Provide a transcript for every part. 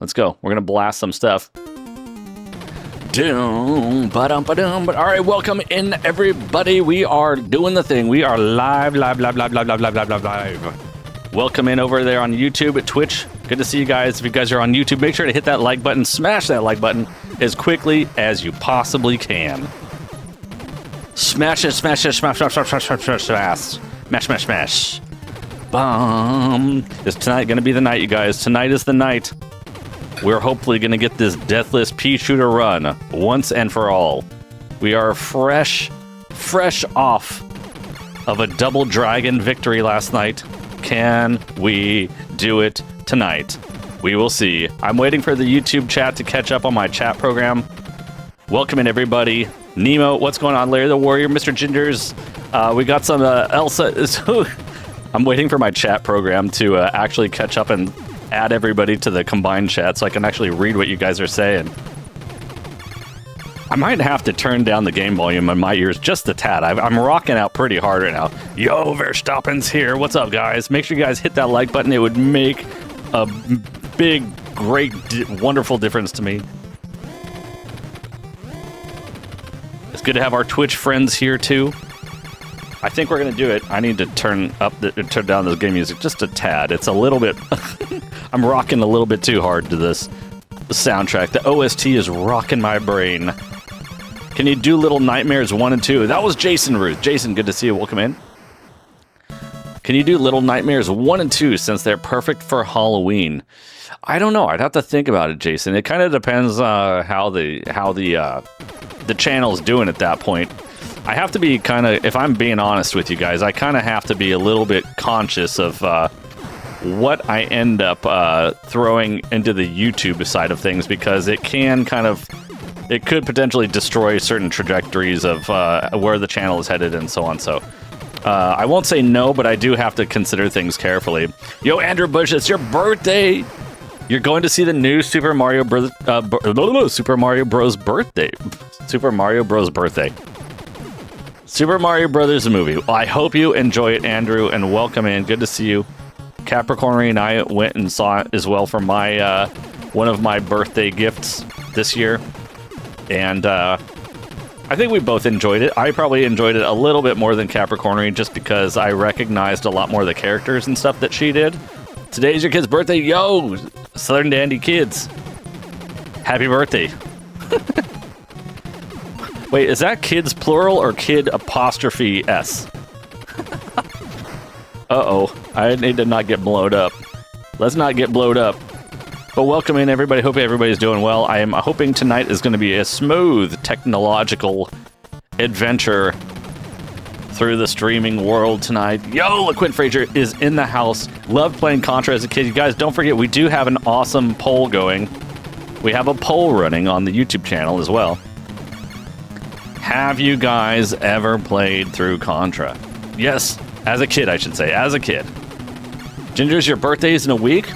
Let's go. We're gonna blast some stuff. Doom, ba-dum, ba-dum. But all right, welcome in everybody. We are doing the thing. We are live. Welcome in over there on YouTube at Twitch. Good to see you guys. If you guys are on YouTube, make sure to hit that like button. Smash that like button as quickly as you possibly can. Smash it, smash it, smash, smash, smash, smash, smash, smash, smash, smash, smash. Boom. Is tonight going to be the night, you guys? Tonight is the night. We're hopefully going to get this Deathless pea shooter run once and for all. We are fresh off of a double dragon victory last night. Can we do it tonight? We will see. I'm waiting for the YouTube chat to catch up on my chat program. Welcome in, everybody. Nemo, what's going on? Larry the Warrior, Mr. Gingers. We got some Elsa. I'm waiting for my chat program to actually catch up and add everybody to the combined chat so I can actually read what you guys are saying. I might have to turn down the game volume in my ears just a tad. I'm rocking out pretty hard right now. Yo, Verstappen's here. What's up, guys? Make sure you guys hit that like button. It would make a big, great, wonderful difference to me. It's good to have our Twitch friends here, too. I think we're going to do it. I need to turn down the game music just a tad. It's a little bit... I'm rocking a little bit too hard to this soundtrack. The OST is rocking my brain. Can you do Little Nightmares 1 and 2? That was Jason Ruth. Jason, good to see you. Welcome in. Can you do Little Nightmares 1 and 2 since they're perfect for Halloween? I don't know. I'd have to think about it, Jason. It kind of depends how the channel's doing at that point. I have to be kind of, if I'm being honest with you guys, I kind of have to be a little bit conscious of what I end up throwing into the YouTube side of things, because it can kind of, it could potentially destroy certain trajectories of where the channel is headed and so on. So I won't say no, but I do have to consider things carefully. Yo, Andrew Bush, it's your birthday. You're going to see the new Super Mario Bros. Super Mario Bros. Birthday. Super Mario Bros. Birthday. Super Mario Brothers movie. Well, I hope you enjoy it, Andrew, and welcome in. Good to see you. Capricorn and I went and saw it as well for my one of my birthday gifts this year, and I think we both enjoyed it. I probably enjoyed it a little bit more than Capricorn, just because I recognized a lot more of the characters and stuff that she did. Today's your kid's birthday. Yo, Southern Dandy kids. Happy birthday. Wait, is that kids plural or kid apostrophe S? Uh-oh. I need to not get blowed up. Let's not get blowed up. But welcome in, everybody. Hope everybody's doing well. I am hoping tonight is going to be a smooth technological adventure through the streaming world tonight. Yo, LaQuint Frazier is in the house. Loved playing Contra as a kid. You guys, don't forget, we do have an awesome poll going. We have a poll running on the YouTube channel as well. Have you guys ever played through Contra? Yes, as a kid, I should say. As a kid. Ginger's, your birthday is in a week?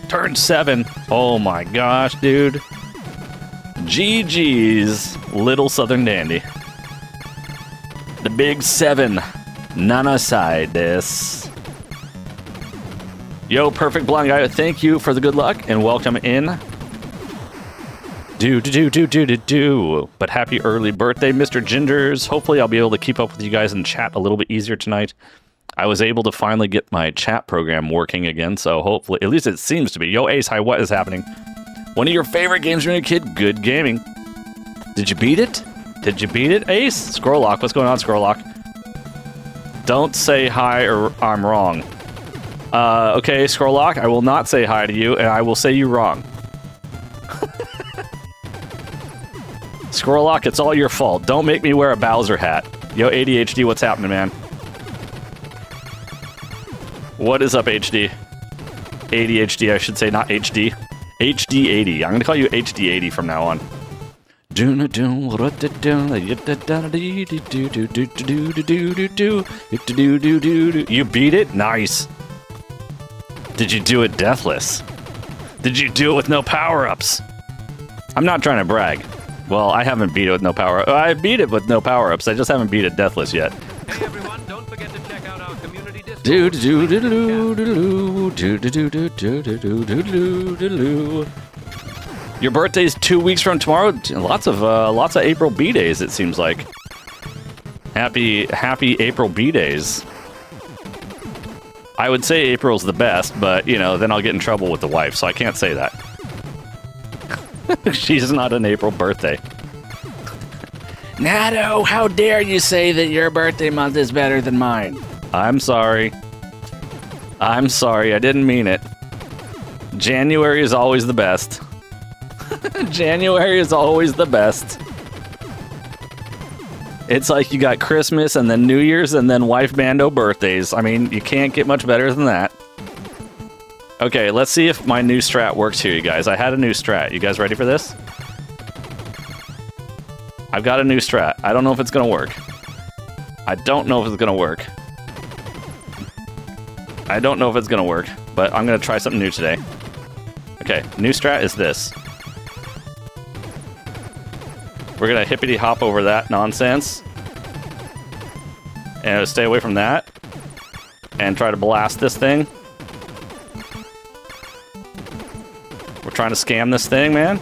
Turned 7. Oh my gosh, dude. GG's, little Southern Dandy. The big 7. Nana side this. Yo, perfect blind guy. Thank you for the good luck and welcome in. But happy early birthday, Mr. Gingers. Hopefully I'll be able to keep up with you guys in chat a little bit easier tonight. I was able to finally get my chat program working again, so hopefully, at least it seems to be. Yo, Ace, hi, what is happening? One of your favorite games when you're a kid? Good gaming. Did you beat it? Did you beat it, Ace? Scrolllock, what's going on, Scrolllock? Don't say hi or I'm wrong. Okay, Scrolllock, I will not say hi to you, and I will say you wrong. Scrolllock, it's all your fault. Don't make me wear a Bowser hat. Yo, ADHD, what's happening, man? What is up, HD? ADHD, I should say, not HD. HD80. I'm going to call you HD80 from now on. You beat it? Nice. Did you do it deathless? Did you do it with no power-ups? I'm not trying to brag. Well, I haven't beat it with no power. I beat it with no power-ups. I just haven't beat it deathless yet. Hey everyone, don't forget to check out our community Discord. Your birthday's 2 weeks from tomorrow. Lots of April B days. It seems like. Happy April B days. I would say April's the best, but you know, then I'll get in trouble with the wife, so I can't say that. She's not an April birthday. Natto, how dare you say that your birthday month is better than mine? I'm sorry. I'm sorry, I didn't mean it. January is always the best. January is always the best. It's like you got Christmas and then New Year's and then wife bando birthdays. I mean, you can't get much better than that. Okay, let's see if my new strat works here, you guys. I had a new strat. You guys ready for this? I've got a new strat. I don't know if it's gonna work. I don't know if it's gonna work. I don't know if it's gonna work, but I'm gonna try something new today. Okay, new strat is this. We're gonna hippity hop over that nonsense. And stay away from that. And try to blast this thing. We're trying to scam this thing, man.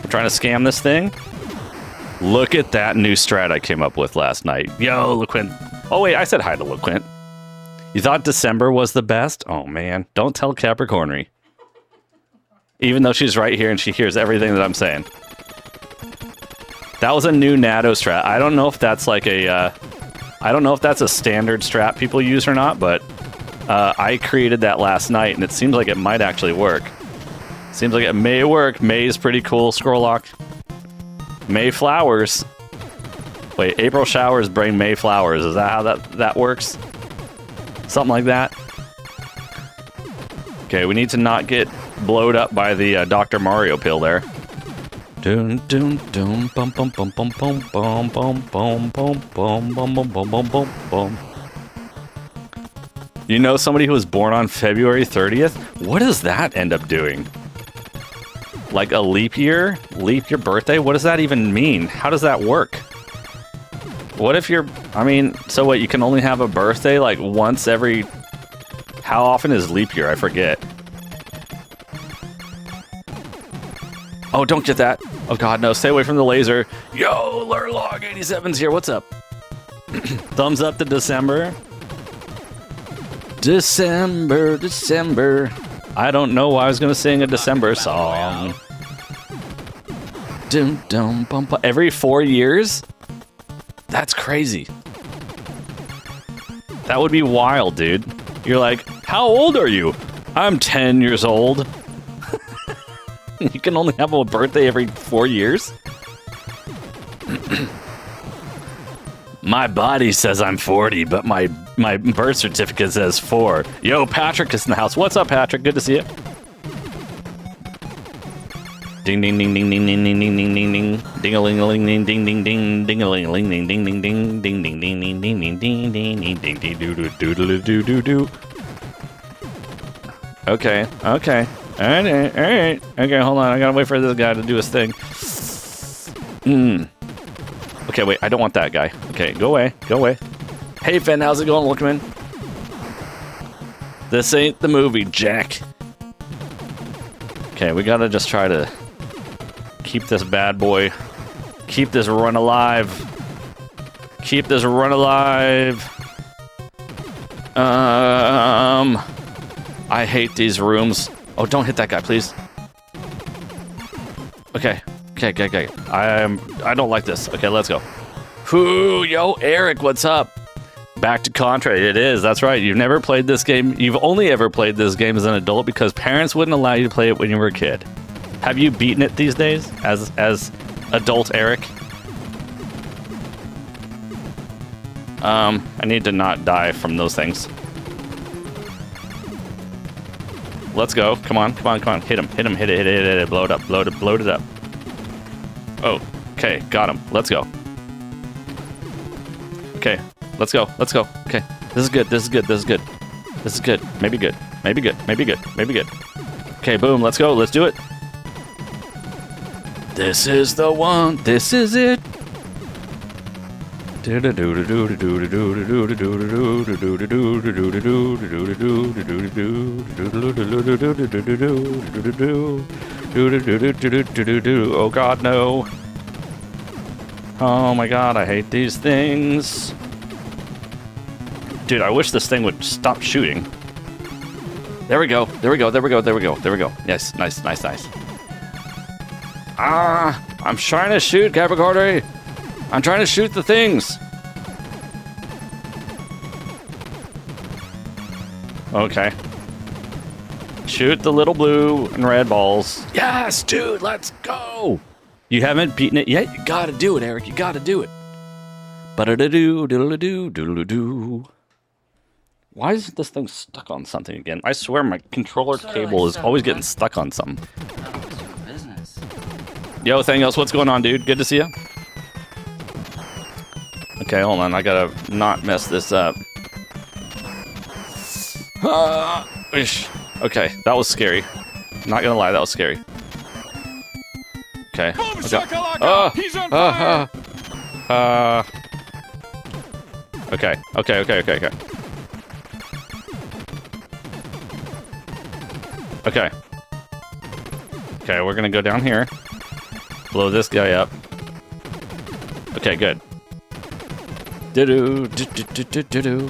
We're trying to scam this thing. Look at that new strat I came up with last night. Yo, LeQuint. Oh, wait, I said hi to LeQuint. You thought December was the best? Oh, man. Don't tell Capricornery. Even though she's right here and she hears everything that I'm saying. That was a new Natto strat. I don't know if that's like a... I don't know if that's a standard strat people use or not, but... I created that last night, and it seems like it might actually work. Seems like it may work. May is pretty cool. Scroll lock. May flowers. Wait, April showers bring May flowers. Is that how that works? Something like that. Okay, we need to not get blowed up by the Dr. Mario pill there. Dun dun dun bum bum bum bum bum bum bum bum bum bum bum bum bum bum bum bum. You know somebody who was born on February 30th? What does that end up doing? Like a leap year? Leap year birthday? What does that even mean? How does that work? What if you're... I mean, so what, you can only have a birthday like once every... How often is leap year? I forget. Oh, don't get that. Oh god, no. Stay away from the laser. Yo, Lurlog87's here. What's up? Thumbs up to December. December, December. I don't know why I was going to sing a December song. Dum dum bum bum. Every 4 years? That's crazy. That would be wild, dude. You're like, how old are you? I'm 10 years old. You can only have a birthday every 4 years? My body says I'm 40, but my birth certificate says 4. Yo, Patrick is in the house. What's up, Patrick? Good to see you. Ding ding ding ding ding ding ding ding ding ding ding ding a ling a ling ding ding ding ding ding a ling a ling ding ding ding ding ding ding ding ding ding ding ding ding ding ding doo doo doo doo doo doo doo. Okay, okay. Alright, alright. Okay, hold on. I gotta wait for this guy to do his thing. Okay, wait. I don't want that guy. Okay, go away. Go away. Hey, Finn, how's it going, Lookman? This ain't the movie, Jack. Okay, we gotta just try to keep this bad boy. Keep this run alive. Keep this run alive. I hate these rooms. Oh, don't hit that guy, please. Okay. Okay. I don't like this. Okay, let's go. Whoo, yo, Eric, what's up? Back to Contra. It is. That's right. You've never played this game. You've only ever played this game as an adult because parents wouldn't allow you to play it when you were a kid. Have you beaten it these days as adult Eric? I need to not die from those things. Let's go. Come on. Hit him. Hit it. Blow it up. Oh, okay. Got him. Let's go. Okay. Let's go. Okay. This is good. Maybe good. Okay, boom. Let's go. Let's do it. This is the one. This is it. Oh god, no. Oh my god, I hate these things. Dude, I wish this thing would stop shooting. There we go. There we go. There we go. There we go. There we go. Yes, nice, nice, nice. Ah, I'm trying to shoot, Capricorn. I'm trying to shoot the things. Okay. Shoot the little blue and red balls. Yes, dude, let's go. You haven't beaten it yet? You gotta do it, Eric. You gotta do it. Ba-da-da-doo, diddle-a-doo, diddle-a-doo. Why is this thing stuck on something again? I swear my controller cable is always getting stuck on something. Yo, Thangos, what's going on, dude? Good to see you. Okay, hold on. I gotta not mess this up. Okay, that was scary. Not gonna lie, that was scary. Okay. Okay. Okay. Okay, we're gonna go down here. Blow this guy up. Okay, good. Do-do, do-do-do-do-do.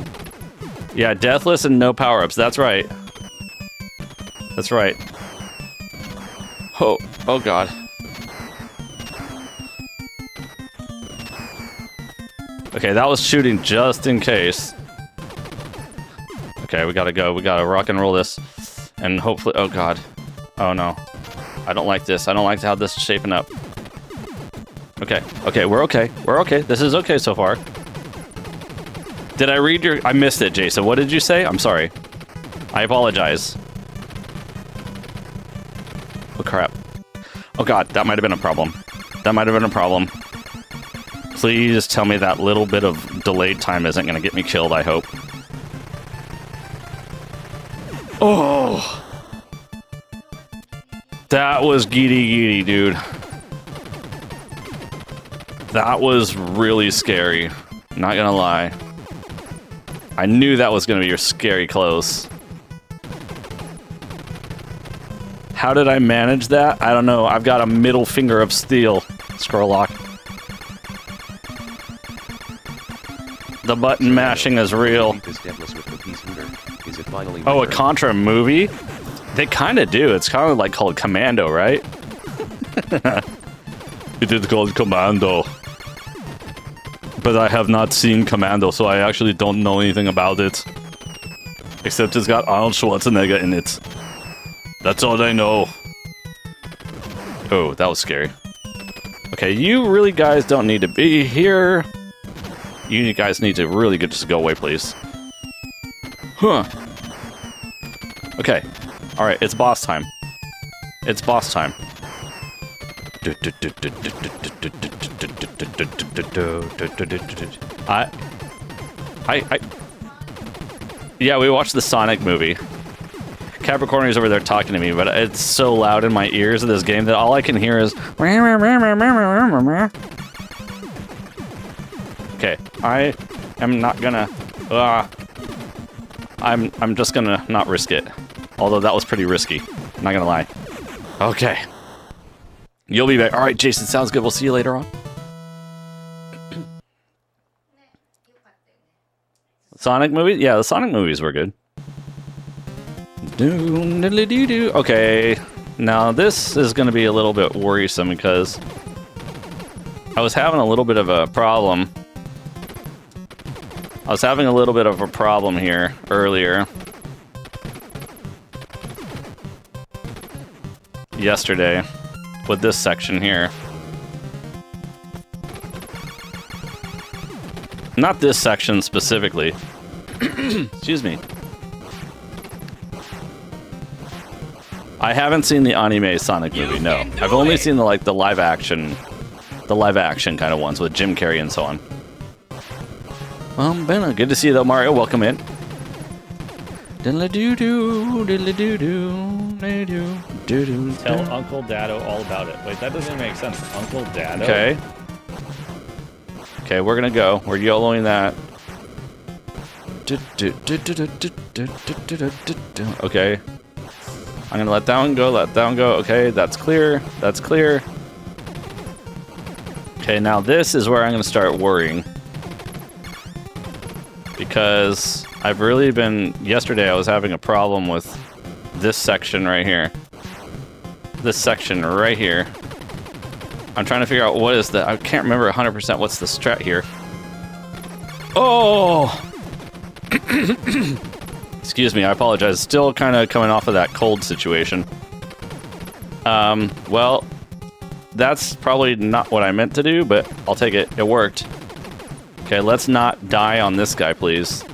Yeah, Deathless and no power-ups. That's right. That's right. Oh god. Okay, that was shooting just in case. Okay, we gotta go. We gotta rock and roll this. And hopefully... Oh god. Oh no. I don't like this. I don't like how this is shaping up. Okay. Okay, we're okay. We're okay. This is okay so far. Did I read your... I missed it, Jason. What did you say? I'm sorry. I apologize. Oh, crap. Oh, God. That might have been a problem. That might have been a problem. Please tell me that little bit of delayed time isn't going to get me killed, I hope. Oh! That was giddy, dude. That was really scary. Not gonna lie. I knew that was gonna be your scary close. How did I manage that? I don't know. I've got a middle finger of steel. Scroll lock. The button mashing is real. Oh, a Contra movie? They kind of do. It's kind of like called Commando, right? It is called Commando. But I have not seen Commando, so I actually don't know anything about it. Except it's got Arnold Schwarzenegger in it. That's all I know. Oh, that was scary. Okay, you really guys don't need to be here. You guys need to really just go away, please. Huh. Okay. Alright, it's boss time. It's boss time. Yeah, we watched the Sonic movie. Capricorn is over there talking to me, but it's so loud in my ears of this game that all I can hear is... Okay, I am not gonna... I'm just gonna not risk it. Although that was pretty risky. Not gonna lie. Okay. You'll be back. Alright, Jason, sounds good. We'll see you later on. Sonic movies? Yeah, the Sonic movies were good. Okay. Now, this is going to be a little bit worrisome because I was having a little bit of a problem. I was having a little bit of a problem here earlier. Yesterday. With this section here. Not this section specifically. Excuse me. I haven't seen the anime Sonic movie, no. I've only seen the live action kind of ones with Jim Carrey and so on. Benna, good to see you though, Mario. Welcome in. Tell Uncle Dado all about it. Wait, that doesn't make sense. Uncle Dado? Okay. Okay, we're gonna go. We're YOLOing that. Okay. I'm gonna let that one go, let that one go. Okay, that's clear. That's clear. Okay, now this is where I'm gonna start worrying. Because I've really been... Yesterday I was having a problem with this section right here. This section right here. I'm trying to figure out what is the... I can't remember 100% what's the strat here. Oh! Excuse me, I apologize. Still kind of coming off of that cold situation. Well, that's probably not what I meant to do, but I'll take it. It worked. Okay, let's not die on this guy, please.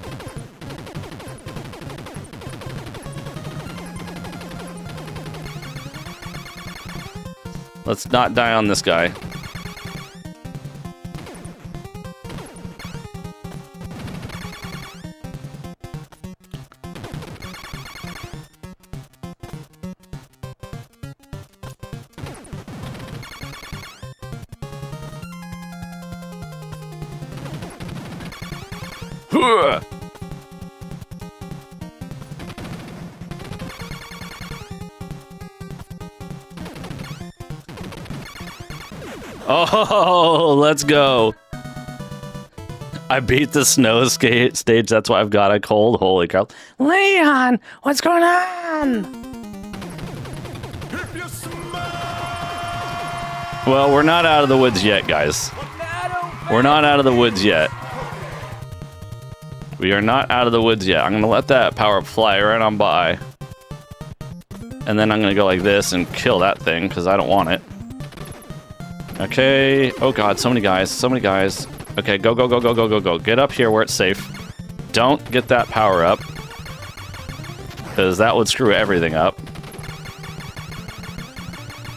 Let's not die on this guy. Oh, let's go. I beat the snow stage. That's why I've got a cold. Holy cow. Leon, what's going on? Well, we're not out of the woods yet, guys. We're not out of the woods yet. We are not out of the woods yet. I'm going to let that power up fly right on by. And then I'm going to go like this and kill that thing because I don't want it. Okay. Oh, God. So many guys. So many guys. Okay. Go, go, go, go, go, go, go. Get up here where it's safe. Don't get that power up. Because that would screw everything up.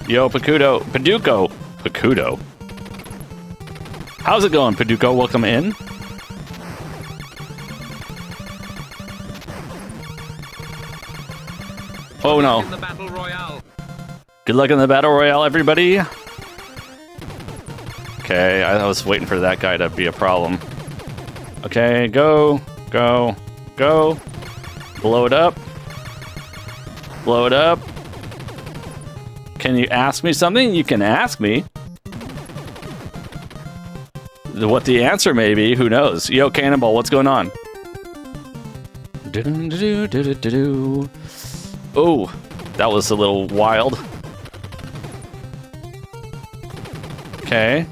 Yo, Pacudo. Paduco. Pacudo. How's it going, Paduco? Welcome in. Oh, no. Good luck in the Battle Royale, everybody. Okay, I was waiting for that guy to be a problem. Okay, go, go, go. Blow it up. Blow it up. Can you ask me something? You can ask me. What the answer may be, who knows? Yo, Cannonball, what's going on? Oh, that was a little wild. Okay.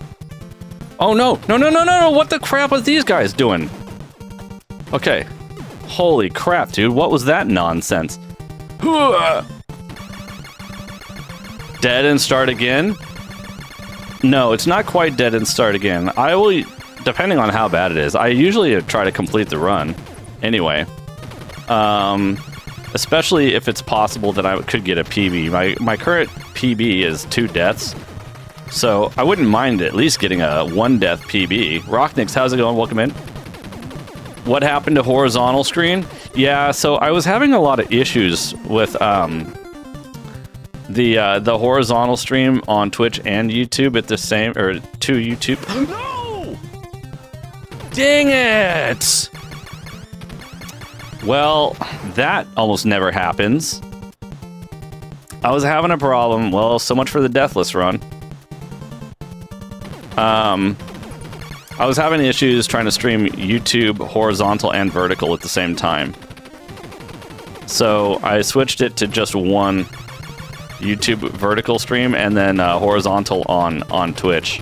Oh, no. No, no, no, no, no. What the crap was these guys doing? Okay. Holy crap, dude. What was that nonsense? Dead and start again? No, it's not quite dead and start again. I will, depending on how bad it is, I usually try to complete the run. Anyway. Especially if it's possible that I could get a PB. My current PB is 2 deaths. So I wouldn't mind at least getting a 1 death PB. Rocknix, how's it going? Welcome in. What happened to horizontal screen? Yeah, so I was having a lot of issues with the horizontal stream on Twitch and YouTube at the same, or to YouTube. No! Dang it! Well, that almost never happens. I was having a problem. Well, so much for the Deathless run. I was having issues trying to stream YouTube horizontal and vertical at the same time. So I switched it to just one YouTube vertical stream and then horizontal on Twitch.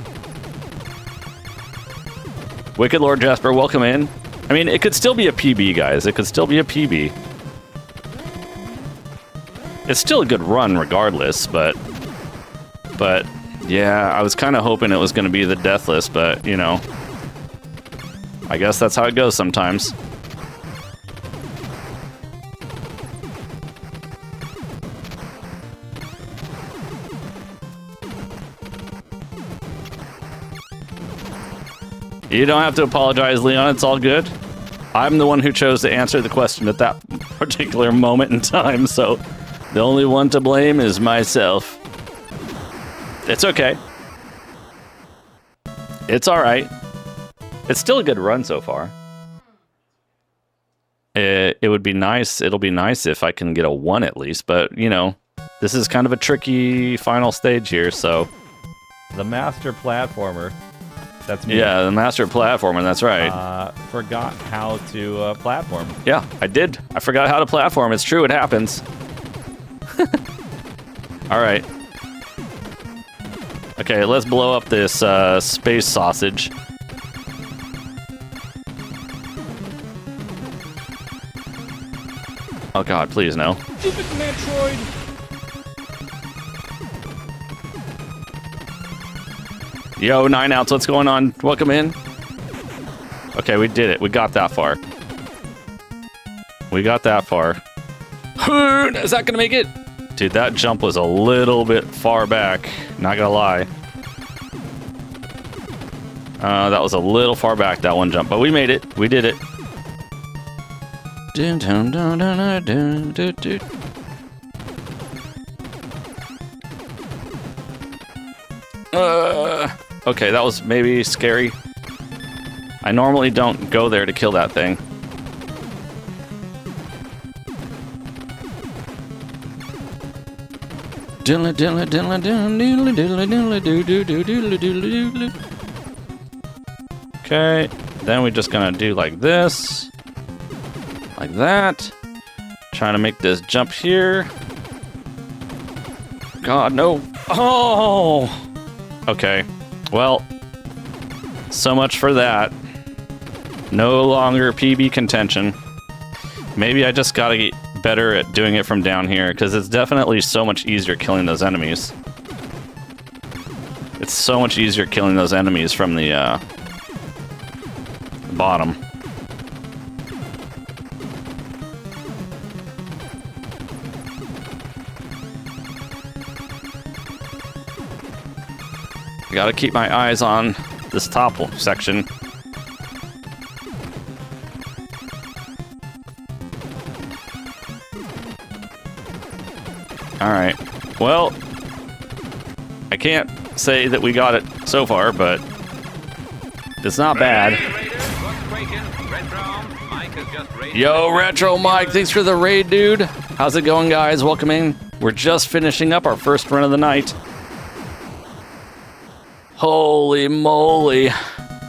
Wicked Lord Jasper, welcome in. I mean, it could still be a PB, guys. It could still be a PB. It's still a good run regardless, but yeah, I was kind of hoping it was going to be the Deathless, but, you know, I guess that's how it goes sometimes. You don't have to apologize, Leon. It's all good. I'm the one who chose to answer the question at that particular moment in time, so the only one to blame is myself. It's okay. It's all right. It's still a good run so far. It would be nice. It'll be nice if I can get a 1 at least. But, you know, this is kind of a tricky final stage here, so... The master platformer, that's me. Yeah, the master platformer, that's right. Forgot how to platform. Yeah, I did. I forgot how to platform. It's true, it happens. All right. Okay, let's blow up this space sausage. Oh god, please no. Stupid Metroid! Yo, 9 outs, what's going on? Welcome in. Okay, we did it. We got that far. We got that far. Is that gonna make it? Dude, that jump was a little bit far back. Not gonna lie. That was a little far back, that one jump. But we made it. We did it. Okay, that was maybe scary. I normally don't go there to kill that thing. Okay, then we're just gonna do like this. Like that. Trying to make this jump here. God, no. Oh! Okay, well, so much for that. No longer PB contention. Maybe I just gotta get better at doing it from down here, because it's definitely so much easier killing those enemies. It's so much easier killing those enemies from the bottom. Gotta keep my eyes on this top section. Alright. Well, I can't say that we got it so far, but it's not bad. Yo, Retro Mike, thanks for the raid, dude. How's it going, guys? Welcome in. We're just finishing up our first run of the night. Holy moly.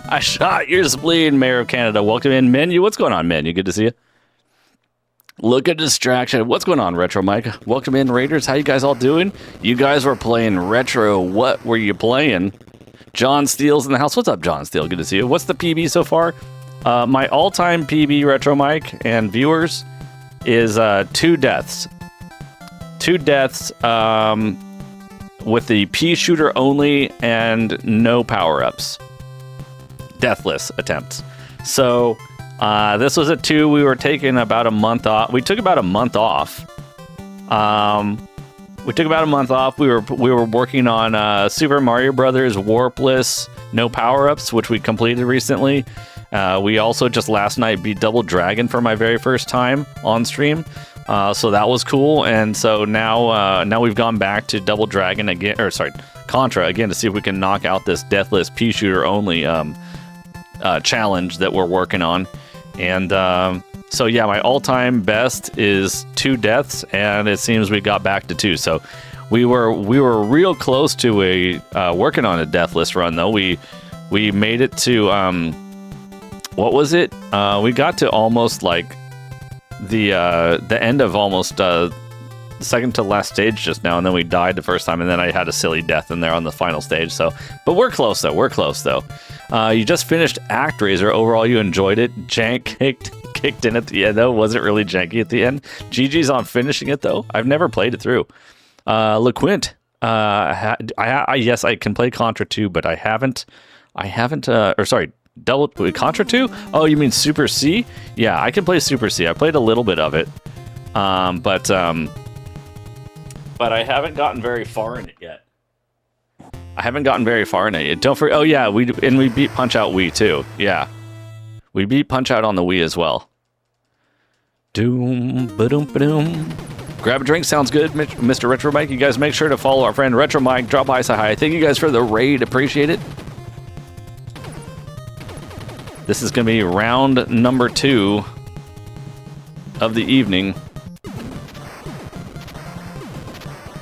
I shot your spleen, Mayor of Canada. Welcome in, Menu. What's going on, Menu? Good to see you. Look at distraction. What's going on, Retro Mike? Welcome in, Raiders. How you guys all doing? You guys were playing retro. What were you playing? John Steele's in the house. What's up, John Steele? Good to see you. What's the PB so far? My all-time PB, Retro Mike, and viewers is 2 deaths. 2 deaths, with the pea shooter only and no power-ups. Deathless attempts. So this was a 2. We were taking about a month off. We took about a month off. We were working on Super Mario Brothers Warpless No Power-Ups, which we completed recently. We also just last night beat Double Dragon for my very first time on stream. So that was cool, and so now we've gone back to Double Dragon again, or sorry, Contra again, to see if we can knock out this Deathless pea shooter only challenge that we're working on. And so yeah, my all-time best is 2 deaths, and it seems we got back to 2. So we were real close to working on a Deathless run though. We made it to what was it? We got to almost like the end of almost the second to last stage just now, and then we died the first time, and then I had a silly death in there on the final stage. So, but we're close though. You just finished ActRaiser. Overall, you enjoyed it. Jank kicked in at the end though. Was it really janky at the end? GG's on finishing it though. I've never played it through. LeQuint. Yes, I can play Contra 2, but I haven't. Or sorry. Contra 2? Oh, you mean Super C? Yeah, I can play Super C. I played a little bit of it, but I haven't gotten very far in it yet. Don't forget. Oh yeah, we beat Punch Out Wii too. Yeah, we beat Punch Out on the Wii as well. Doom, ba-doom, ba-doom. Grab a drink sounds good, Mr. Retro Mike. You guys make sure to follow our friend Retro Mike. Drop by, say hi. Thank you guys for the raid. Appreciate it. This is going to be round number 2 of the evening.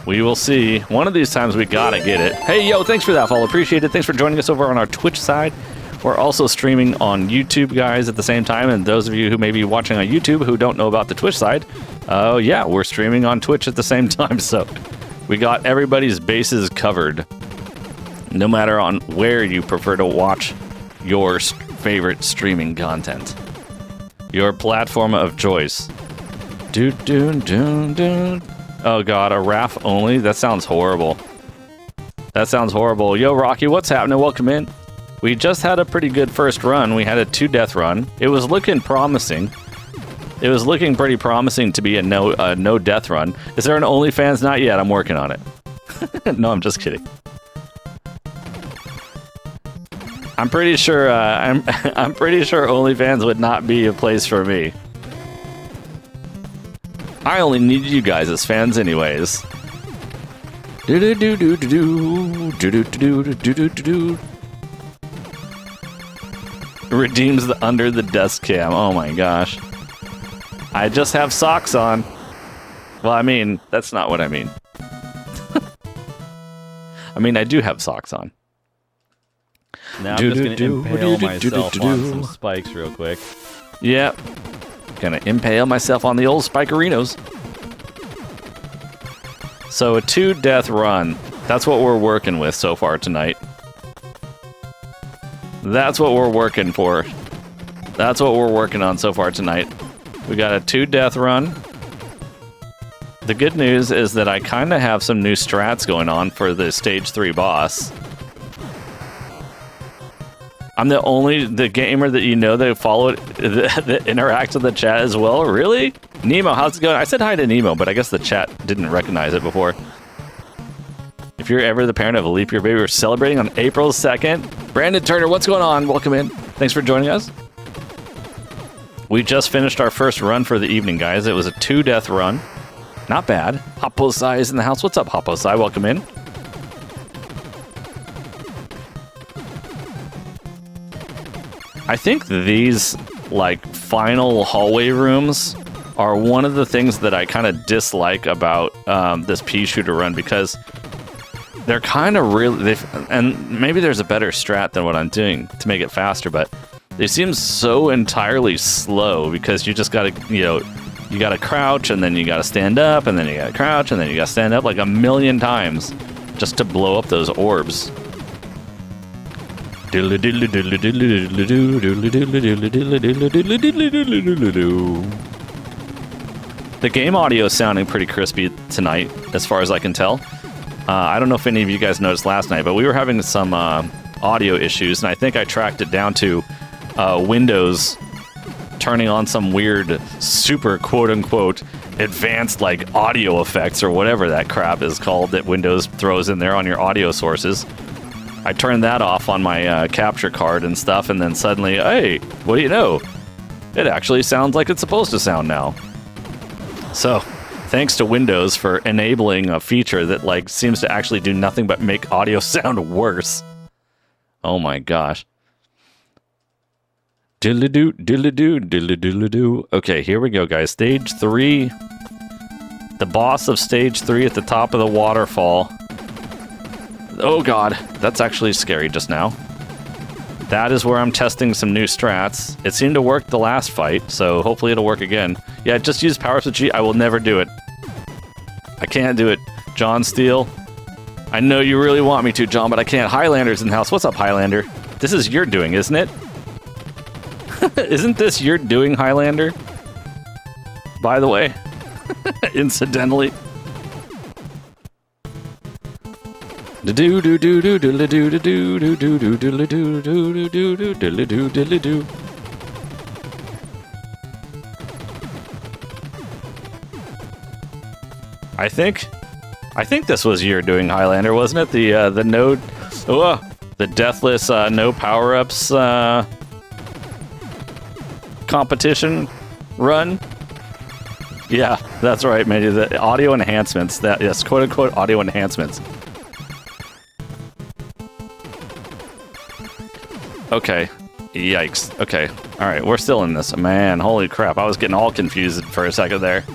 We will see. One of these times we gotta get it. Hey, yo, thanks for that, follow. Appreciate it. Thanks for joining us over on our Twitch side. We're also streaming on YouTube, guys, at the same time. And those of you who may be watching on YouTube who don't know about the Twitch side, oh, yeah, we're streaming on Twitch at the same time. So we got everybody's bases covered, no matter on where you prefer to watch your favorite streaming content. Your platform of choice. Oh god, a RAF only? That sounds horrible. That sounds horrible. Yo, Rocky, what's happening? Welcome in. We just had a pretty good first run. We had a 2-death run. It was looking promising. It was looking pretty promising to be a no death run. Is there an OnlyFans? Not yet. I'm working on it. No, I'm just kidding. I'm pretty sure I'm pretty sure OnlyFans would not be a place for me. I only need you guys as fans anyways. Redeems the under the desk cam. Oh my gosh. I just have socks on. Well, I mean, that's not what I mean. I mean, I do have socks on. Now I'm just going to impale myself on some spikes real quick. Yep. Gonna impale myself on the old spikerinos. So a 2-death run. That's what we're working with so far tonight. That's what we're working for. That's what we're working on so far tonight. We got a 2-death run. The good news is that I kind of have some new strats going on for the stage 3 boss. I'm the gamer that you know that followed, that interacts with the chat as well. Really? Nemo, how's it going? I said hi to Nemo, but I guess the chat didn't recognize it before. If you're ever the parent of a leap year baby, we're celebrating on April 2nd. Brandon Turner, what's going on? Welcome in. Thanks for joining us. We just finished our first run for the evening, guys. It was a 2-death run. Not bad. Hopposai is in the house. What's up, Hopposai? Welcome in. I think these, like, final hallway rooms are one of the things that I kind of dislike about this pea shooter run, because they're kind of really... and maybe there's a better strat than what I'm doing to make it faster, but they seem so entirely slow, because you just gotta, you know, you gotta crouch, and then you gotta stand up, and then you gotta crouch, and then you gotta stand up like a million times just to blow up those orbs. The game audio is sounding pretty crispy tonight, as far as I can tell. I don't know if any of you guys noticed last night, but we were having some audio issues, and I think I tracked it down to Windows turning on some weird, super quote-unquote advanced, like, audio effects or whatever that crap is called that Windows throws in there on your audio sources. I turned that off on my capture card and stuff, and then suddenly, hey, what do you know? It actually sounds like it's supposed to sound now. So, thanks to Windows for enabling a feature that, like, seems to actually do nothing but make audio sound worse. Oh my gosh. Diddle-doo, diddle-doo, diddle-doo. Okay, here we go, guys. Stage 3. The boss of stage 3 at the top of the waterfall. Oh god, that's actually scary just now. That is where I'm testing some new strats. It seemed to work the last fight, so hopefully it'll work again. Yeah, just use Powerups with G. I will never do it. I can't do it. John Steele. I know you really want me to, John, but I can't. Highlander's in the house. What's up, Highlander? This is your doing, isn't it? Isn't this your doing, Highlander? By the way. Incidentally. I think this was your doing, Highlander, wasn't it? The no, the Deathless no power-ups competition run. Yeah, that's right, maybe the audio enhancements. That, yes, quote unquote audio enhancements. Okay. Yikes. Okay. All right, we're still in this. Man, holy crap. I was getting all confused for a second there.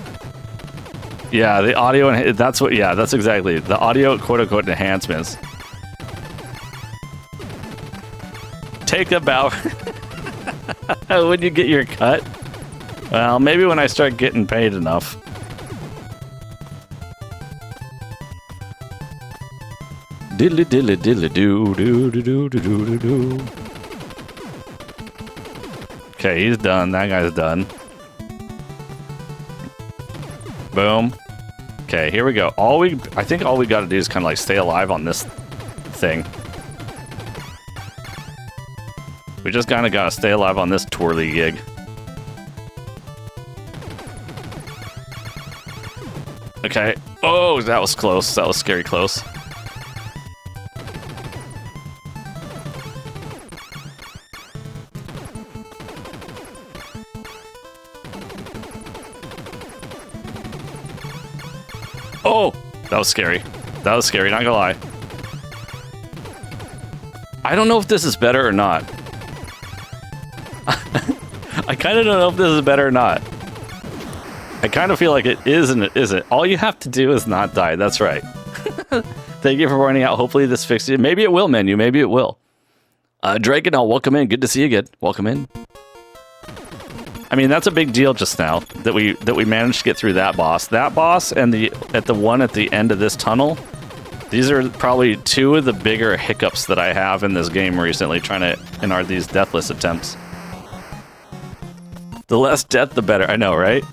Yeah, the audio, and that's what, yeah, that's exactly. The audio, quote-unquote, enhancements. Take a bow. When you get your cut? Well, maybe when I start getting paid enough. Diddly diddly diddly doo doo doo doo doo doo doo. Okay, he's done. That guy's done. Boom. Okay, here we go. I think all we got to do is kind of like stay alive on this thing. We just kind of got to stay alive on this twirly gig. Okay. Oh, that was close. That was scary close. Oh, that was scary. That was scary, not gonna lie. I don't know if this is better or not. I kind of don't know if this is better or not. I kind of feel like it is and it isn't. All you have to do is not die. That's right. Thank you for pointing out. Hopefully this fixed it. Maybe it will, menu. Maybe it will. Drake and all, welcome in. Good to see you again. Welcome in. I mean, that's a big deal just now that we managed to get through that boss. That boss and the one at the end of this tunnel. These are probably two of the bigger hiccups that I have in this game recently, trying to in these deathless attempts. The less death, the better. I know, right?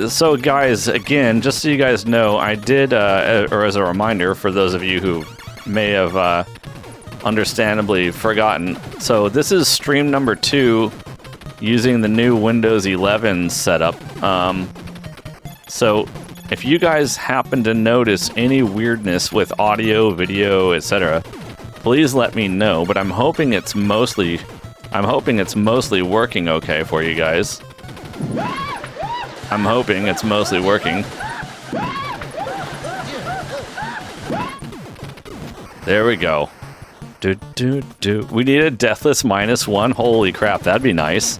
So guys, again, just so you guys know, I did, or as a reminder for those of you who may have understandably forgotten, so this is stream number 2 using the new Windows 11 setup. So if you guys happen to notice any weirdness with audio, video, etc., please let me know, but I'm hoping it's mostly working okay for you guys. I'm hoping it's mostly working. There we go. We need a Deathless -1. Holy crap, that'd be nice.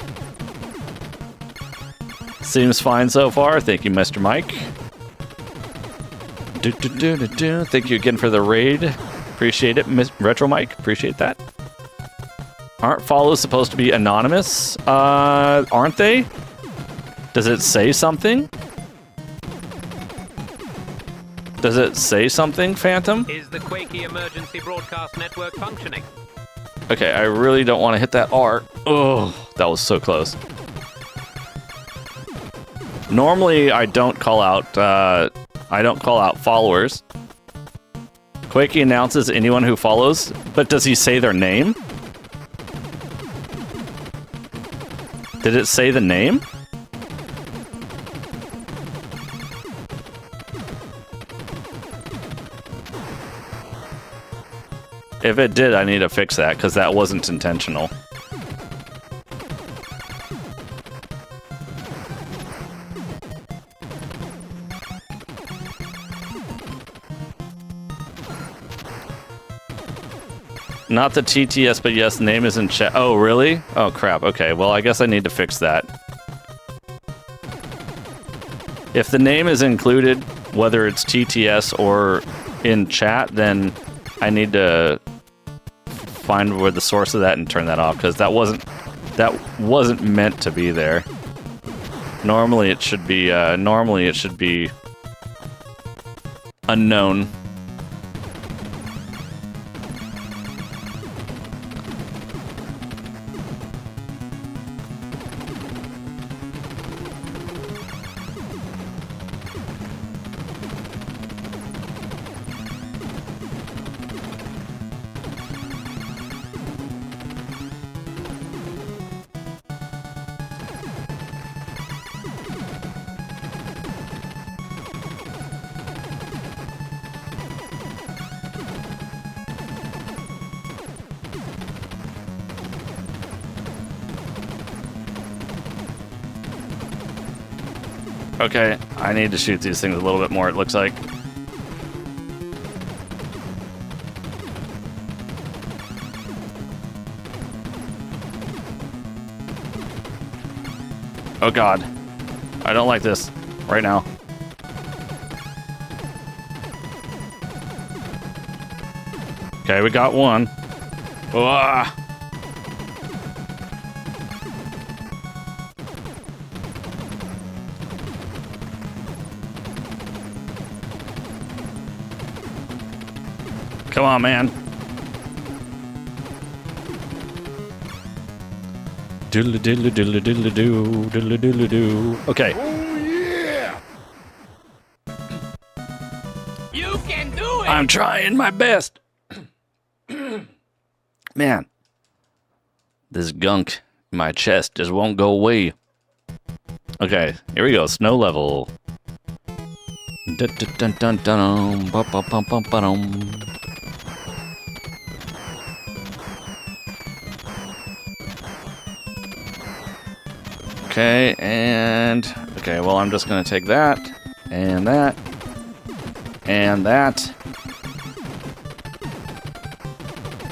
Seems fine so far. Thank you, Mr. Mike. Thank you again for the raid. Appreciate it, Retro Mike. Appreciate that. Aren't follows supposed to be anonymous? Aren't they? Does it say something? Does it say something, Phantom? Is the Quakey Emergency Broadcast Network functioning? Okay, I really don't want to hit that R. Oh, that was so close. Normally, I don't call out followers. Quakey announces anyone who follows, but does he say their name? Did it say the name? If it did, I need to fix that, because that wasn't intentional. Not the TTS, but yes, name is in chat. Oh, really? Oh, crap. Okay, well, I guess I need to fix that. If the name is included, whether it's TTS or in chat, then I need to find where the source of that and turn that off, because that wasn't meant to be there. Normally it should be unknown. Okay, I need to shoot these things a little bit more, it looks like. Oh god. I don't like this right now. Okay, we got one. Ah. Come on, man. Diddle diddle diddle diddle doo diddle diddle doo. Okay. Oh yeah! You can do it! I'm trying my best. Man. This gunk in my chest just won't go away. Okay, here we go. Snow level. Dun dun dun dun dun. Bum bum bum bum bum. Okay, and... Okay, well, I'm just gonna take that, and that, and that.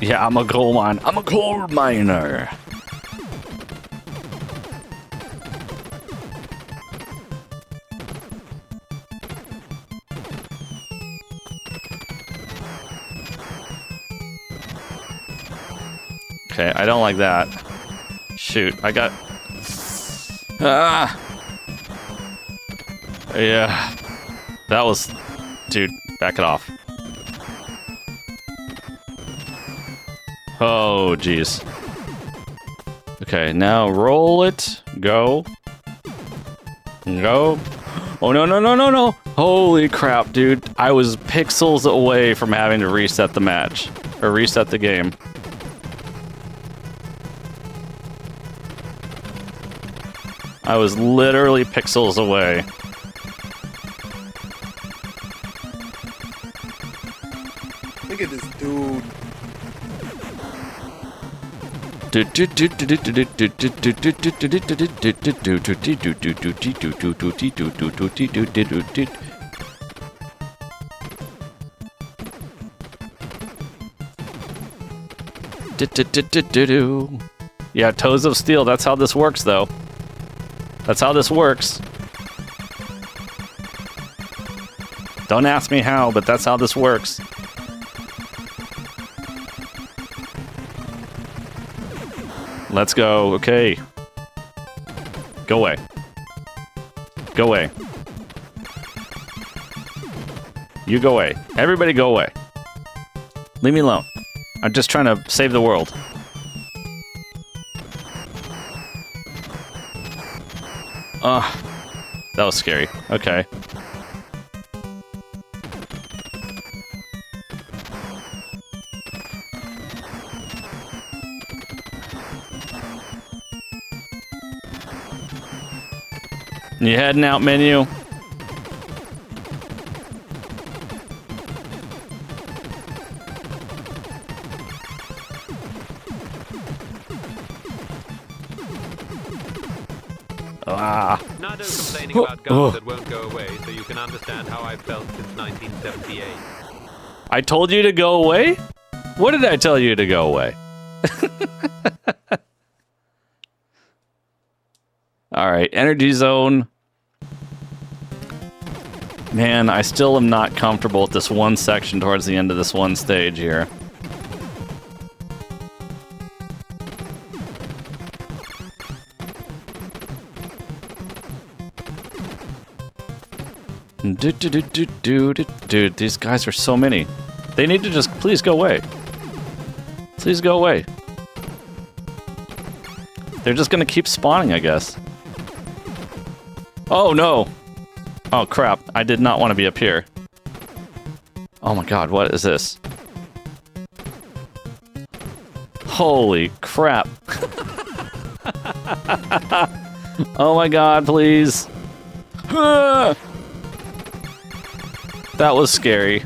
Yeah, I'm a coal miner. I'm a coal miner. Okay, I don't like that. Shoot, I got... Ah! Yeah. That was... Dude, back it off. Oh, jeez. Okay, now roll it. Go. Go. Oh, no, no, no, no, no! Holy crap, dude. I was pixels away from having to reset the match. Or reset the game. I was literally pixels away. Look at this dude. Yeah, Toes of Steel, that's how this works, though. That's how this works. Don't ask me how, but that's how this works. Let's go. Okay. Go away. Go away. You go away. Everybody go away. Leave me alone. I'm just trying to save the world. That was scary. Okay. You heading out, menu? Ah. Now don't complaining about guns that won't go away, so you can understand how I've felt since 1978. I told you to go away? What did I tell you to go away? Alright, energy zone. Man, I still am not comfortable with this one section towards the end of this one stage here. Dude, these guys are so many. They need to just please go away. Please go away. They're just gonna keep spawning, I guess. Oh no! Oh crap, I did not want to be up here. Oh my god, what is this? Holy crap. Oh my god, please. That was scary.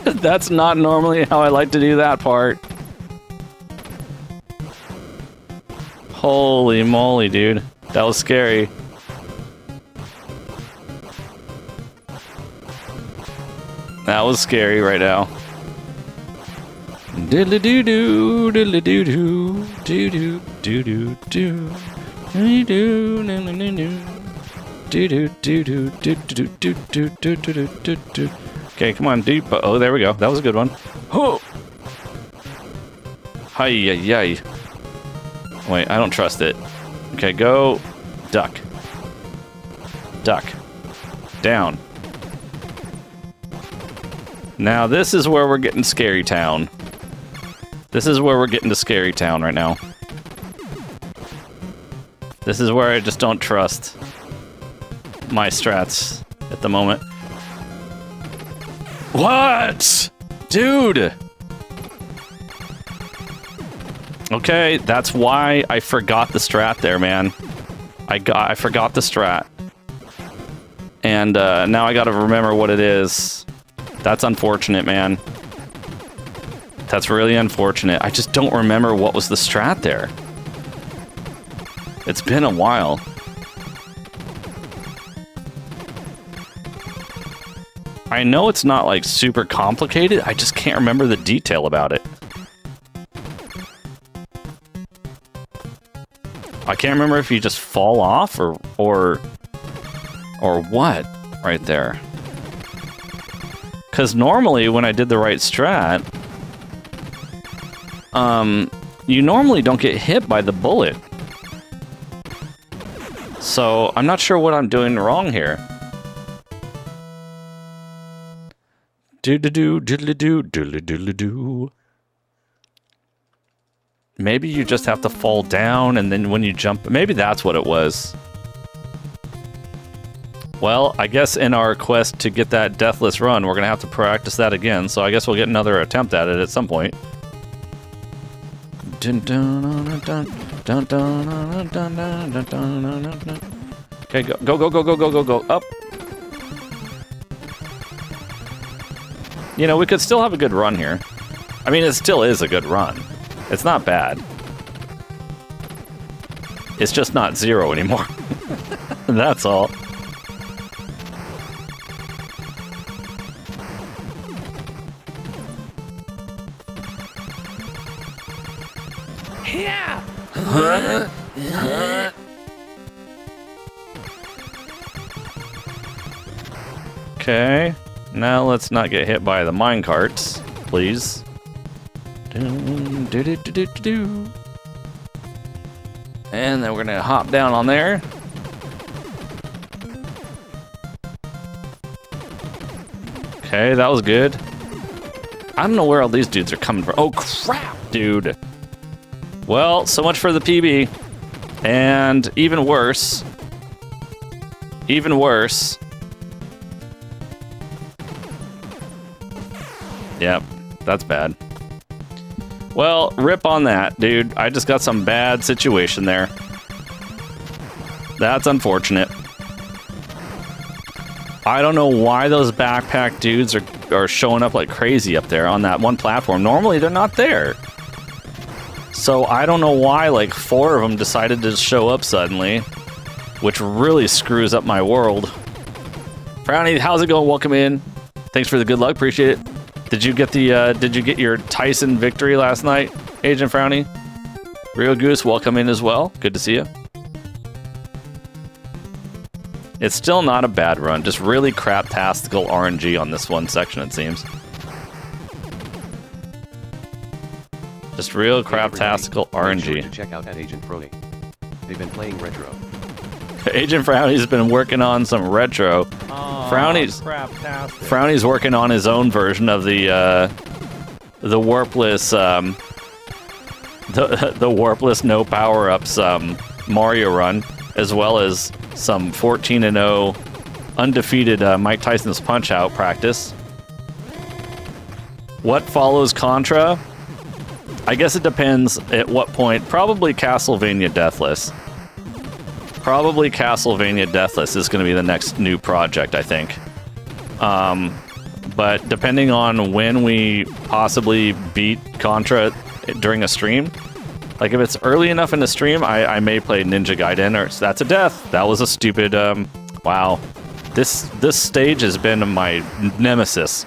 That's not normally how I like to do that part. Holy moly, dude. That was scary. That was scary right now. Diddly doo doo, diddly doo doo, doo doo doo doo doo, doo doo no no no no, doo doo doo doo doo doo doo doo doo doo doo doo. Okay, come on, deep. Oh, there we go. That was a good one. Oh. Hi yi. Wait, I don't trust it. Okay, go. Duck. Duck. Down. Now this is where we're getting Scary Town. This is where we're getting to Scary Town right now. This is where I just don't trust my strats at the moment. What? Dude! Okay, that's why I forgot the strat there, man. I forgot the strat. And now I gotta remember what it is. That's unfortunate, man. That's really unfortunate. I just don't remember what was the strat there. It's been a while. I know it's not like super complicated, I just can't remember the detail about it. I can't remember if you just fall off or what right there. Because normally when I did the right strat, you normally don't get hit by the bullet. So I'm not sure what I'm doing wrong here. Doodle-doo, diddle-doo, diddle-diddle-doo. Maybe you just have to fall down, and then when you jump... Maybe that's what it was. Well, I guess in our quest to get that Deathless run, we're going to have to practice that again, so I guess we'll get another attempt at it at some point. Okay, go, up. You know, we could still have a good run here. I mean, it still is a good run. It's not bad. It's just not 0 anymore. That's all. Yeah. Okay. Now let's not get hit by the mine carts, please. And then we're gonna hop down on there. Okay, that was good. I don't know where all these dudes are coming from. Oh crap, dude. Well, so much for the PB. And even worse. Even worse. Yep, that's bad. Well, rip on that, dude. I just got some bad situation there. That's unfortunate. I don't know why those backpack dudes are showing up like crazy up there on that one platform. Normally, they're not there. So I don't know why like 4 of them decided to show up suddenly, which really screws up my world. Frowny, how's it going? Welcome in. Thanks for the good luck. Appreciate it. Did you get your Tyson victory last night, Agent Frowny? Real Goose, welcome in as well. Good to see you. It's still not a bad run, just really crap-tastical RNG on this one section, it seems. Just real crap-tastical RNG. Sure to check out at Agent Frowny. They've been playing retro. Agent Frowny's been working on some retro. Oh, Frowny's working on his own version of the warpless the warpless no power-ups Mario run, as well as some 14-0 undefeated Mike Tyson's Punch-Out practice. What follows Contra? I guess it depends at what point. Probably Castlevania Deathless. Probably Castlevania Deathless is going to be the next new project, I think. But depending on when we possibly beat Contra during a stream, like if it's early enough in the stream, I may play Ninja Gaiden, or that's a death. That was a stupid, wow. This stage has been my nemesis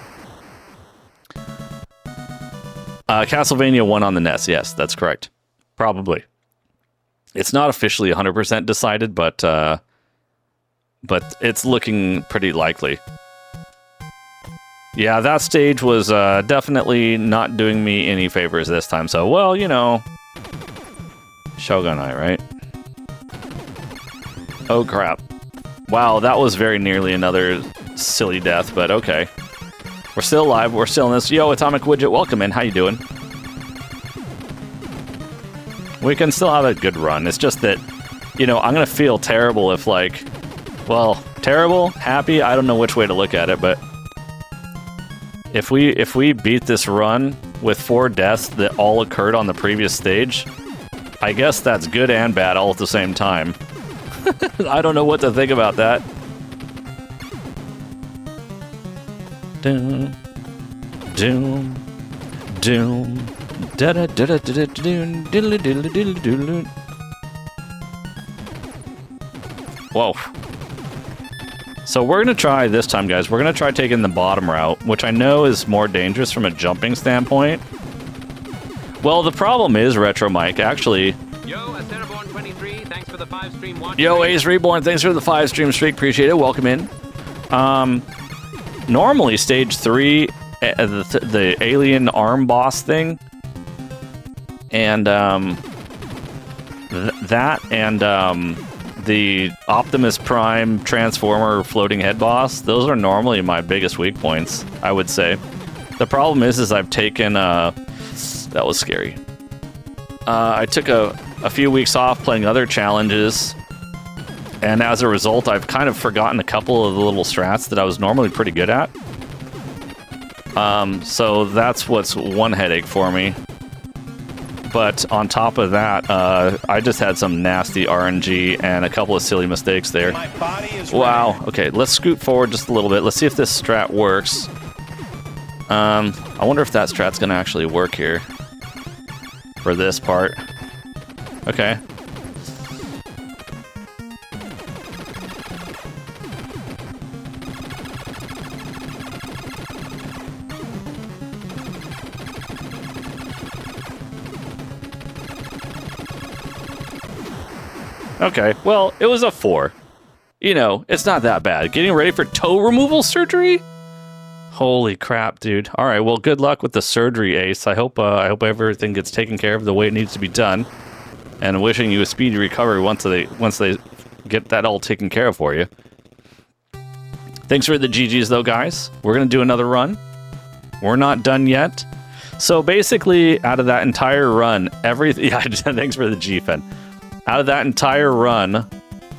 Castlevania 1 on the NES. Yes, that's correct. Probably. It's not officially 100% decided, but it's looking pretty likely. Yeah, that stage was definitely not doing me any favors this time. So, well, you know, Shogunai, right? Oh, crap. Wow, that was very nearly another silly death, but okay. We're still alive. We're still in this. Yo, Atomic Widget, welcome in. How you doing? We can still have a good run. It's just that, you know, I'm going to feel terrible if, like, well, terrible, happy, I don't know which way to look at it, but if we beat this run with 4 deaths that all occurred on the previous stage, I guess that's good and bad all at the same time. I don't know what to think about that. Doom, doom, doom, da da da da da doom, diddly diddly diddly diddly. Whoa. So we're gonna try this time, guys. We're gonna try taking the bottom route, which I know is more dangerous from a jumping standpoint. Well, the problem is, Retro Mike, actually. Yo, Acerborn23, thanks for the 5-stream watch. Yo, Ace Reborn, thanks for the 5-stream streak. Appreciate it. Welcome in. Normally, stage 3, the alien arm boss thing, and that and the Optimus Prime Transformer floating head boss, those are normally my biggest weak points, I would say. The problem is I've taken that was scary. I took a few weeks off playing other challenges, and as a result, I've kind of forgotten a couple of the little strats that I was normally pretty good at. So that's what's one headache for me. But on top of that, I just had some nasty RNG and a couple of silly mistakes there. My body is wow. Okay, let's scoot forward just a little bit. Let's see if this strat works. I wonder if that strat's going to actually work here for this part. Okay. Okay, well, it was a 4. You know, it's not that bad. Getting ready for toe removal surgery? Holy crap, dude. All right, well, good luck with the surgery, Ace. I hope everything gets taken care of the way it needs to be done. And wishing you a speedy recovery once they get that all taken care of for you. Thanks for the GGs, though, guys. We're going to do another run. We're not done yet. So basically, out of that entire run, everything... Yeah, thanks for the G-Fen. Out of that entire run,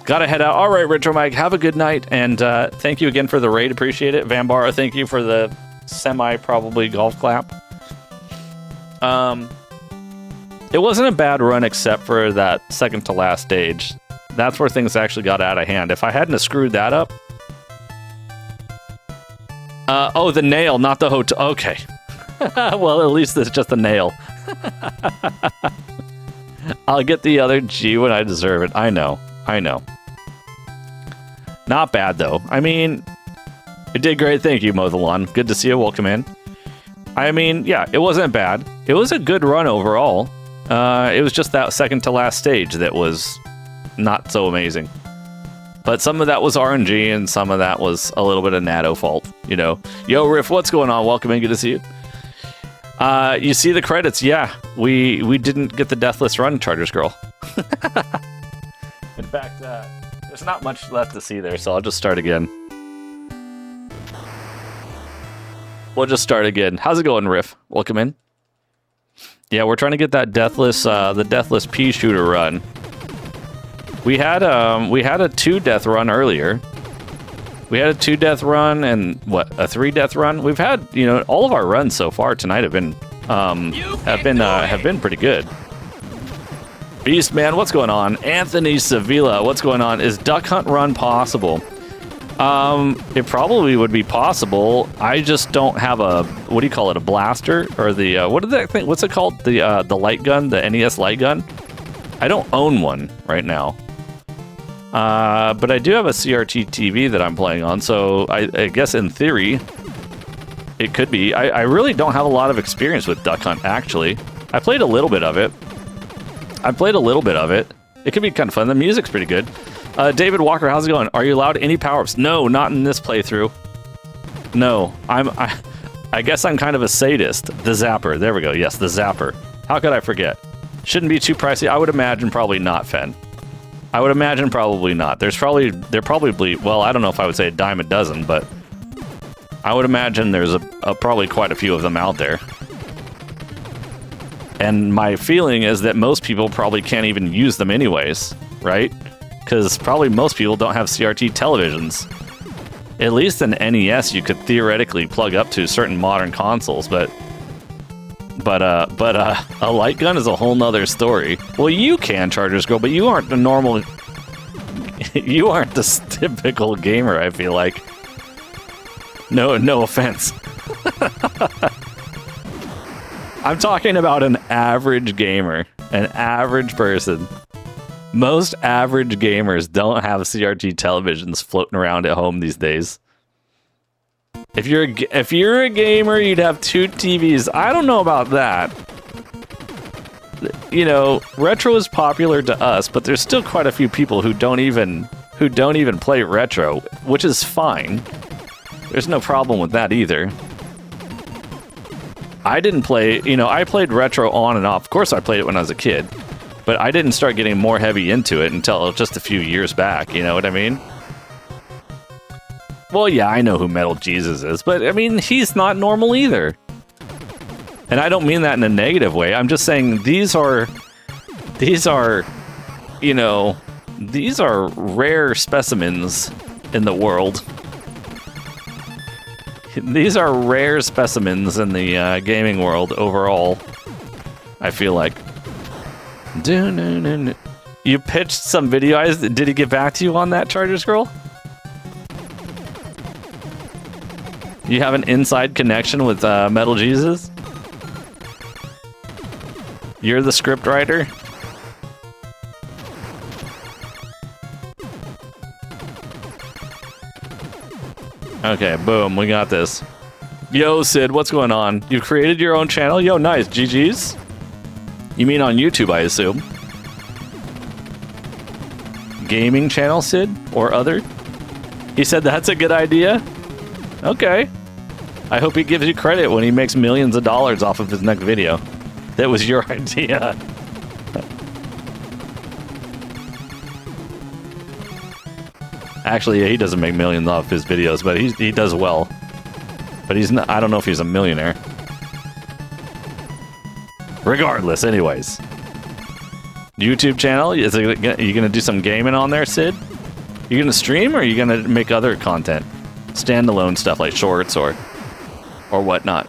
gotta head out. All right, Retro Mike, have a good night, and thank you again for the raid. Appreciate it. Vambara, thank you for the semi-probably golf clap. It wasn't a bad run except for that second to last stage. That's where things actually got out of hand. If I hadn't have screwed that up... oh, the nail, not the hotel. Okay. Well, at least it's just a nail. I'll get the other G when I deserve it. I know. Not bad, though. I mean, it did great. Thank you, Mothalon. Good to see you. Welcome in. I mean, yeah, it wasn't bad. It was a good run overall. It was just that second to last stage that was not so amazing. But some of that was RNG, and some of that was a little bit of Natto fault, you know. Yo, Riff, what's going on? Welcome in. Good to see you. You see the credits. Yeah, we didn't get the Deathless run, Chargers Girl. In fact, there's not much left to see there, so I'll just start again. We'll just start again. How's it going, Riff? Welcome in. Yeah, we're trying to get that Deathless, the Deathless pea shooter run. We had a 2-death run earlier. We had a 2-death run and what, a 3-death run. We've had, you know, all of our runs so far tonight have been pretty good. Beast Man, what's going on? Anthony Sevilla, what's going on? Is Duck Hunt Run possible? It probably would be possible. I just don't have a, what do you call it, a blaster or the what is that thing? What's it called? The light gun, the NES light gun. I don't own one right now. But I do have a CRT TV that I'm playing on, so I guess in theory, It could be. I really don't have a lot of experience with Duck Hunt, actually. I played a little bit of it. It could be kind of fun. The music's pretty good. David Walker, how's it going? Are you allowed any power-ups? No, not in this playthrough. No, I guess I'm kind of a sadist. The Zapper. There we go. Yes, the Zapper. How could I forget? Shouldn't be too pricey. I would imagine probably not, Fen. I would imagine probably not. They're probably, well, I don't know if I would say a dime a dozen, but I would imagine there's probably quite a few of them out there. And my feeling is that most people probably can't even use them anyways, right? Because probably most people don't have CRT televisions. At least an NES you could theoretically plug up to certain modern consoles, but a light gun is a whole nother story. Well, you can, Chargers Girl, but you aren't the normal... you aren't the typical gamer, I feel like. No offense. I'm talking about an average gamer, an average person. Most average gamers don't have CRT televisions floating around at home these days. If you're a gamer, you'd have 2 TVs. I don't know about that. You know, retro is popular to us, but there's still quite a few people who don't even play retro, which is fine. There's no problem with that either. I didn't play, I played retro on and off. Of course, I played it when I was a kid, but I didn't start getting more heavy into it until just a few years back. You know what I mean? Well, yeah, I know who Metal Jesus is, but I mean, he's not normal either. And I don't mean that in a negative way. I'm just saying these are rare specimens in the world. These are rare specimens in the gaming world overall, I feel like. You pitched some video. Did he get back to you on that, Chargers Girl? You have an inside connection with Metal Jesus? You're the script writer? Okay, boom, we got this. Yo, Sid, what's going on? You created your own channel? Yo, nice. GG's? You mean on YouTube, I assume? Gaming channel, Sid? Or other? He said that's a good idea? Okay. I hope he gives you credit when he makes millions of dollars off of his next video. That was your idea. Actually, yeah, he doesn't make millions off his videos, but he does well. But he's not, I don't know if he's a millionaire. Regardless, anyways. YouTube channel? Are you going to do some gaming on there, Sid? You going to stream, or are you going to make other content? Standalone stuff like shorts or whatnot.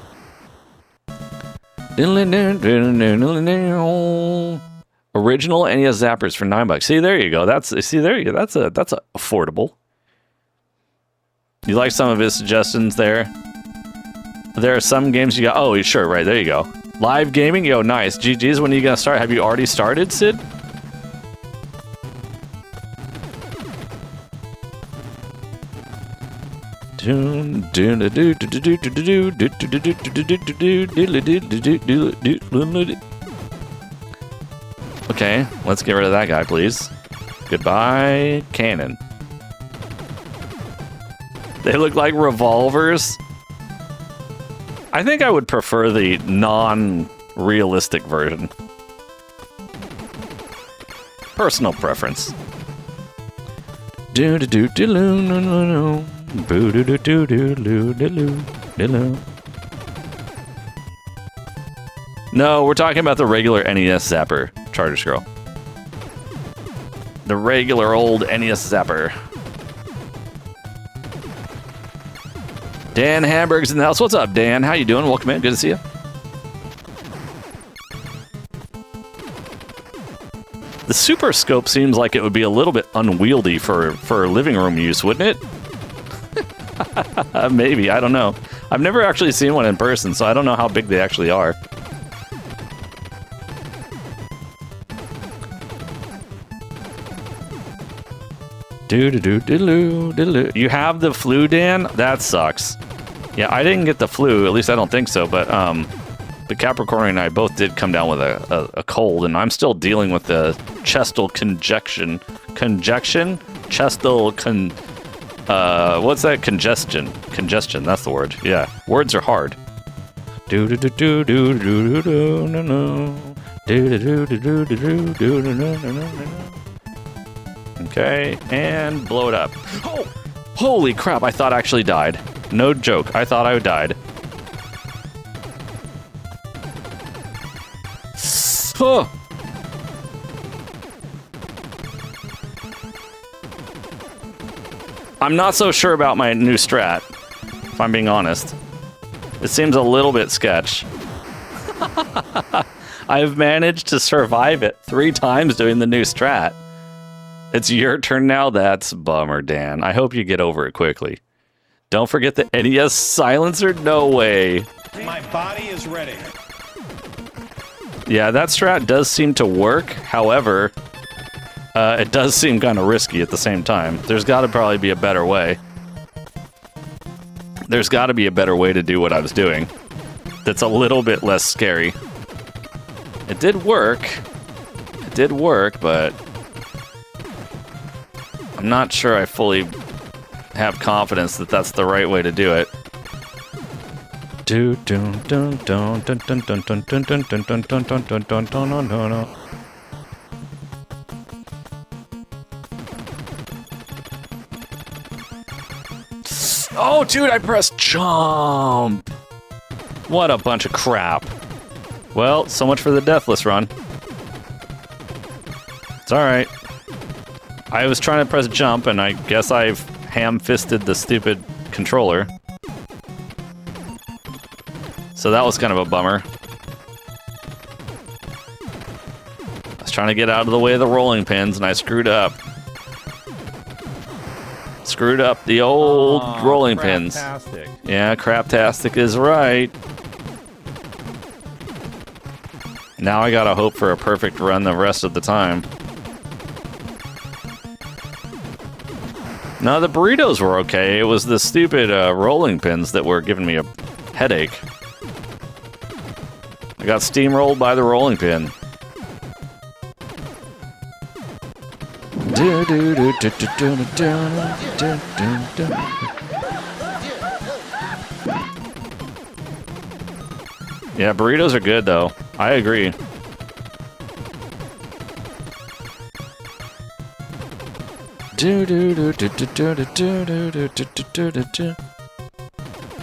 Original NES zappers for $9. See, there you go. That's affordable. You like some of his suggestions there? There are some games you got. Oh, sure, right there you go. Live gaming, yo, nice. GG's. When are you gonna start? Have you already started, Sid? Okay, let's get rid of that guy, please. Goodbye, cannon. They look like revolvers. I think I would prefer the non-realistic version. Personal preference. No, we're talking about the regular NES zapper, Chargers Girl. The regular old NES zapper. Dan Hamburg's in the house. What's up, Dan? How you doing? Welcome in. Good to see you. The Super Scope seems like it would be a little bit unwieldy for living room use, wouldn't it? Maybe. I don't know. I've never actually seen one in person, so I don't know how big they actually are. You have the flu, Dan? That sucks. Yeah, I didn't get the flu. At least I don't think so. But the Capricorn and I both did come down with a cold, and I'm still dealing with the chestal congestion. What's that? Congestion. That's the word. Yeah, words are hard. Do do do do do do do no no. Do do do do do do do no no no no. Okay, and blow it up. Oh, holy crap! I thought I actually died. No joke. I thought I died. Oh. I'm not so sure about my new strat, if I'm being honest. It seems a little bit sketch. I've managed to survive it 3 times doing the new strat. It's your turn now? That's a bummer, Dan. I hope you get over it quickly. Don't forget the NES silencer? No way. My body is ready. Yeah, that strat does seem to work. However, it does seem kind of risky at the same time. There's got to probably be a better way. There's got to be a better way to do what I was doing that's a little bit less scary. It did work. It did work, but I'm not sure I fully have confidence that that's the right way to do it. Oh, dude, I pressed jump. What a bunch of crap. Well, so much for the Deathless run. It's alright. I was trying to press jump, and I guess I've ham-fisted the stupid controller. So that was kind of a bummer. I was trying to get out of the way of the rolling pins, and I screwed up. Screwed up the old rolling pins. Yeah, craptastic is right. Now I gotta hope for a perfect run the rest of the time. No, the burritos were okay. It was the stupid rolling pins that were giving me a headache. I got steamrolled by the rolling pin. Yeah, burritos are good though. I agree.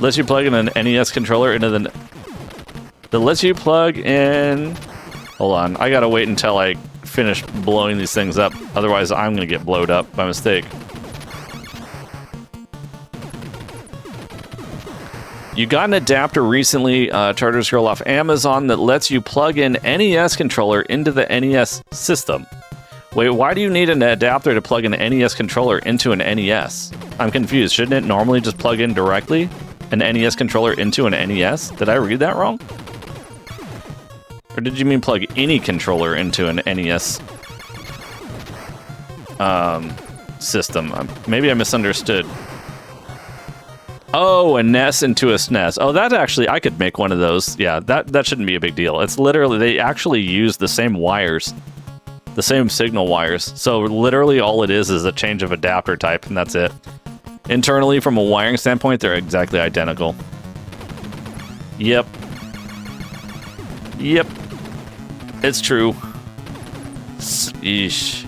Lets you plug in an NES controller into the... That lets you plug in... Hold on, I gotta wait until I finish blowing these things up. Otherwise, I'm gonna get blowed up by mistake. You got an adapter recently, Charter Scroll off Amazon, that lets you plug in NES controller into the NES system. Wait, why do you need an adapter to plug an NES controller into an NES? I'm confused. Shouldn't it normally just plug in directly an NES controller into an NES? Did I read that wrong? Or did you mean plug any controller into an NES system? Maybe I misunderstood. Oh, a NES into a SNES. Oh, that actually, I could make one of those. Yeah, that shouldn't be a big deal. It's literally, they actually use the same wires. The same signal wires. So literally all it is a change of adapter type, and that's it. Internally, from a wiring standpoint, they're exactly identical. Yep. Yep. It's true. Yeesh.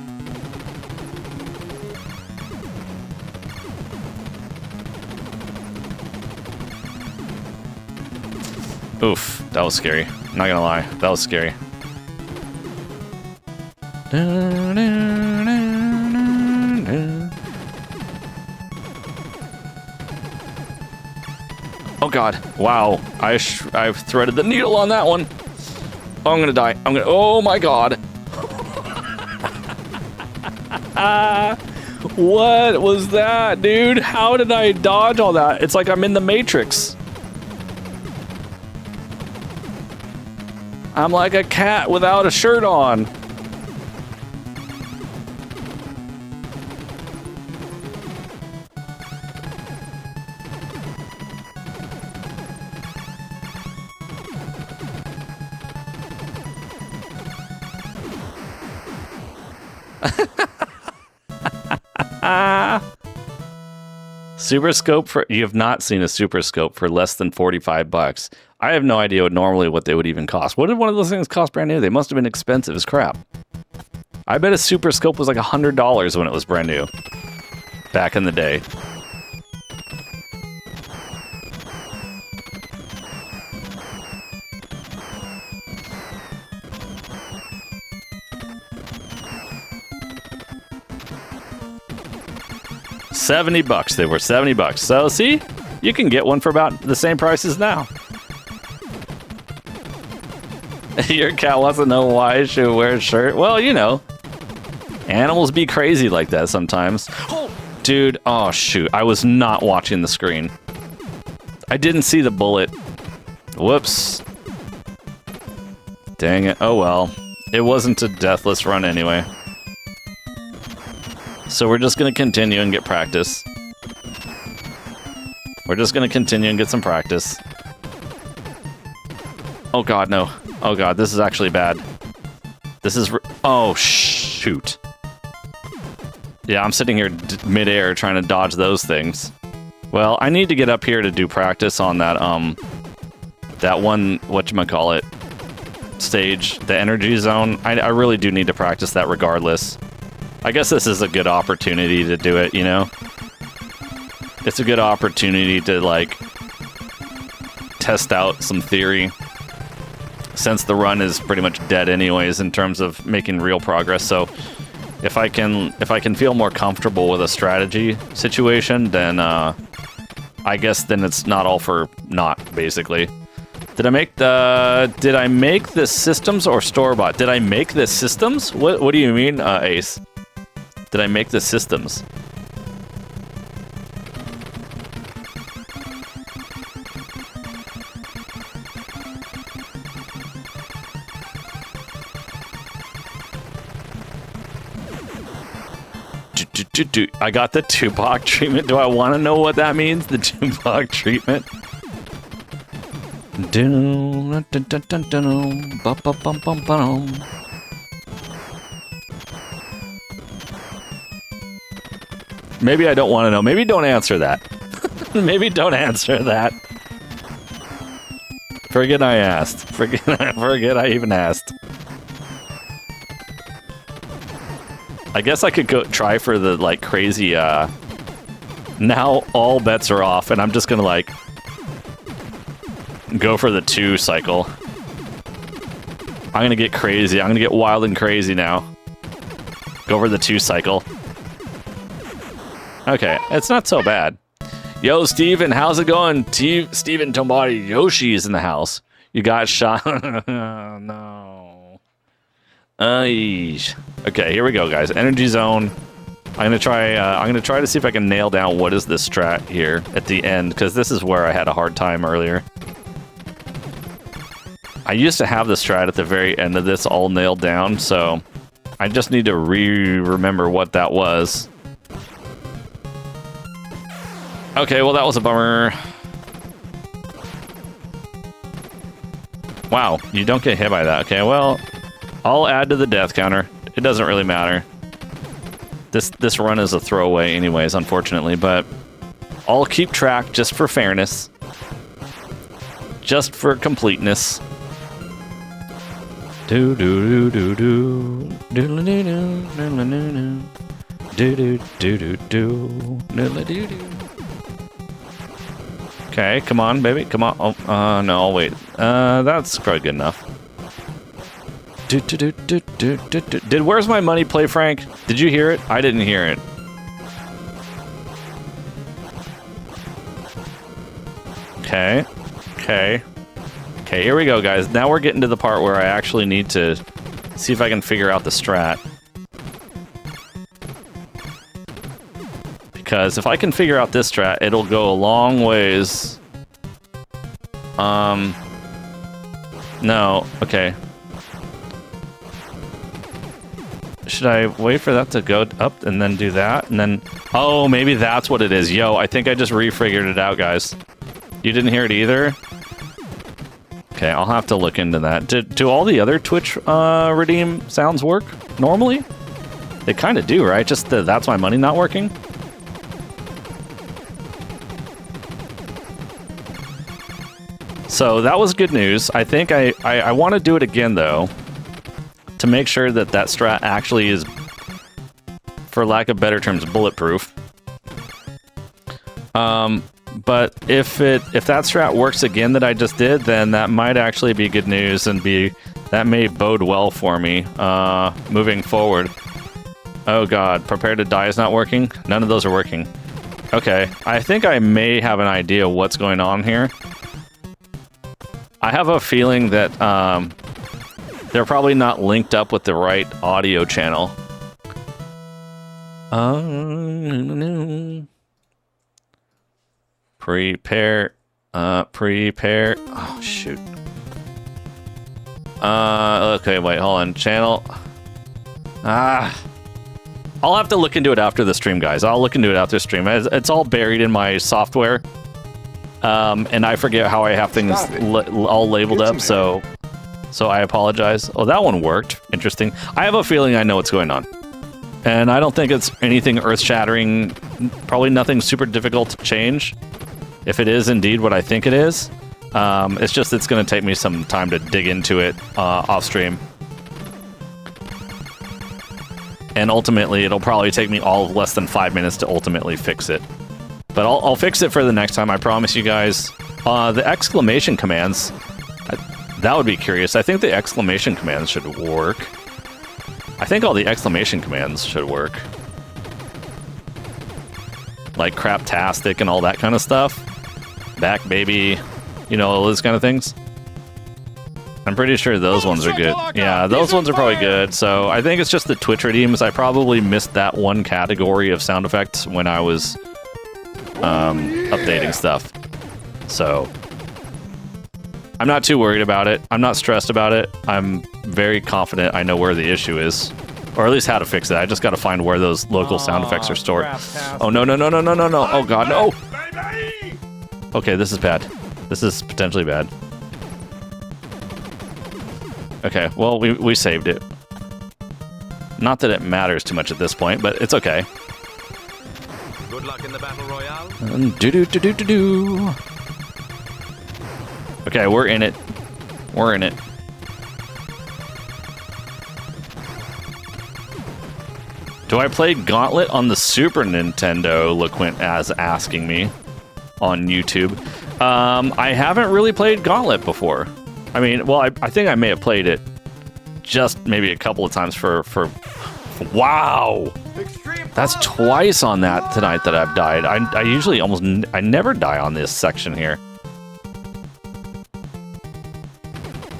Oof, that was scary. Not gonna lie, that was scary. Oh god, wow. I've threaded the needle on that one. Oh, I'm gonna die. Oh my god. What was that, dude? How did I dodge all that? It's like I'm in the Matrix. I'm like a cat without a shirt on. Super Scope for... You have not seen a Super Scope for less than $45. I have no idea normally what they would even cost. What did one of those things cost brand new? They must have been expensive as crap. I bet a Super Scope was like $100 when it was brand new. Back in the day. $70. They were $70. So see, you can get one for about the same price as now. Your cat wants to know why I should wear a shirt. Well, you know, animals be crazy like that sometimes. Dude, oh shoot, I was not watching the screen. I didn't see the bullet. Whoops. Dang it. Oh well. It wasn't a deathless run anyway. So we're just going to continue and get practice. We're just going to continue and get some practice. Oh god, no. Oh god, this is actually bad. This is... Oh, shoot. Yeah, I'm sitting here mid-air trying to dodge those things. Well, I need to get up here to do practice on that, that one, whatchamacallit, stage, the energy zone. I really do need to practice that regardless. I guess this is a good opportunity to do it, you know? It's a good opportunity to, like, test out some theory, since the run is pretty much dead anyways in terms of making real progress. So if I can feel more comfortable with a strategy situation, then I guess then it's not all for naught, basically. Did I make the systems or store-bought? Did I make the systems? What do you mean, Ace? Did I make the systems? I got the Tupac treatment. Do I want to know what that means? The Tupac treatment? Maybe I don't want to know. Maybe don't answer that. Maybe don't answer that. Forget I asked. Forget I even asked. I guess I could go try for the, like, crazy, now all bets are off, and I'm just gonna, like, go for the 2 cycle. I'm gonna get crazy. I'm gonna get wild and crazy now. Go for the 2 cycle. Okay, it's not so bad. Yo, Steven, how's it going? Steven Tomari Yoshi's in the house. You got shot. Oh, no. Okay, here we go, guys. Energy zone. I'm gonna try to see if I can nail down what is this strat here at the end, because this is where I had a hard time earlier. I used to have the strat at the very end of this all nailed down, so I just need to remember what that was. Okay, well that was a bummer. Wow, you don't get hit by that. Okay, well, I'll add to the death counter. It doesn't really matter. This run is a throwaway anyways, unfortunately, but I'll keep track just for fairness. Just for completeness. Do do do do do do do do do do do do do do do. Okay, come on, baby, come on. Oh, no, wait. That's probably good enough. Did Where's My Money play, Frank? Did you hear it? I didn't hear it. Okay. Okay. Okay, here we go, guys. Now we're getting to the part where I actually need to see if I can figure out the strat. Because if I can figure out this strat, it'll go a long ways. No. Okay. Should I wait for that to go up and then do that? And then... Oh, maybe that's what it is. Yo, I think I just refigured it out, guys. You didn't hear it either? Okay, I'll have to look into that. Do all the other Twitch redeem sounds work normally? They kind of do, right? Just that's my money not working? So that was good news. I think I want to do it again, though, to make sure that that strat actually is, for lack of better terms, bulletproof. But if that strat works again that I just did, then that might actually be good news and that may bode well for me moving forward. Oh god, prepare to die is not working? None of those are working. Okay, I think I may have an idea what's going on here. I have a feeling that they're probably not linked up with the right audio channel. Prepare. Oh, shoot. Okay, wait, hold on. Channel. I'll have to look into it after the stream, guys. I'll look into it after the stream. It's all buried in my software. And I forget how I have things all labeled up, so I apologize. Oh, that one worked. Interesting. I have a feeling I know what's going on. And I don't think it's anything earth-shattering, probably nothing super difficult to change. If it is indeed what I think it is, it's just it's going to take me some time to dig into it off-stream. And ultimately, it'll probably take me all of less than 5 minutes to ultimately fix it. But I'll fix it for the next time, I promise you guys. The exclamation commands, that would be curious. I think the exclamation commands should work. I think all the exclamation commands should work. Like craptastic and all that kind of stuff. Back baby, you know, all those kind of things. I'm pretty sure those ones are good. Yeah, those ones are probably good. So I think it's just the Twitch redeems. I probably missed that one category of sound effects when I was updating stuff. So I'm not too worried about it. I'm not stressed about it. I'm very confident I know where the issue is. Or at least how to fix it. I just gotta find where those local sound effects are stored. Oh, no, no, no, no, no, no, no. Oh, God, no. Okay, this is bad. This is potentially bad. Okay, well, we saved it. Not that it matters too much at this point, but it's okay. Good luck in the battle royale. Do-do-do-do-do-do. Okay, we're in it. We're in it. Do I play Gauntlet on the Super Nintendo? LeQuint as asking me on YouTube. I haven't really played Gauntlet before. I mean, well, I think I may have played it just maybe a couple of times for wow! That's twice on that tonight that I've died. I usually I never die on this section here.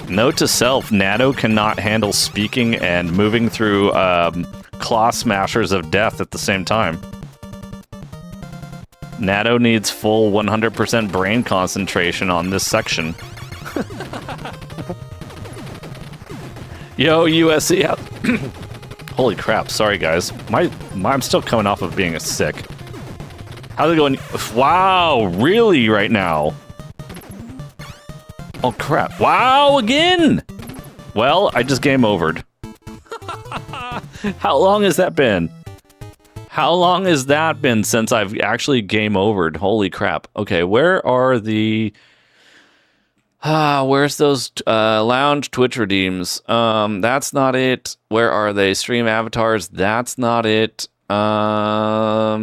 Note to self, Natto cannot handle speaking and moving through claw smashers of death at the same time. Natto needs full 100% brain concentration on this section. Yo, USC out. Holy crap, sorry guys. I'm still coming off of being sick. How's it going? Wow, really right now? Oh crap. Wow, again! Well, I just game overed. How long has that been? How long has that been since I've actually game overed? Holy crap. Okay, where are the... where's those lounge Twitch redeems? That's not it. Where are they? Stream avatars. That's not it. Wow.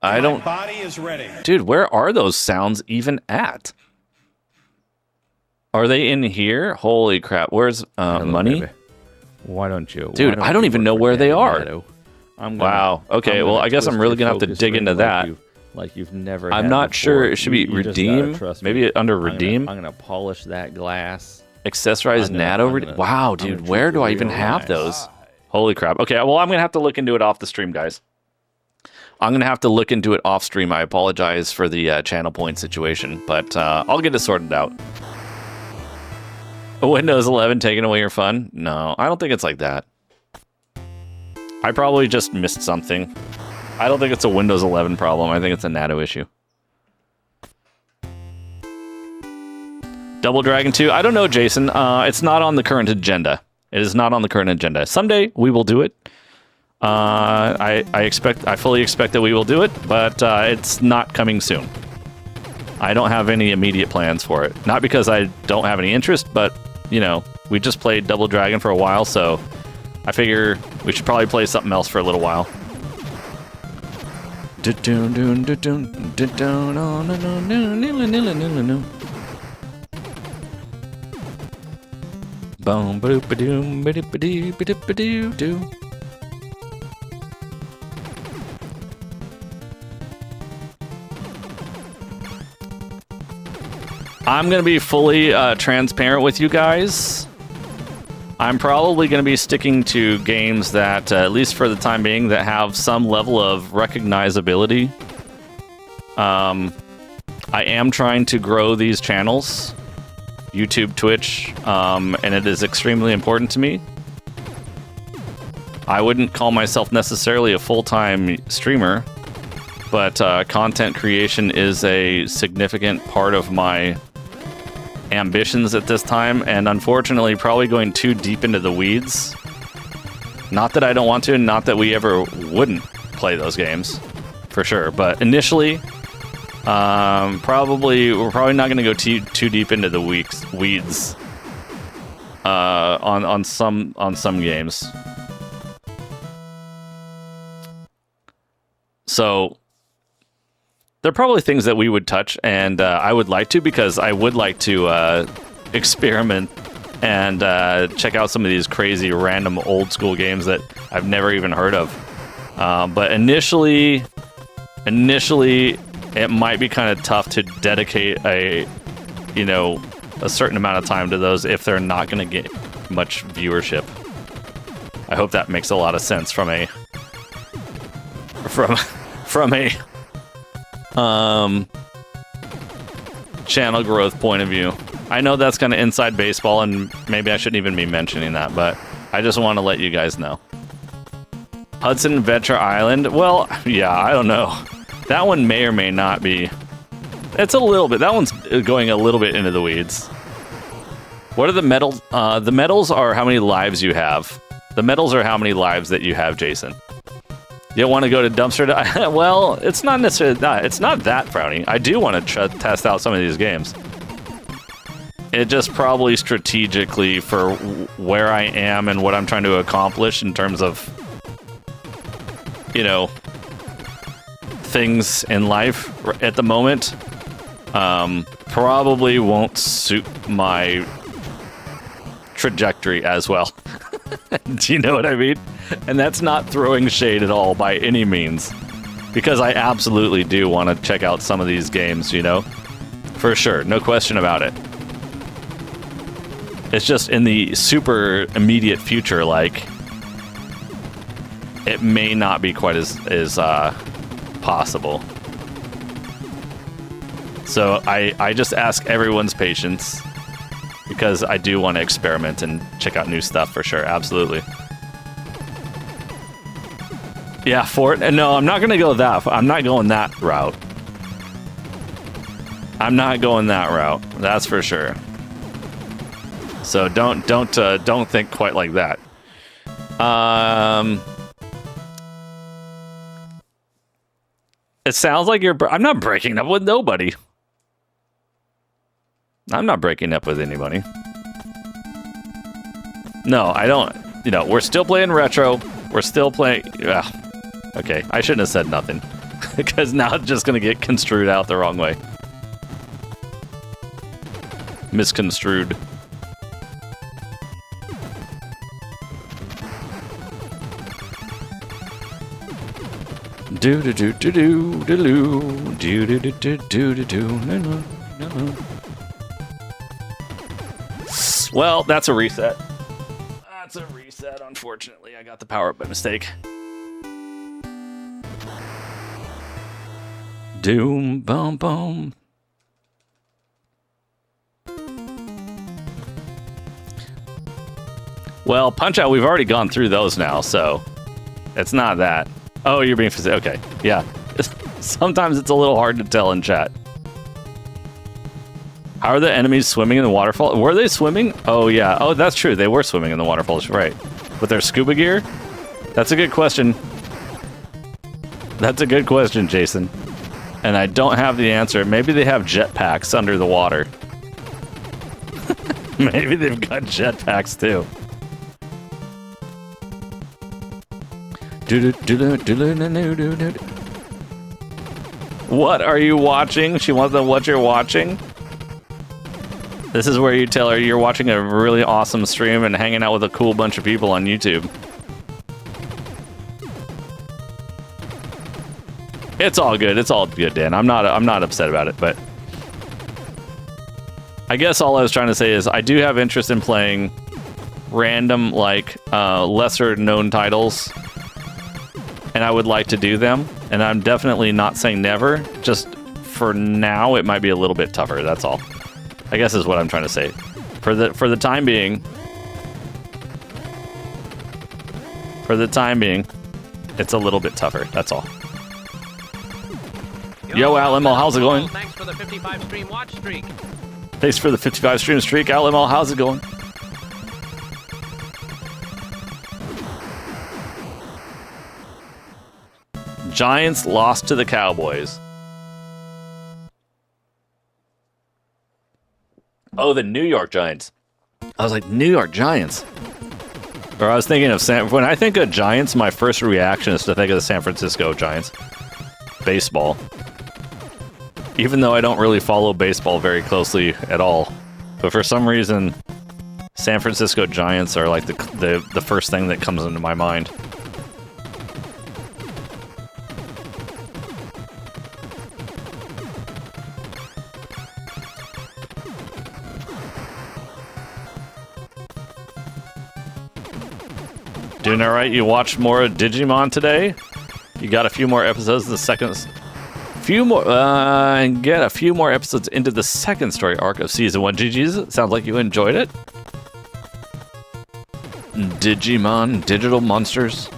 I don't. My body is ready. Dude, where are those sounds even at? Are they in here? Holy crap! Where's money? Baby. Why don't you? Dude, I don't even know where they are. Wow. Okay. Well, I guess I'm really gonna have to dig into that. Like you've never. I'm not sure. It should be redeem. Maybe under redeem. I'm gonna polish that glass. Accessorize Natto. Wow, dude, where do I even have those? Holy crap. Okay, well, I'm gonna have to look into it off the stream, guys. I'm gonna have to look into it off stream. I apologize for the channel point situation, but I'll get it sorted out. Windows 11 taking away your fun? No, I don't think it's like that. I probably just missed something. I don't think it's a Windows 11 problem. I think it's a Natto issue. Double Dragon 2. I don't know, Jason. It's not on the current agenda. It is not on the current agenda. Someday we will do it. I fully expect that we will do it, but it's not coming soon. I don't have any immediate plans for it. Not because I don't have any interest, but, you know, we just played Double Dragon for a while, so I figure we should probably play something else for a little while. Boom, boop, ba-doom, ba-dip-ba-doo, ba-dip-ba-doo-doo. I'm going to be fully transparent with you guys. I'm probably going to be sticking to games that, at least for the time being, that have some level of recognizability. I am trying to grow these channels, YouTube, Twitch, and it is extremely important to me. I wouldn't call myself necessarily a full-time streamer, but content creation is a significant part of my ambitions at this time, and unfortunately probably going too deep into the weeds. Not that I don't want to, not that we ever wouldn't play those games, for sure, but initially, we're probably not going to go too deep into the weeds on some games. So there are probably things that we would touch, and I would like to, because I would like to experiment and check out some of these crazy random old school games that I've never even heard of. But initially, it might be kind of tough to dedicate a certain amount of time to those if they're not going to get much viewership. I hope that makes a lot of sense from a channel growth point of view. I know that's kind of inside baseball, and maybe I shouldn't even be mentioning that, but I just want to let you guys know. Hudson Adventure Island. Well, yeah, I don't know. That one may or may not be. It's a little bit. That one's going a little bit into the weeds. What are the medals? The medals are how many lives you have. The medals are how many lives that you have, Jason. You don't want to go to dumpster dive? Well, it's not necessarily that. It's not that frowny. I do want to test out some of these games. It just probably strategically for where I am and what I'm trying to accomplish in terms of, things in life at the moment, probably won't suit my trajectory as well. Do you know what I mean? And that's not throwing shade at all by any means, because I absolutely do want to check out some of these games, for sure, no question about it. It's just in the super immediate future, it may not be quite as possible. So I just ask everyone's patience, because I do want to experiment and check out new stuff for sure. Absolutely. Yeah, no, I'm not gonna go that. I'm not going that route. I'm not going that route. That's for sure. So don't think quite like that. It sounds like I'm not breaking up with nobody. I'm not breaking up with anybody. No, I don't. We're still playing retro. We're still playing. Okay, I shouldn't have said nothing, because now it's just gonna get construed out the wrong way. Misconstrued. Do do do do do do do do do do do do do no no no. Well, that's a reset. That's a reset. Unfortunately, I got the power up by mistake. Doom boom boom. Well, Punch Out, we've already gone through those now, so it's not that. Oh, you're being facetious. Okay, yeah. Sometimes it's a little hard to tell in chat. How are the enemies swimming in the waterfall? Were they swimming? Oh, yeah. Oh, that's true. They were swimming in the waterfalls, right. With their scuba gear? That's a good question. That's a good question, Jason. And I don't have the answer. Maybe they have jetpacks under the water. Maybe they've got jetpacks, too. What are you watching? She wants to know what you're watching. This is where you tell her you're watching a really awesome stream and hanging out with a cool bunch of people on YouTube. It's all good. It's all good, Dan. I'm not upset about it, but I guess all I was trying to say is I do have interest in playing random, like, lesser known titles, and I would like to do them. And I'm definitely not saying never. Just for now, it might be a little bit tougher. That's all. I guess is what I'm trying to say. For the time being, it's a little bit tougher. That's all. Yo, Alimo, how's it going? Thanks for the 55 stream watch streak. Thanks for the 55 stream streak, Alimo. How's it going? Giants lost to the Cowboys. Oh, the New York Giants. I was like, New York Giants. Or I was thinking of when I think of Giants, my first reaction is to think of the San Francisco Giants. Baseball. Even though I don't really follow baseball very closely at all. But for some reason, San Francisco Giants are like the first thing that comes into my mind. Doing all right? You watched more of Digimon today? You got a few more episodes of the second... get a few more episodes into the second story arc of Season 1. GG's, sounds like you enjoyed it. Digimon, Digital Monsters.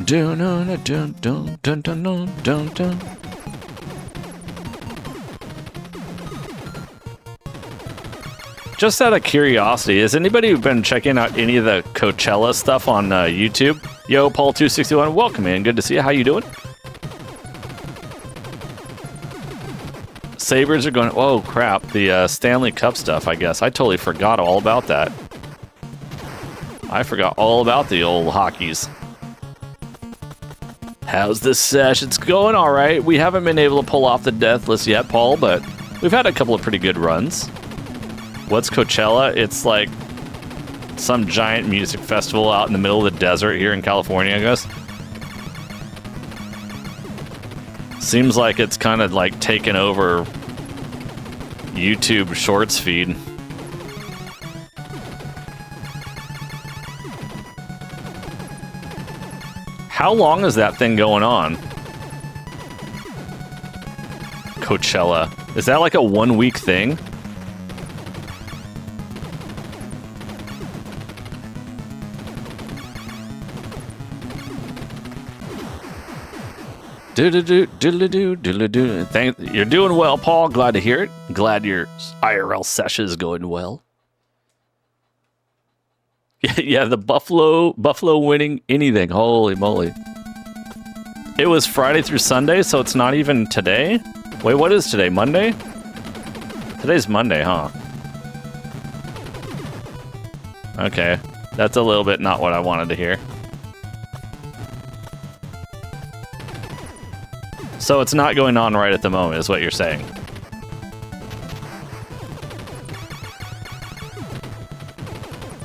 Dun dun dun dun dun dun dun dun. Just out of curiosity, has anybody been checking out any of the Coachella stuff on YouTube? Yo, Paul261, welcome in. Good to see you. How you doing? Sabres are going... Oh, crap. The Stanley Cup stuff, I guess. I totally forgot all about that. I forgot all about the old hockeys. How's this sesh? It's going all right. We haven't been able to pull off the Deathless yet, Paul, but we've had a couple of pretty good runs. What's Coachella? It's like some giant music festival out in the middle of the desert here in California, I guess. Seems like it's kind of like taken over YouTube Shorts feed. How long is that thing going on? Coachella. Is that like a 1 week thing? You're doing well, Paul. Glad to hear it. Glad your IRL session is going well. Yeah, the Buffalo winning anything. Holy moly. It was Friday through Sunday, so it's not even today? Wait, what is today? Monday? Today's Monday, huh? Okay. That's a little bit not what I wanted to hear. So it's not going on right at the moment, is what you're saying.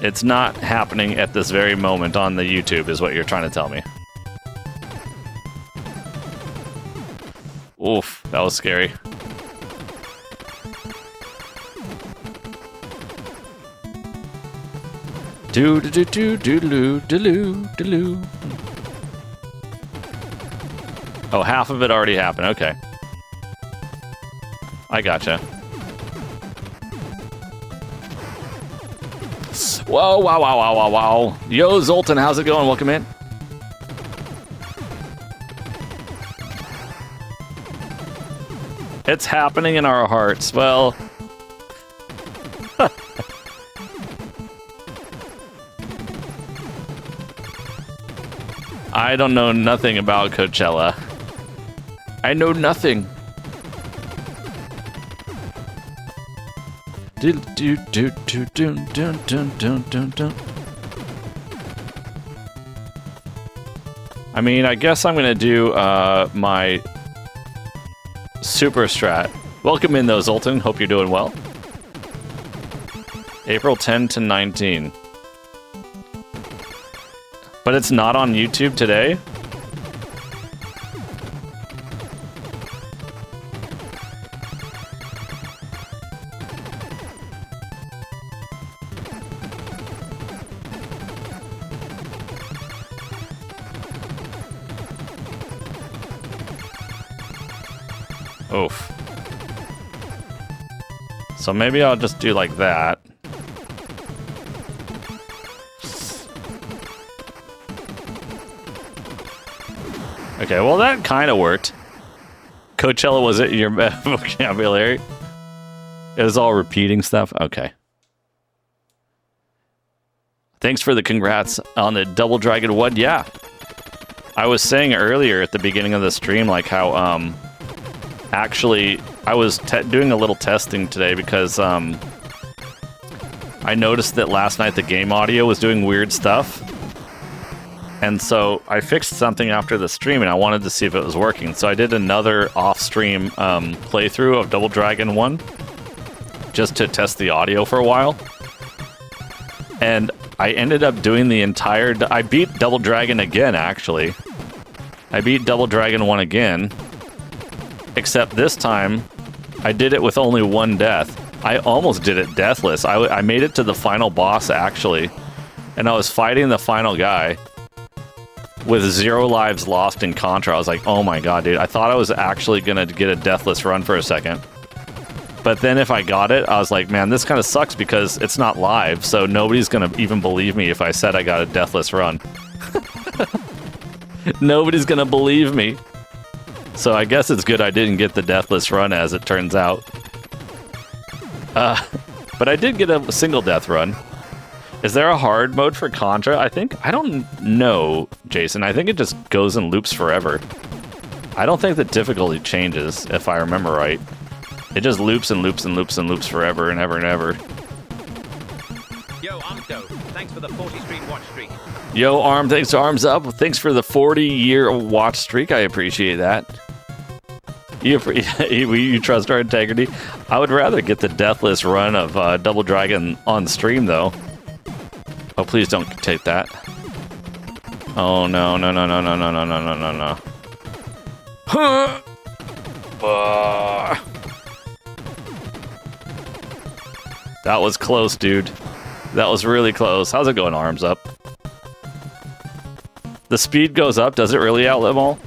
It's not happening at this very moment on the YouTube, is what you're trying to tell me. Oof, that was scary. Do do do do do do do do do. Oh, half of it already happened. Okay. I gotcha. Whoa, wow, wow, wow, wow, wow. Yo, Zoltan, how's it going? Welcome in. It's happening in our hearts. Well, I don't know nothing about Coachella. I know nothing. Do do do do do do do do do do. I mean, I guess I'm gonna do my super strat. Welcome in though, Zoltan. Hope you're doing well. April 10 to 19. But it's not on YouTube today? Oof. So maybe I'll just do like that. Okay, well that kind of worked. Coachella wasn't your vocabulary. It was all repeating stuff? Okay. Thanks for the congrats on the Double Dragon 1. Yeah. I was saying earlier at the beginning of the stream, like how, actually, I was doing a little testing today because, I noticed that last night the game audio was doing weird stuff. And so I fixed something after the stream and I wanted to see if it was working. So I did another off-stream playthrough of Double Dragon 1 just to test the audio for a while. And I ended up doing the entire... I beat Double Dragon again, actually. I beat Double Dragon 1 again. Except this time, I did it with only one death. I almost did it deathless. I made it to the final boss, actually. And I was fighting the final guy with 0 lives lost in Contra. I was like, oh my god, dude. I thought I was actually going to get a deathless run for a second. But then if I got it, I was like, man, this kind of sucks because it's not live, so nobody's going to even believe me if I said I got a deathless run. Nobody's going to believe me. So I guess it's good I didn't get the deathless run, as it turns out. But I did get a single death run. Is there a hard mode for Contra? I don't know, Jason. I think it just goes and loops forever. I don't think the difficulty changes, if I remember right. It just loops and loops and loops and loops forever and ever and ever. Yo, Amto, thanks for the 40-stream watch streak. Yo, Arm, thanks to Arms Up. Thanks for the 40-year watch streak. I appreciate that. You trust our integrity. I would rather get the deathless run of Double Dragon on stream, though. Oh, please don't take that. Oh, no, no, no, no, no, no, no, no, no, no, no. Huh! That was close, dude. That was really close. How's it going, Arms Up? The speed goes up. Does it really outlive them all?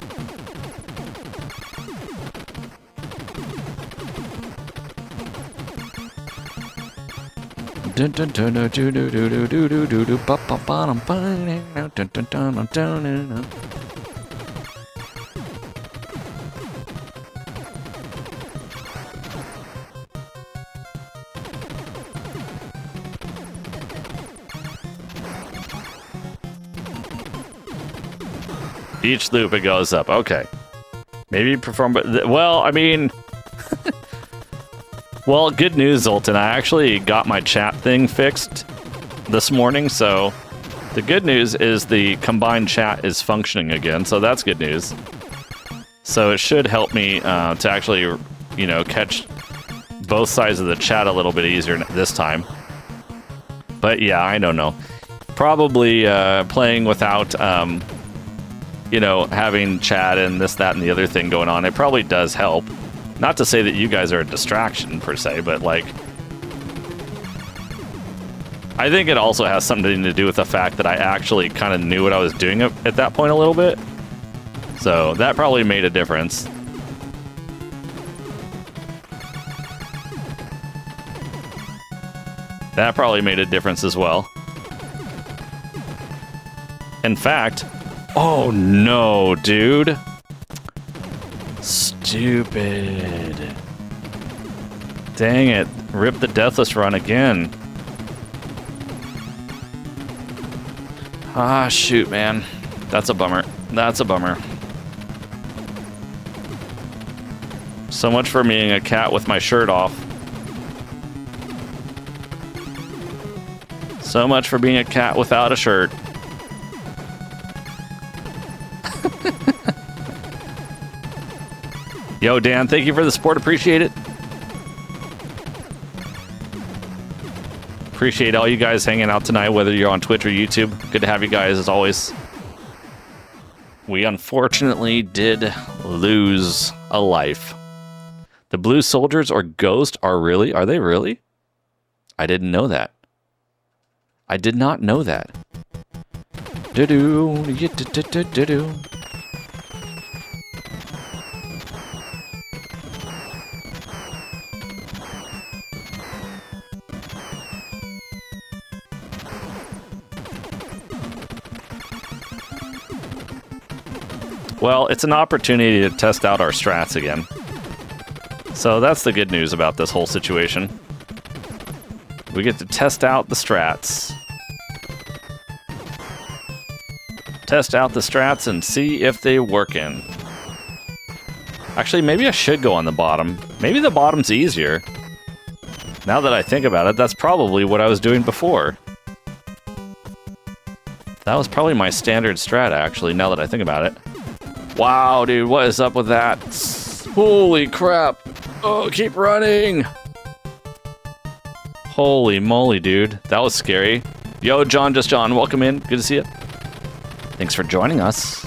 Each loop it goes up. Okay. Maybe perform, but well, I mean, well, good news, Zoltan. I actually got my chat thing fixed this morning, so the good news is the combined chat is functioning again, so that's good news. So it should help me to actually, you know, catch both sides of the chat a little bit easier this time. But yeah, I don't know. Probably playing without, you know, having chat and this, that, and the other thing going on, it probably does help. Not to say that you guys are a distraction, per se, but, like, I think it also has something to do with the fact that I actually kind of knew what I was doing at that point a little bit. So that probably made a difference. That probably made a difference as well. In fact... Oh no, dude. Stupid. Dang it. Rip the Deathless run again. Ah, shoot, man. That's a bummer. That's a bummer. So much for being a cat with my shirt off. So much for being a cat without a shirt. Yo, Dan, thank you for the support. Appreciate it. Appreciate all you guys hanging out tonight, whether you're on Twitch or YouTube. Good to have you guys, as always. We unfortunately did lose a life. The Blue Soldiers or Ghost are really? Are they really? I didn't know that. I did not know that. Do-do, do-do-do-do-do. Well, it's an opportunity to test out our strats again. So that's the good news about this whole situation. We get to test out the strats. Test out the strats and see if they workin'. Actually, maybe I should go on the bottom. Maybe the bottom's easier. Now that I think about it, that's probably what I was doing before. That was probably my standard strat, actually, now that I think about it. Wow, dude, what is up with that? Holy crap. Oh, keep running. Holy moly, dude. That was scary. Yo, John, just John, welcome in. Good to see you. Thanks for joining us.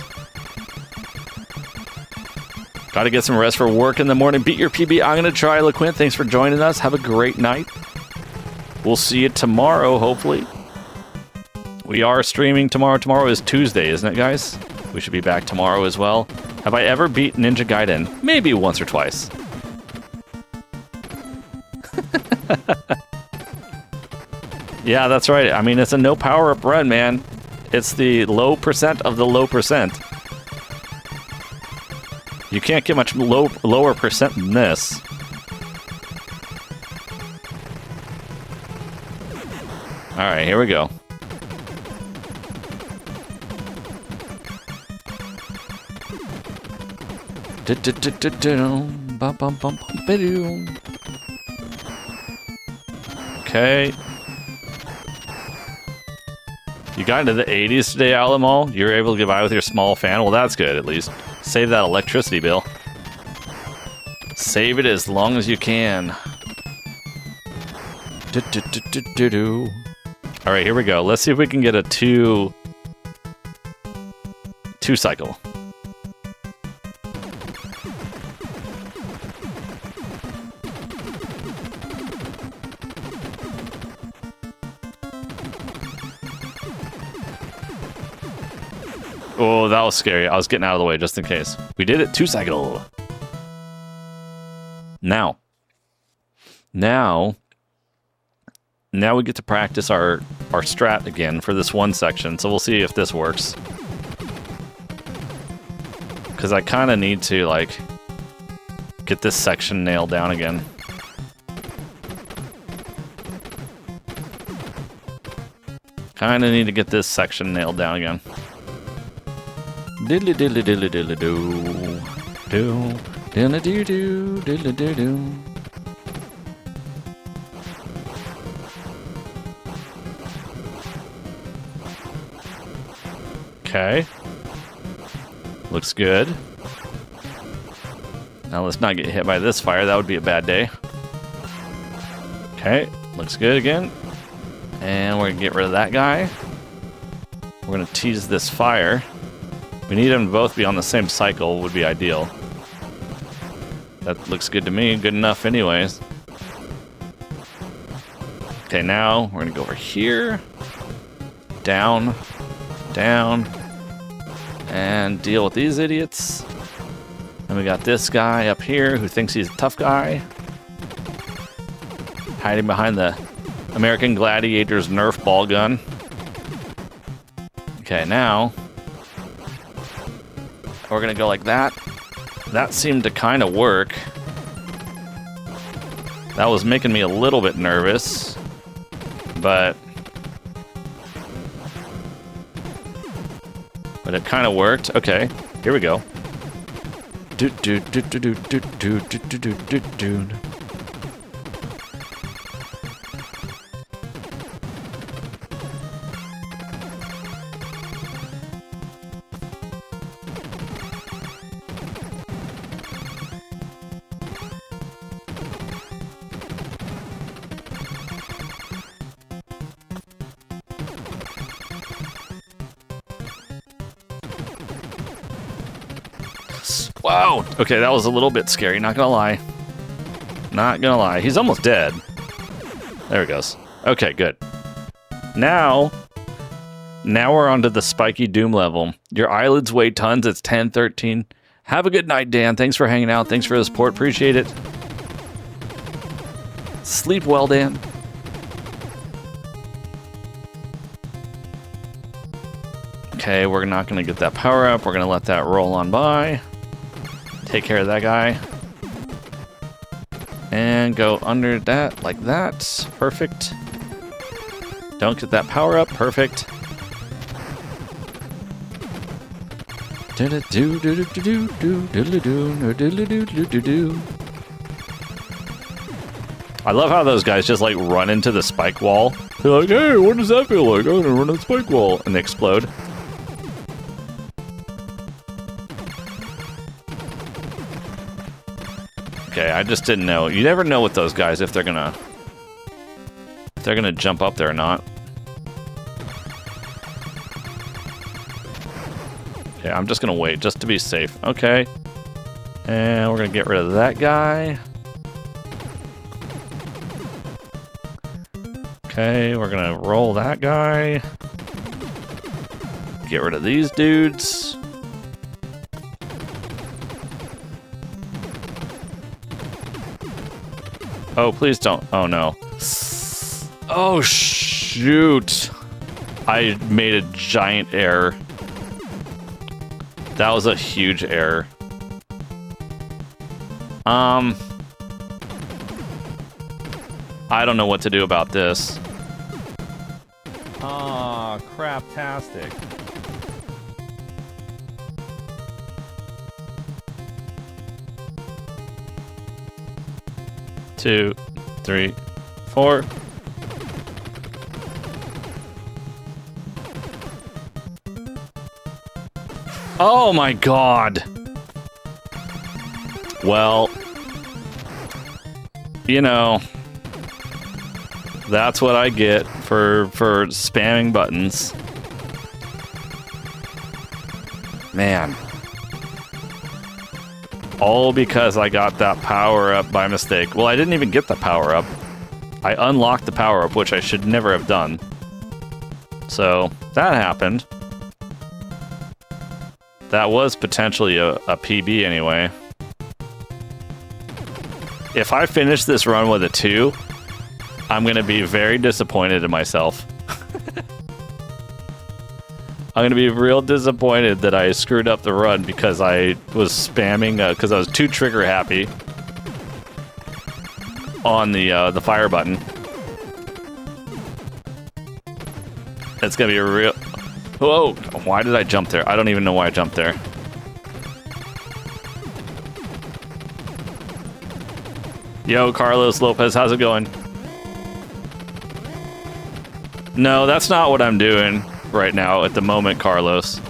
Gotta get some rest for work in the morning. Beat your PB. I'm gonna try, LaQuint. Thanks for joining us. Have a great night. We'll see you tomorrow, hopefully. We are streaming tomorrow. Tomorrow is Tuesday, isn't it, guys? We should be back tomorrow as well. Have I ever beat Ninja Gaiden? Maybe once or twice. Yeah, that's right. I mean, it's a no power-up run, man. It's the low percent of the low percent. You can't get much lower percent than this. Alright, here we go. Okay. You got into the 80s today, Alamo? You were able to get by with your small fan? Well, that's good, at least. Save that electricity bill. Save it as long as you can. Alright, here we go. Let's see if we can get a two cycle. Oh, that was scary. I was getting out of the way just in case. We did it 2 cycle. Now we get to practice our strat again for this one section. So we'll see if this works. Because I kind of need to, like, get this section nailed down again. Kind of need to get this section nailed down again. Diddly diddly diddly diddly doo. Do. Diddly doo doo. Diddly doo doo. Okay. Looks good. Now let's not get hit by this fire. That would be a bad day. Okay. Looks good again. And we're going to get rid of that guy. We're going to tease this fire. We need them to both be on the same cycle would be ideal. That looks good to me. Good enough anyways. Okay, now we're going to go over here. Down. Down. And deal with these idiots. And we got this guy up here who thinks he's a tough guy. Hiding behind the American Gladiator's Nerf ball gun. Okay, now we're gonna go like that. That seemed to kind of work. That was making me a little bit nervous, but it kind of worked. Okay, here we go. Do do do do do do do do do do do. Wow. Okay, that was a little bit scary, not gonna lie. Not gonna lie. He's almost dead. There he goes. Okay, good. Now we're onto the spiky doom level. Your eyelids weigh tons. It's 10:13. Have a good night, Dan. Thanks for hanging out. Thanks for the support. Appreciate it. Sleep well, Dan. Okay, we're not gonna get that power up. We're gonna let that roll on by. Take care of that guy. And go under that, like that. Perfect. Don't get that power up. Perfect. I love how those guys just like run into the spike wall. They're like, hey, what does that feel like? I'm gonna run on the spike wall. And they explode. Okay, I just didn't know. You never know with those guys if they're gonna jump up there or not. Okay, I'm just gonna wait just to be safe. Okay. And we're gonna get rid of that guy. Okay, we're gonna roll that guy. Get rid of these dudes. Oh, please don't. Oh, no. Oh, shoot. I made a giant error. That was a huge error. I don't know what to do about this. Aw, craptastic. 2, 3, 4. Oh my god. Well, you know, that's what I get for spamming buttons. Man. All because I got that power up by mistake. Well, I didn't even get the power up. I unlocked the power up, which I should never have done. So, that happened. That was potentially a PB anyway. If I finish this run with a 2, I'm going to be very disappointed in myself. I'm going to be real disappointed that I screwed up the run because I was spamming, because I was too trigger happy on the fire button. It's going to be a real... Whoa! Why did I jump there? I don't even know why I jumped there. Yo, Carlos Lopez, how's it going? No, that's not what I'm doing right now at the moment, Carlos.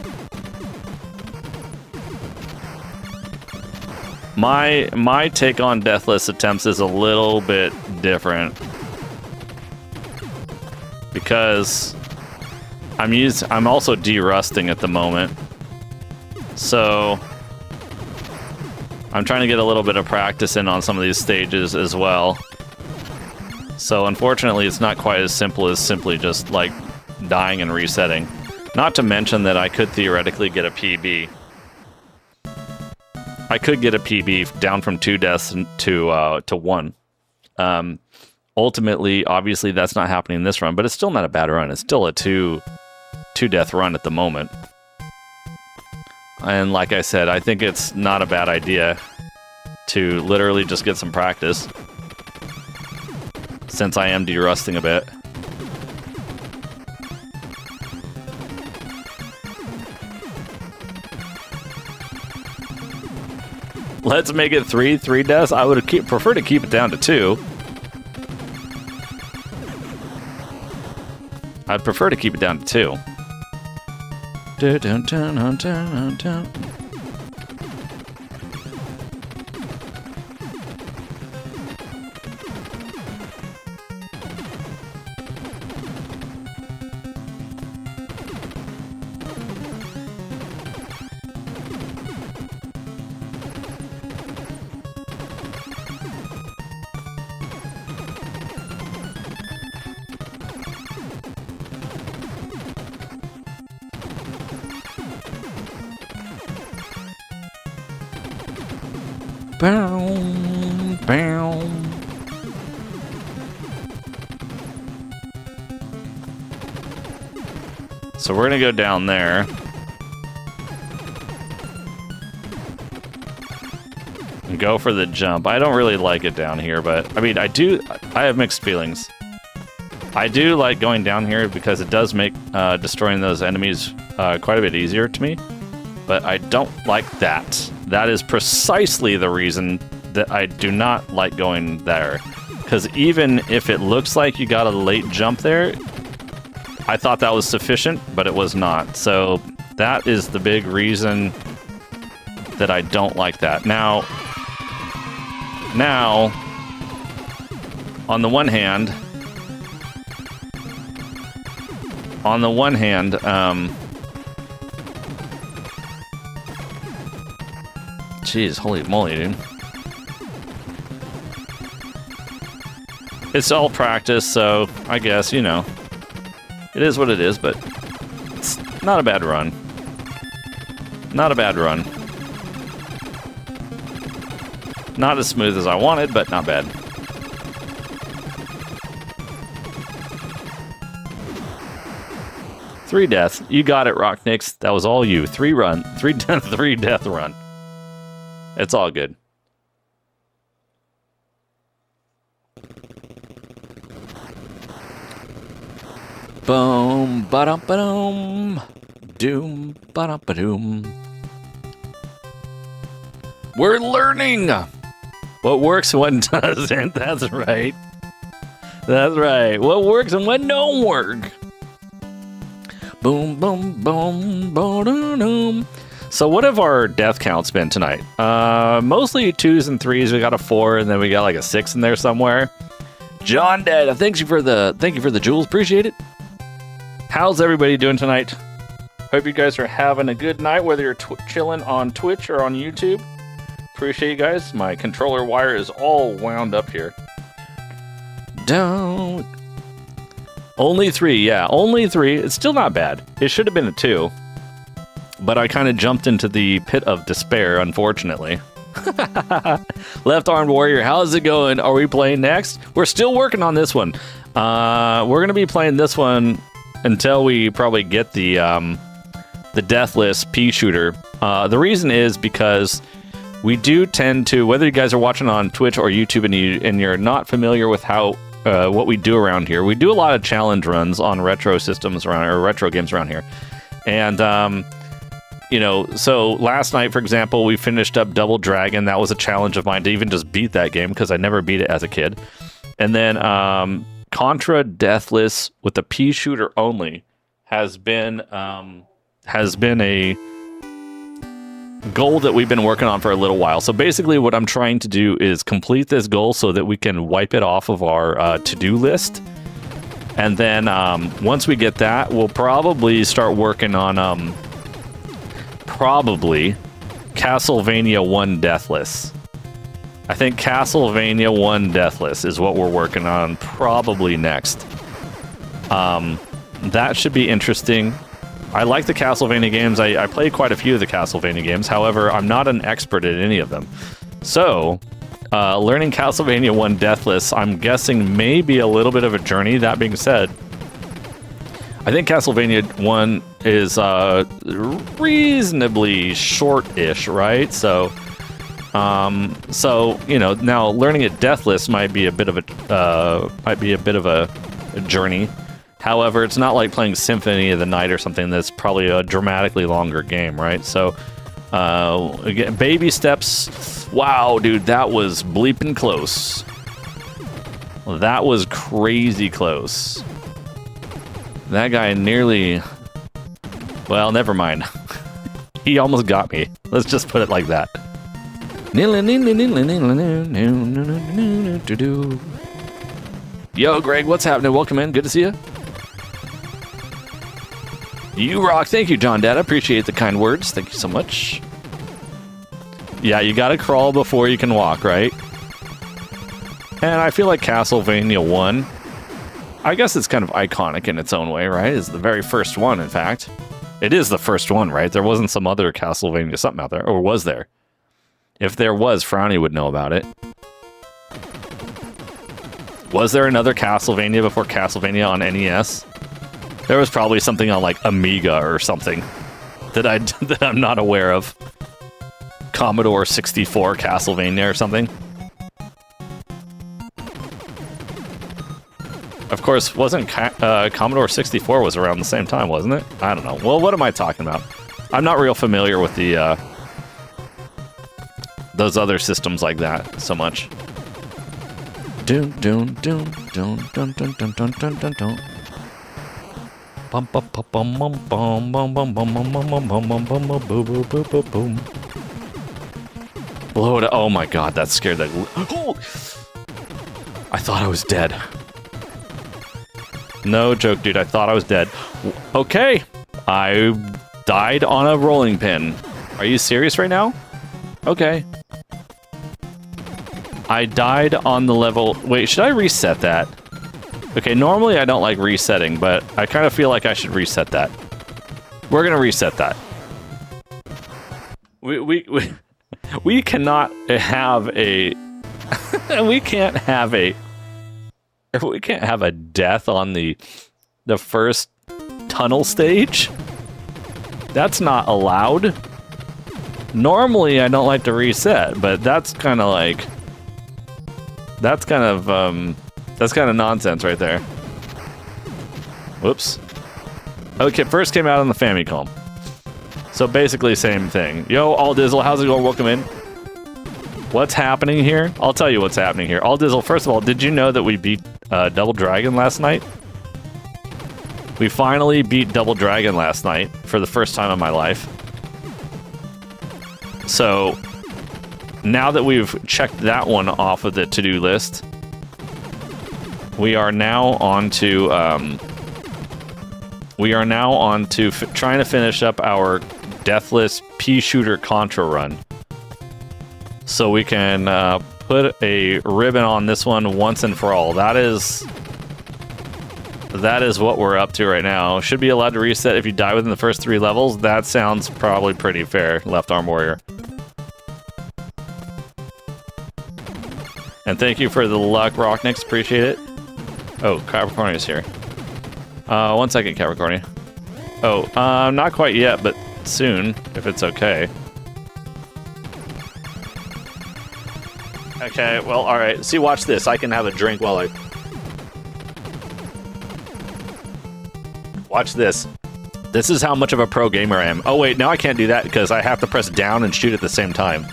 My take on Deathless attempts is a little bit different because I'm also de-rusting at the moment, so I'm trying to get a little bit of practice in on some of these stages as well. So unfortunately, it's not quite as simple as simply just like dying and resetting. Not to mention that I could theoretically get a PB. I could get a PB down from 2 deaths to 1. Ultimately, obviously, that's not happening in this run, but it's still not a bad run. It's still a 2 death run at the moment. And like I said, I think it's not a bad idea to literally just get some practice. since I am derusting a bit. Let's make it 3 deaths. I would prefer to keep it down to 2. I'd prefer to keep it down to 2. Dun, dun, dun, dun, dun, dun. Boom, boom. So we're gonna go down there. And go for the jump. I don't really like it down here, but I mean, I have mixed feelings. I do like going down here because it does make destroying those enemies quite a bit easier to me, but I don't like that. That is precisely the reason that I do not like going there. Because even if it looks like you got a late jump there, I thought that was sufficient, but it was not. So that is the big reason that I don't like that. Now, on the one hand, jeez, holy moly, dude. It's all practice, so I guess, you know, it is what it is, but it's not a bad run. Not a bad run. Not as smooth as I wanted, but not bad. Three deaths. You got it, Rocknix. That was all you. Three death run. It's all good. Boom, ba-dum, doom, ba-dum. We're learning what works and what doesn't. That's right. That's right. What works and what don't work. Boom, boom, boom, boom. So what have our death counts been tonight? Mostly 2s and 3s. We got a 4, and then we got like a 6 in there somewhere. John Dad, thank you for the jewels. Appreciate it. How's everybody doing tonight? Hope you guys are having a good night, whether you're chilling on Twitch or on YouTube. Appreciate you guys. My controller wire is all wound up here. Don't. Only 3, yeah, only 3. It's still not bad. It should have been a 2. But I kind of jumped into the pit of despair, unfortunately. Left Armed Warrior, how's it going? Are we playing next? We're still working on this one. We're going to be playing this one until we probably get the Deathless pea shooter. The reason is because we do tend to, whether you guys are watching on Twitch or YouTube and you're not familiar with how what we do around here, we do a lot of challenge runs on retro systems around, or retro games around here. And you know, so last night, for example, we finished up Double Dragon. That was a challenge of mine to even just beat that game because I never beat it as a kid. And then Contra Deathless with the pea shooter only has been a goal that we've been working on for a little while. So basically what I'm trying to do is complete this goal so that we can wipe it off of our to-do list. And then once we get that, we'll probably start working on probably Castlevania 1 Deathless. I think Castlevania 1 Deathless is what we're working on probably next. That should be interesting. I like the Castlevania games. I play quite a few of the Castlevania games. However, I'm not an expert at any of them. So, learning Castlevania 1 Deathless, I'm guessing may be a little bit of a journey. That being said, I think Castlevania 1 is reasonably short-ish, right? So, So now learning it deathless might be a bit of a journey. However, it's not like playing Symphony of the Night or something that's probably a dramatically longer game, right? So, again, baby steps. Wow, dude, that was bleeping close. That was crazy close. That guy nearly... Well, never mind. He almost got me. Let's just put it like that. Yo, Greg, what's happening? Welcome in. Good to see you. You rock. Thank you, John Dad. I appreciate the kind words. Thank you so much. Yeah, you gotta crawl before you can walk, right? And I feel like Castlevania 1, I guess it's kind of iconic in its own way, right? It's the very first one, in fact. It is the first one, right? There wasn't some other Castlevania something out there, or was there? If there was, Frowny would know about it. Was there another Castlevania before Castlevania on NES? There was probably something on, like, Amiga or something that I'm not aware of. Commodore 64 Castlevania or something. Of course, wasn't Commodore 64 was around the same time, wasn't it? I don't know. Well, what am I talking about? I'm not real familiar with the those other systems like that so much. Doom doom doom doom dun dun dun dun dun dun dun. Bum bum bum bum bum bum bum bum bum bum bum bum bum bum bum boom boom boom boom boom. Blow it! Oh my God, that scared that. Oh! I thought I was dead. No joke, dude. I thought I was dead. Okay, I died on a rolling pin. Are you serious right now? Okay. I died on the level... Wait, should I reset that? Okay, normally I don't like resetting, but I kind of feel like I should reset that. We're gonna reset that. We cannot have a... we can't have a death on the first tunnel stage. That's not allowed. Normally, I don't like to reset, but that's kind of like... That's kind of nonsense right there. Whoops. Okay, first came out on the Famicom. So basically, same thing. Yo, Aldizzle, how's it going? Welcome in. What's happening here? I'll tell you what's happening here. Aldizzle, first of all, did you know that we beat Double Dragon last night? We finally beat Double Dragon last night for the first time in my life. So, now that we've checked that one off of the to-do list, we are now on to trying to finish up our Deathless Pea-Shooter Contra run. So we can put a ribbon on this one once and for all. That is what we're up to right now. Should be allowed to reset if you die within the first 3 levels. That sounds probably pretty fair, Left Arm Warrior. And thank you for the luck, Rocknix. Appreciate it. Oh, Capricornia is here. 1 second, Capricornia. Oh, not quite yet, but soon, if it's okay. Okay, well, alright. See, watch this. I can have a drink while I... Watch this. This is how much of a pro gamer I am. Oh, wait, now I can't do that because I have to press down and shoot at the same time.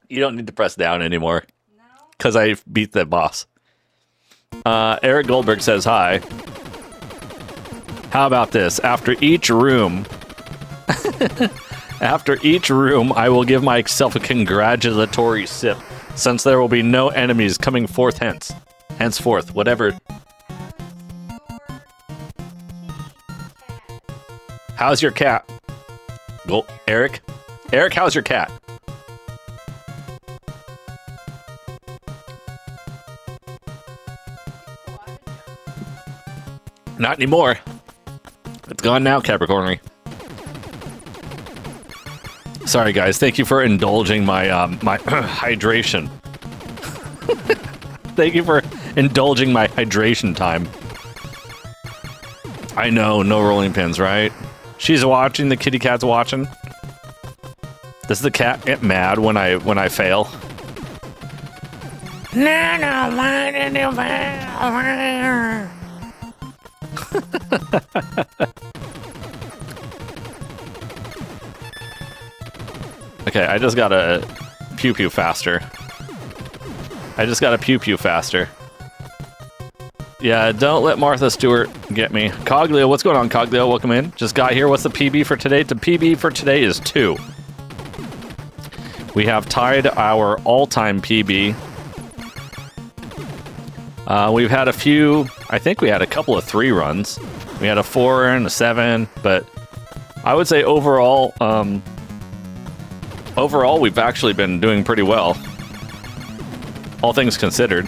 You don't need to press down anymore. No? Because I beat the boss. Eric Goldberg says hi. How about this? After each room... After each room, I will give myself a congratulatory sip, since there will be no enemies coming forth henceforth, whatever. How's your cat? Well, Eric? Eric, how's your cat? Not anymore. It's gone now, Capricorn. Sorry, guys. Thank you for indulging my my hydration. Thank you for indulging my hydration time. I know, no rolling pins, right? She's watching, the kitty cat's watching. Does the cat get mad when I fail? Okay, I just gotta pew pew faster. Yeah, don't let Martha Stewart get me. Coglio, what's going on, Coglio? Welcome in. Just got here. What's the PB for today? The PB for today is 2. We have tied our all-time PB. We've had a few, I think we had a couple of 3 runs. We had a 4 and a 7, but I would say overall, we've actually been doing pretty well. All things considered.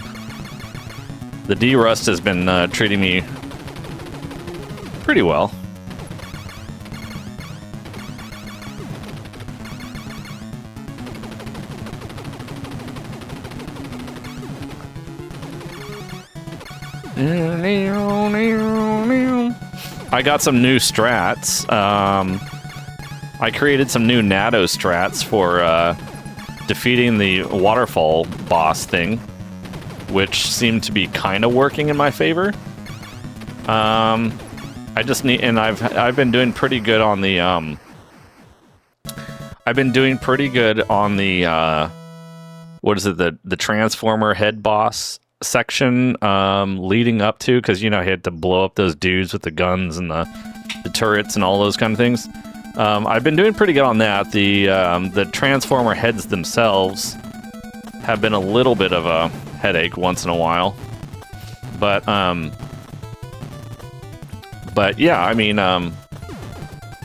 The D-Rust has been treating me pretty well. I got some new strats. I created some new NATO strats for defeating the waterfall boss thing, which seemed to be kind of working in my favor. I just need, and I've been doing pretty good on the what is it, the Transformer head boss section leading up to, because you know, he had to blow up those dudes with the guns and the turrets and all those kind of things. I've been doing pretty good on that. The Transformer heads themselves have been a little bit of a headache once in a while, but yeah, I mean,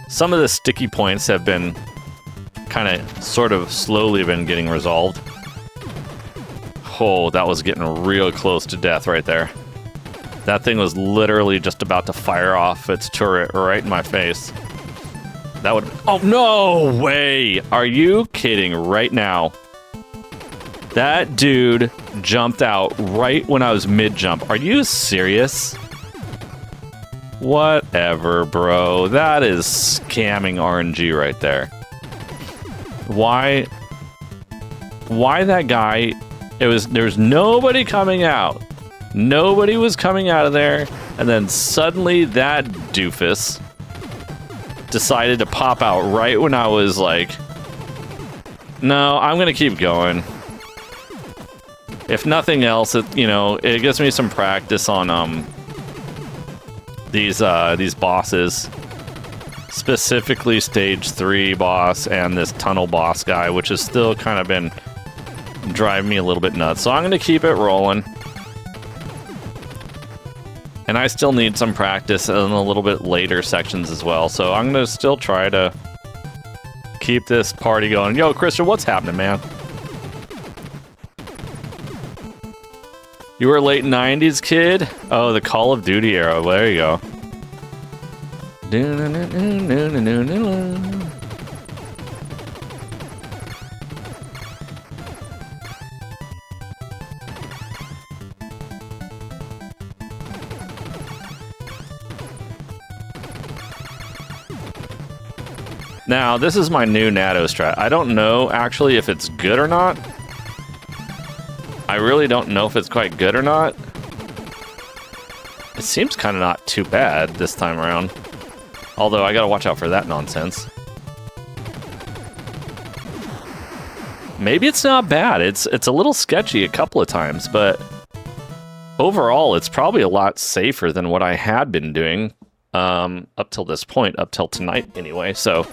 some of the sticky points have been kind of sort of slowly been getting resolved. Oh, that was getting real close to death right there. That thing was literally just about to fire off its turret right in my face. That would... Oh, no way! Are you kidding right now? That dude jumped out right when I was mid-jump. Are you serious? Whatever, bro. That is scamming RNG right there. Why that guy... There's nobody coming out. Nobody was coming out of there, and then suddenly that doofus decided to pop out right when I was like, no, I'm gonna keep going. If nothing else, it gives me some practice on these bosses, specifically stage 3 boss and this tunnel boss guy, which has still kind of been driving me a little bit nuts. So I'm gonna keep it rolling. And I still need some practice in a little bit later sections as well. So I'm going to still try to keep this party going. Yo, Christian, what's happening, man? You were a late 90s kid? Oh, the Call of Duty era. There you go. Now, this is my new NATO strat. I don't know, actually, if it's good or not. I really don't know if it's quite good or not. It seems kind of not too bad this time around. Although, I gotta watch out for that nonsense. Maybe it's not bad. It's a little sketchy a couple of times, but overall, it's probably a lot safer than what I had been doing up till this point, up till tonight anyway. So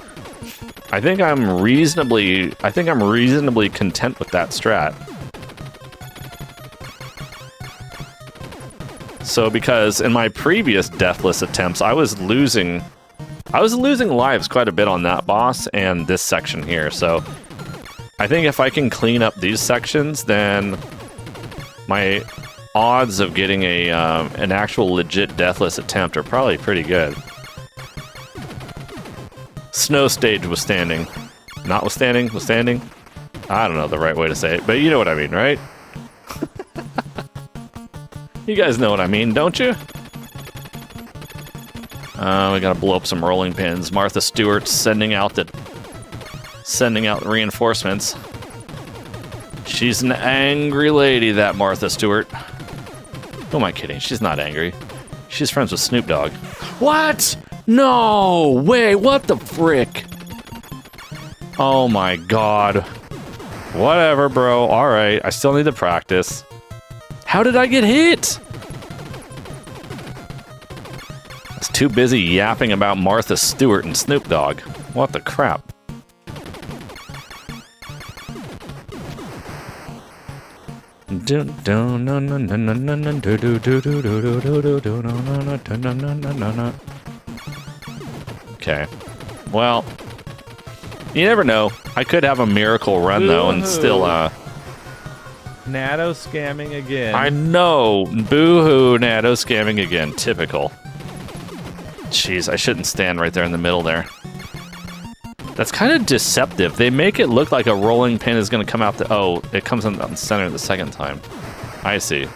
I think I'm reasonably content with that strat. So because in my previous Deathless attempts, I was losing lives quite a bit on that boss and this section here. So I think if I can clean up these sections, then my odds of getting an actual legit Deathless attempt are probably pretty good. Snow stage withstanding. Notwithstanding? Withstanding? I don't know the right way to say it, but you know what I mean, right? You guys know what I mean, don't you? We gotta blow up some rolling pins. Martha Stewart's sending out reinforcements. She's an angry lady, that Martha Stewart. Who am I kidding? She's not angry. She's friends with Snoop Dogg. What? No way! What the frick? Oh my god. Whatever, bro. Alright, I still need to practice. How did I get hit? I was too busy yapping about Martha Stewart and Snoop Dogg. What the crap? Okay. Well, you never know. I could have a miracle run, though, and still, Natto scamming again. I know. Boo-hoo, Natto scamming again. Typical. Jeez, I shouldn't stand right there in the middle there. That's kind of deceptive. They make it look like a rolling pin is going to come out the... Oh, it comes in the center the second time. I see.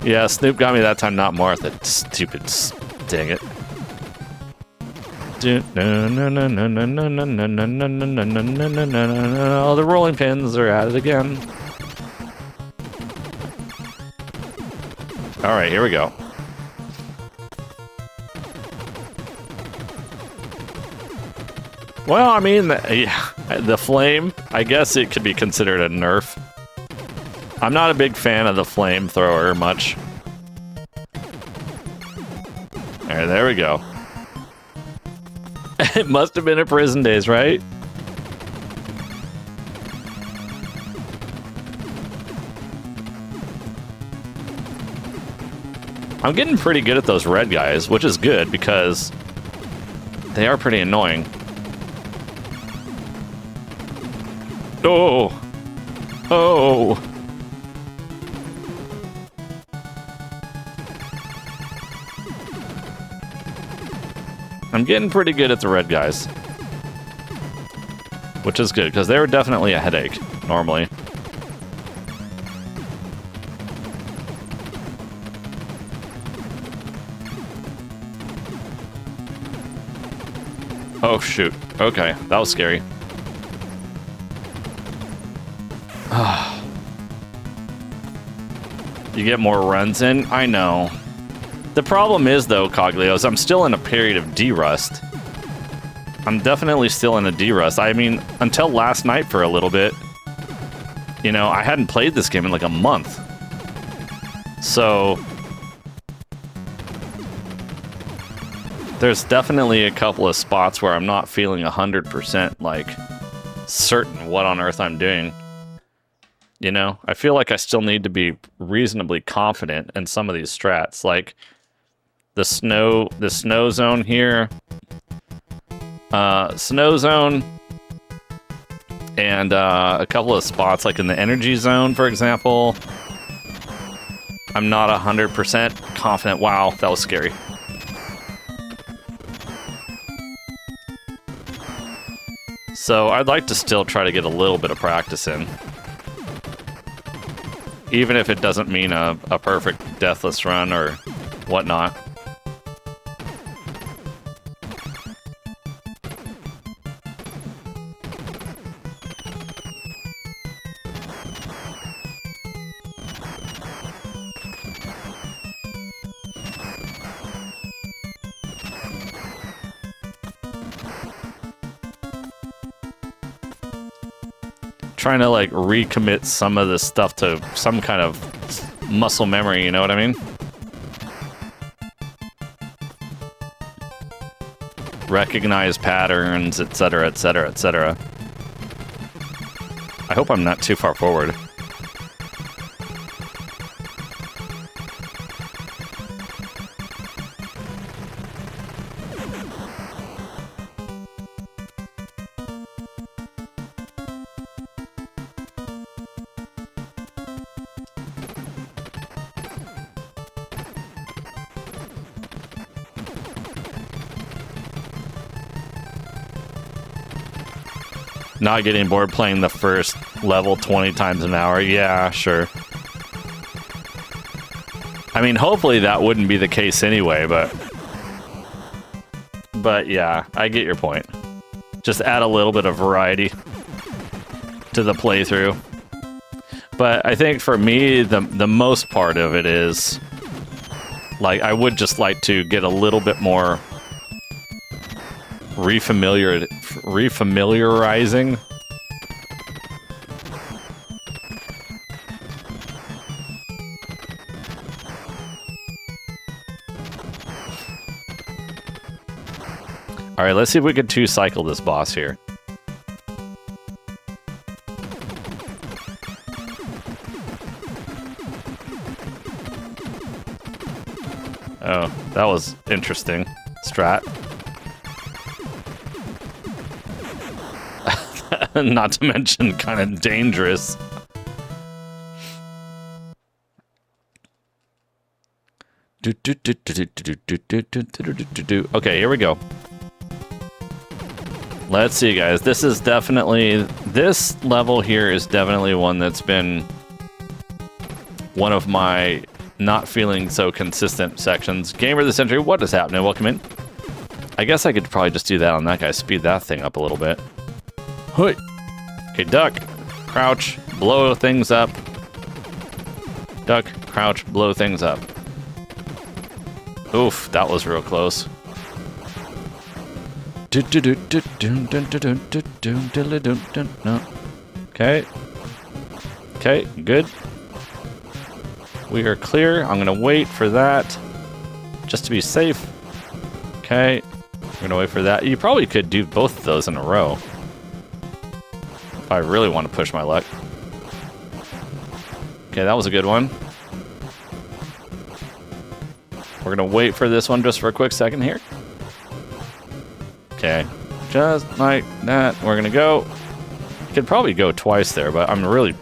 Yeah, Snoop got me that time, not Martha. Stupid. Dang it. Oh, the rolling pins are at it again. Alright, here we go. Well, I mean, the flame, I guess it could be considered a nerf. I'm not a big fan of the flamethrower much. Alright, there we go. It must have been at prison days, right? I'm getting pretty good at those red guys, which is good because they are pretty annoying. Oh! Oh! I'm getting pretty good at the red guys. Which is good, because they were definitely a headache, normally. Oh, shoot. Okay, that was scary. You get more runs in? I know. The problem is, though, Coglios, I'm still in a period of derust. I'm definitely still in a derust. I mean, until last night for a little bit, you know, I hadn't played this game in like a month. So there's definitely a couple of spots where I'm not feeling 100% like certain what on earth I'm doing. You know, I feel like I still need to be reasonably confident in some of these strats, like the snow zone here, snow zone, and a couple of spots like in the energy zone, for example. I'm not 100% confident. Wow, that was scary. So I'd like to still try to get a little bit of practice in. Even if it doesn't mean a perfect Deathless run or whatnot. Trying to like recommit some of this stuff to some kind of muscle memory, you know what I mean? Recognize patterns, etc., etc., etc. I hope I'm not too far forward. Not getting bored playing the first level 20 times an hour. Yeah, sure. I mean, hopefully that wouldn't be the case anyway, but yeah, I get your point. Just add a little bit of variety to the playthrough. But I think for me, the most part of it is, like, I would just like to get a little bit more refamiliarizing. All right, let's see if we can two-cycle this boss here. Oh, that was interesting. Strat. Not to mention kind of dangerous. Okay, here we go. Let's see, guys. This level here is definitely one that's been one of my not feeling so consistent sections. Gamer of the Century, what is happening? Welcome in. I guess I could probably just do that on that guy. Speed that thing up a little bit. Hoi. Okay, duck, crouch, blow things up. Duck, crouch, blow things up. Oof, that was real close. Okay. Okay, good. We are clear. I'm gonna wait for that, just to be safe. Okay, we're gonna wait for that. You probably could do both of those in a row, if I really want to push my luck. Okay, that was a good one. We're gonna wait for this one just for a quick second here. Okay, just like that. We're gonna go. Could probably go twice there, but I'm really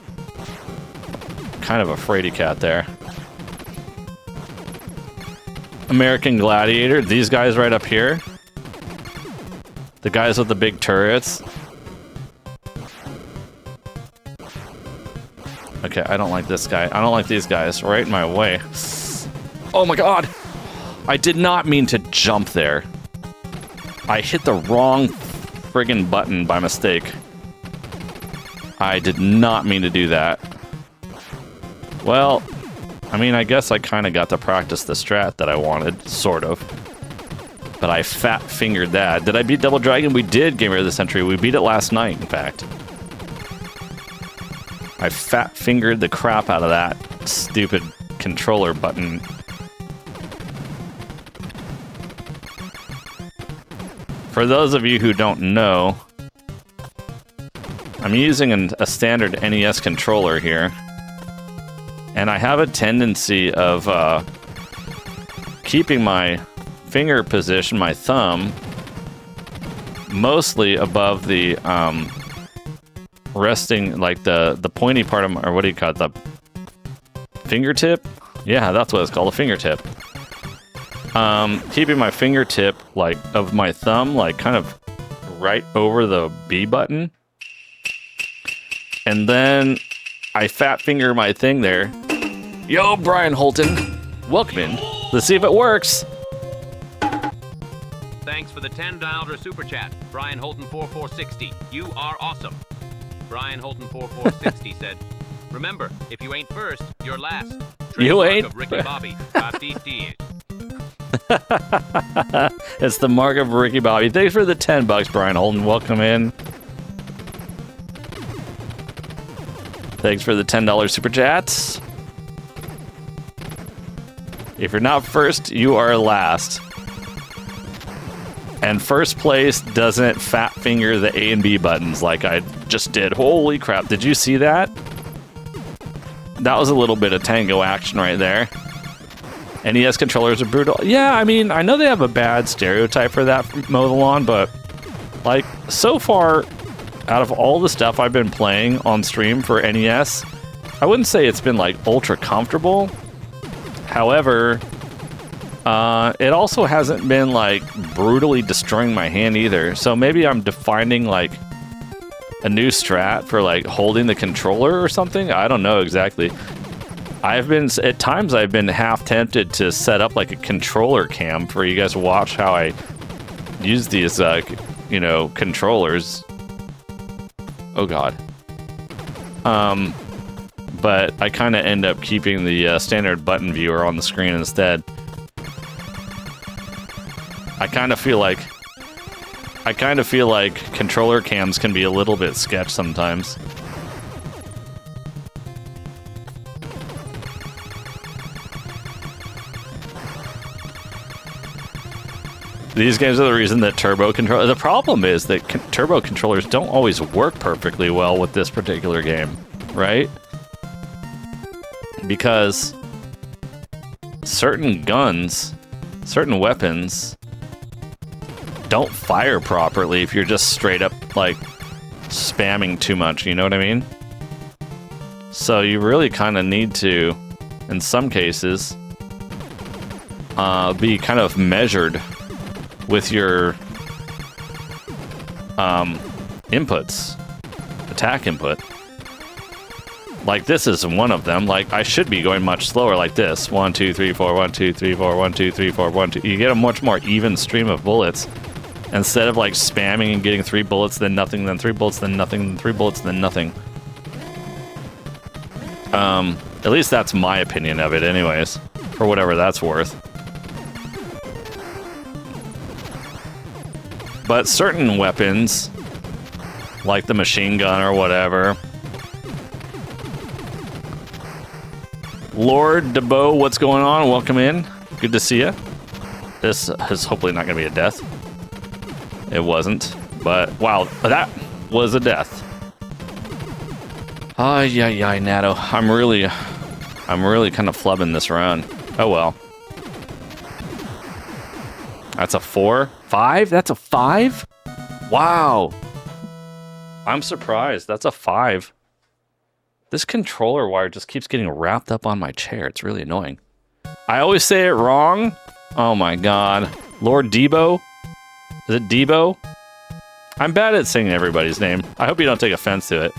kind of a fraidy cat there. American Gladiator, these guys right up here. The guys with the big turrets. Okay, I don't like this guy. I don't like these guys. Right in my way. Oh my god! I did not mean to jump there. I hit the wrong friggin' button by mistake. I did not mean to do that. Well, I mean, I guess I kind of got to practice the strat that I wanted, sort of. But I fat-fingered that. Did I beat Double Dragon? We did, Gamer of the Century. We beat it last night, in fact. I fat-fingered the crap out of that stupid controller button. For those of you who don't know, I'm using a standard NES controller here. And I have a tendency of keeping my finger position, my thumb, mostly above the resting, like the pointy part of my, or what do you call it, the fingertip? Yeah, that's what it's called, a fingertip. Keeping my fingertip, like, of my thumb, like, kind of right over the B button. And then I fat finger my thing there. Yo, Brian Holton. Welcome in. Let's see if it works. Thanks for the $10 super chat. Brian Holton 4460. You are awesome. Brian Holton 4460 said, remember, if you ain't first, you're last. You ain't. Of Ricky Bobby. It's the mark of Ricky Bobby. Thanks for the $10, Brian Holton. Welcome in. Thanks for the $10 super chats. If you're not first, you are last. And first place doesn't fat finger the A and B buttons like I just did. Holy crap, did you see that? That was a little bit of tango action right there. NES controllers are brutal. Yeah, I mean, I know they have a bad stereotype for that Modelon, but like, so far, out of all the stuff I've been playing on stream for NES, I wouldn't say it's been like ultra comfortable. However, it also hasn't been like brutally destroying my hand either. So maybe I'm defining like a new strat for like holding the controller or something. I don't know exactly. at times I've been half tempted to set up like a controller cam for you guys to watch how I use these, you know, controllers. Oh God. But I kind of end up keeping the standard button viewer on the screen instead. I kind of feel like controller cams can be a little bit sketch sometimes. These games are the reason that turbo controller. The problem is that turbo controllers don't always work perfectly well with this particular game, right? Because certain guns, certain weapons don't fire properly if you're just straight up like spamming too much, you know what I mean? So you really kind of need to, in some cases, be kind of measured with your inputs, attack input. Like this is one of them. Like I should be going much slower like this. 1, 2, 3, 4, 1, 2, 3, 4, 1, 2, 3, 4, 1, 2. You get a much more even stream of bullets instead of like spamming and getting 3 bullets, then nothing, then 3 bullets, then nothing, then 3 bullets, then nothing. At least that's my opinion of it anyways, for whatever that's worth. But certain weapons, like the machine gun or whatever. Lord DeBow, what's going on? Welcome in. Good to see you. This is hopefully not going to be a death. It wasn't, but wow, that was a death. Ay, Natto. I'm really kind of flubbing this run. Oh well. That's a 4? 5? That's a 5? Wow. I'm surprised. That's a 5. This controller wire just keeps getting wrapped up on my chair. It's really annoying. I always say it wrong. Oh my God. Lord Debo? Is it Debo? I'm bad at saying everybody's name. I hope you don't take offense to it.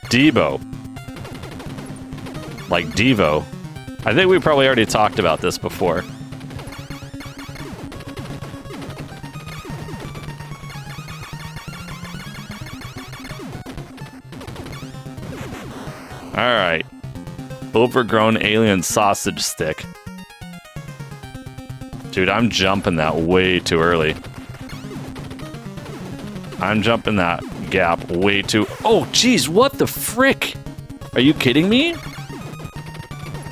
Debo. Like Devo. I think we probably already talked about this before. Alright. Overgrown alien sausage stick. Dude, I'm jumping that way too early. I'm jumping that gap way too... Oh, jeez, what the frick? Are you kidding me?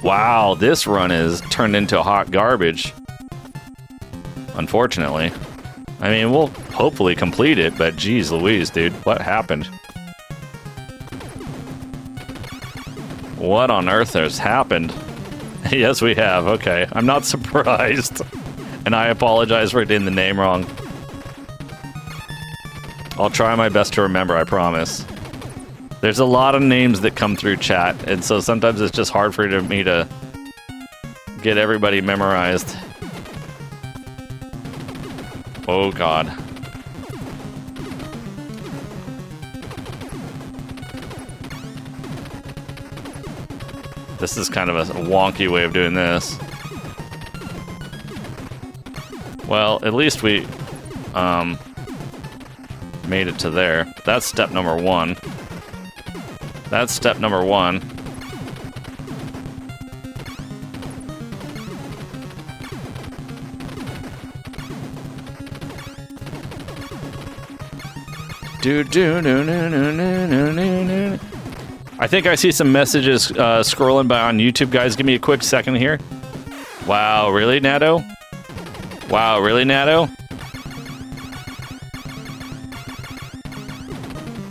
Wow, this run is turned into hot garbage. Unfortunately. I mean, we'll hopefully complete it, but geez Louise, dude, what happened? What on earth has happened? Yes, we have. Okay, I'm not surprised. And I apologize for getting the name wrong. I'll try my best to remember, I promise. There's a lot of names that come through chat, and so sometimes it's just hard for me to get everybody memorized. Oh God. This is kind of a wonky way of doing this. Well, at least we made it to there. That's step number 1. That's step number 1. I think I see some messages scrolling by on YouTube, guys. Give me a quick second here. Wow, really, Natto? Wow, really, Natto?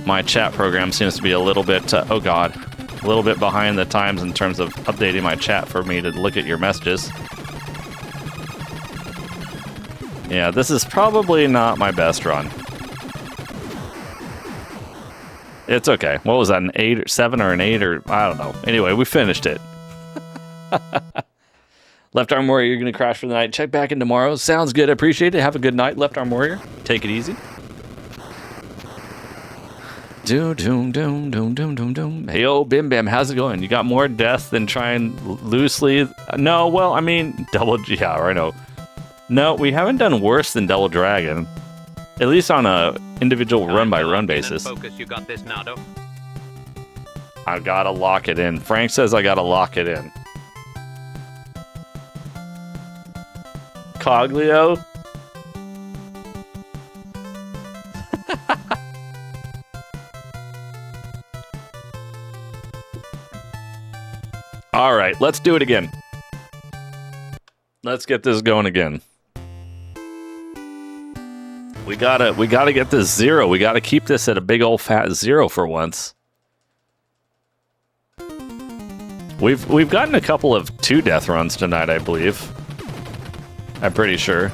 My chat program seems to be a little bit, oh God, a little bit behind the times in terms of updating my chat for me to look at your messages. Yeah, this is probably not my best run. It's okay. What was that, an 8 or 7 or an 8 or I don't know. Anyway, we finished it. Left Arm Warrior, you're going to crash for the night. Check back in tomorrow. Sounds good. I appreciate it. Have a good night, Left Arm Warrior. Take it easy. Doom, doom, doom, doom, doom, doom, doom. Hey, yo, Bim Bam, how's it going? You got more death than trying loosely? No, well, I mean, yeah, I know. No, we haven't done worse than Double Dragon. At least on a individual run-by-run basis. Focus, you got this, Nardo. I gotta lock it in. Frank says I gotta lock it in. Coglio? All right, let's do it again. Let's get this going again. We gotta get this 0. We gotta keep this at a big old fat 0 for once. We've gotten a couple of 2 death runs tonight, I believe. I'm pretty sure.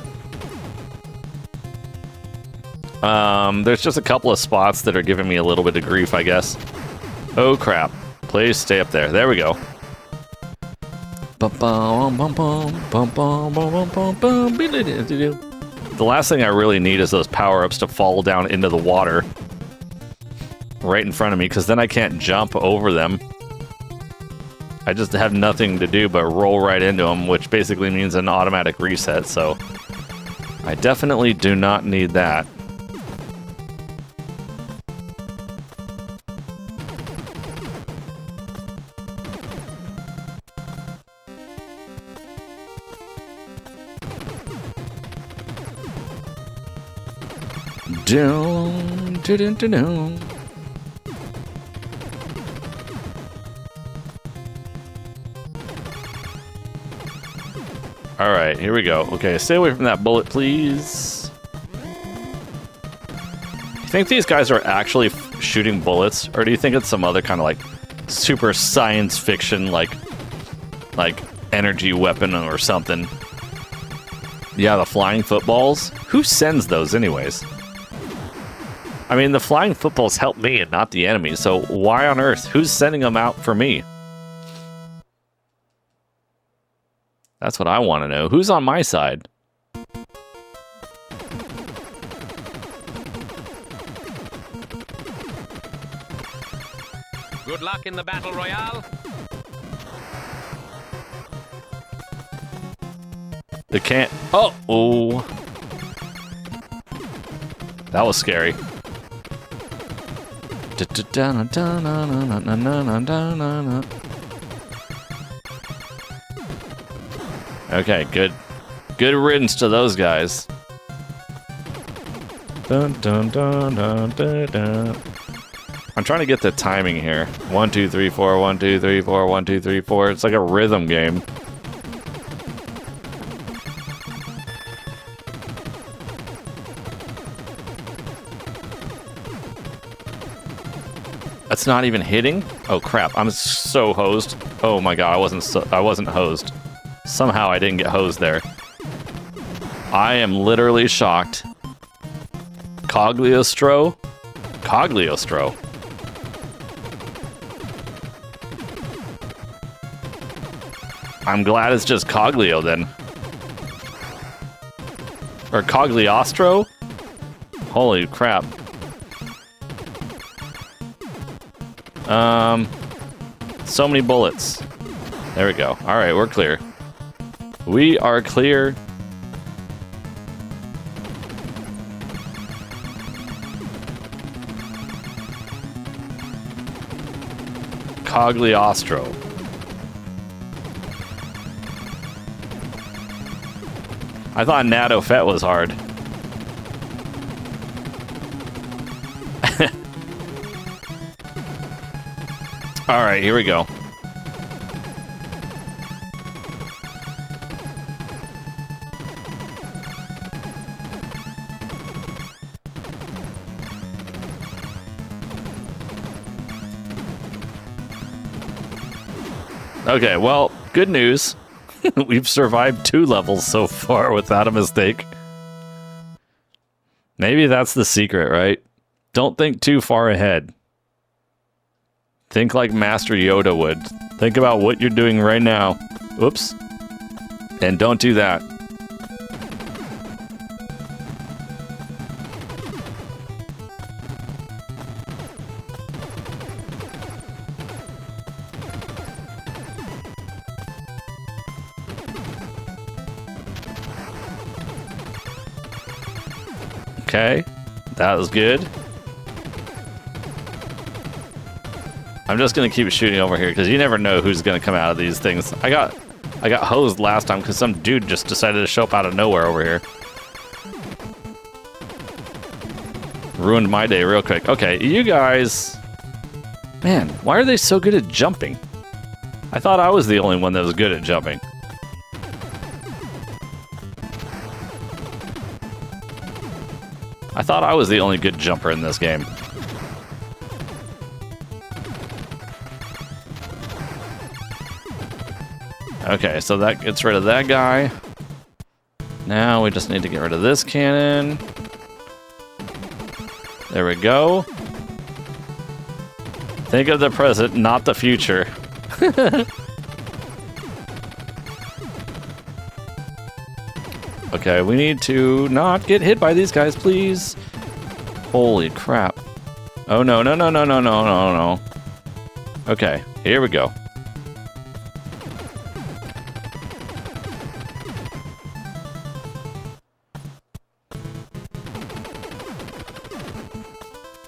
There's just a couple of spots that are giving me a little bit of grief, I guess. Oh crap! Please stay up there. There we go. The last thing I really need is those power-ups to fall down into the water right in front of me, because then I can't jump over them. I just have nothing to do but roll right into them, which basically means an automatic reset, so I definitely do not need that. Doom, doom, doom, doom. All right, here we go. Okay, stay away from that bullet, please. You think these guys are actually shooting bullets, or do you think it's some other kind of like super science fiction, like energy weapon or something? Yeah, the flying footballs. Who sends those, anyways? I mean, the flying footballs help me and not the enemy, so why on earth? Who's sending them out for me? That's what I want to know. Who's on my side? Good luck in the battle royale. They can't. Oh. That was scary. Okay, good. Good riddance to those guys. Dun, dun, dun, dun, dun, dun. I'm trying to get the timing here. 1, 2, 3, 4, 1, 2, 3, 4, 1, 2, 3, 4. It's like a rhythm game. That's not even hitting? Oh crap, I'm so hosed. Oh my god, I wasn't hosed. Somehow I didn't get hosed there. I am literally shocked. Cogliostro? Cogliostro. I'm glad it's just Coglio then. Or Cogliostro? Holy crap. So many bullets. There we go. Alright, we're clear. We are clear. Cogliostro. I thought Natto Fett was hard. Alright, here we go. Okay, well, good news. We've survived 2 levels so far without a mistake. Maybe that's the secret, right? Don't think too far ahead. Think like Master Yoda would. Think about what you're doing right now. Oops. And don't do that. Okay, that was good. I'm just gonna keep shooting over here because you never know who's gonna come out of these things. I got hosed last time because some dude just decided to show up out of nowhere over here. Ruined my day real quick. Okay, you guys, man, why are they so good at jumping? I thought I was the only one that was good at jumping. I thought I was the only good jumper in this game. Okay, so that gets rid of that guy. Now we just need to get rid of this cannon. There we go. Think of the present, not the future. Okay, we need to not get hit by these guys, please. Holy crap. Oh, no, no, no, no, no, no, no, no. Okay, here we go.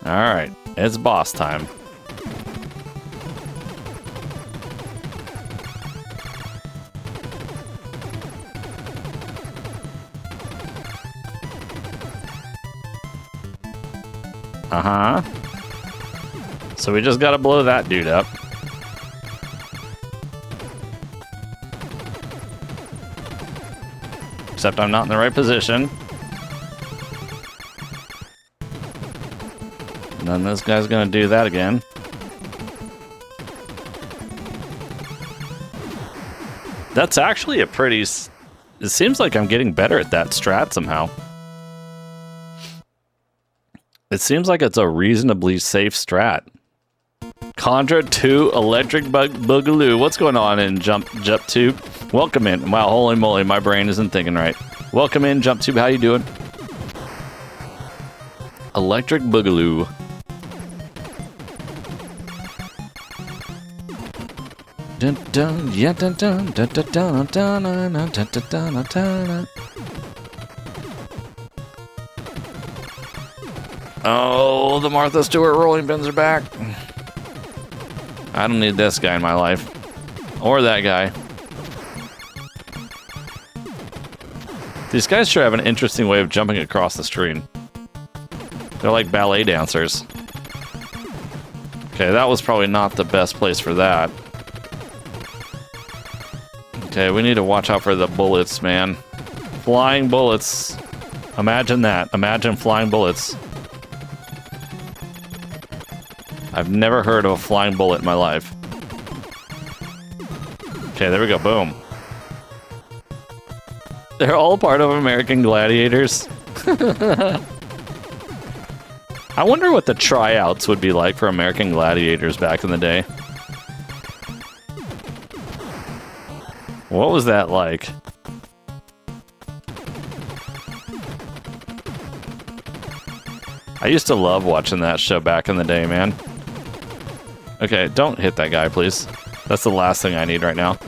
Alright, it's boss time. Uh-huh. So we just gotta blow that dude up. Except I'm not in the right position. And then this guy's gonna do that again. That's actually a pretty... It seems like I'm getting better at that strat somehow. It seems like it's a reasonably safe strat. Contra 2 Electric Boogaloo. What's going on in JumpTube? Welcome in. Wow, holy moly, my brain isn't thinking right. Welcome in, JumpTube. How you doing? Electric Boogaloo. Dun dun yeah dun dun dun dun dun dun dun dun dun dun dun. Oh, the Martha Stewart rolling pins are back. I don't need this guy in my life. Or that guy. These guys sure have an interesting way of jumping across the screen. They're like ballet dancers. Okay, that was probably not the best place for that. Okay, we need to watch out for the bullets, man. Flying bullets. Imagine that. Imagine flying bullets. I've never heard of a flying bullet in my life. Okay, there we go. Boom. They're all part of American Gladiators. I wonder what the tryouts would be like for American Gladiators back in the day. What was that like? I used to love watching that show back in the day, man. Okay, don't hit that guy, please. That's the last thing I need right now.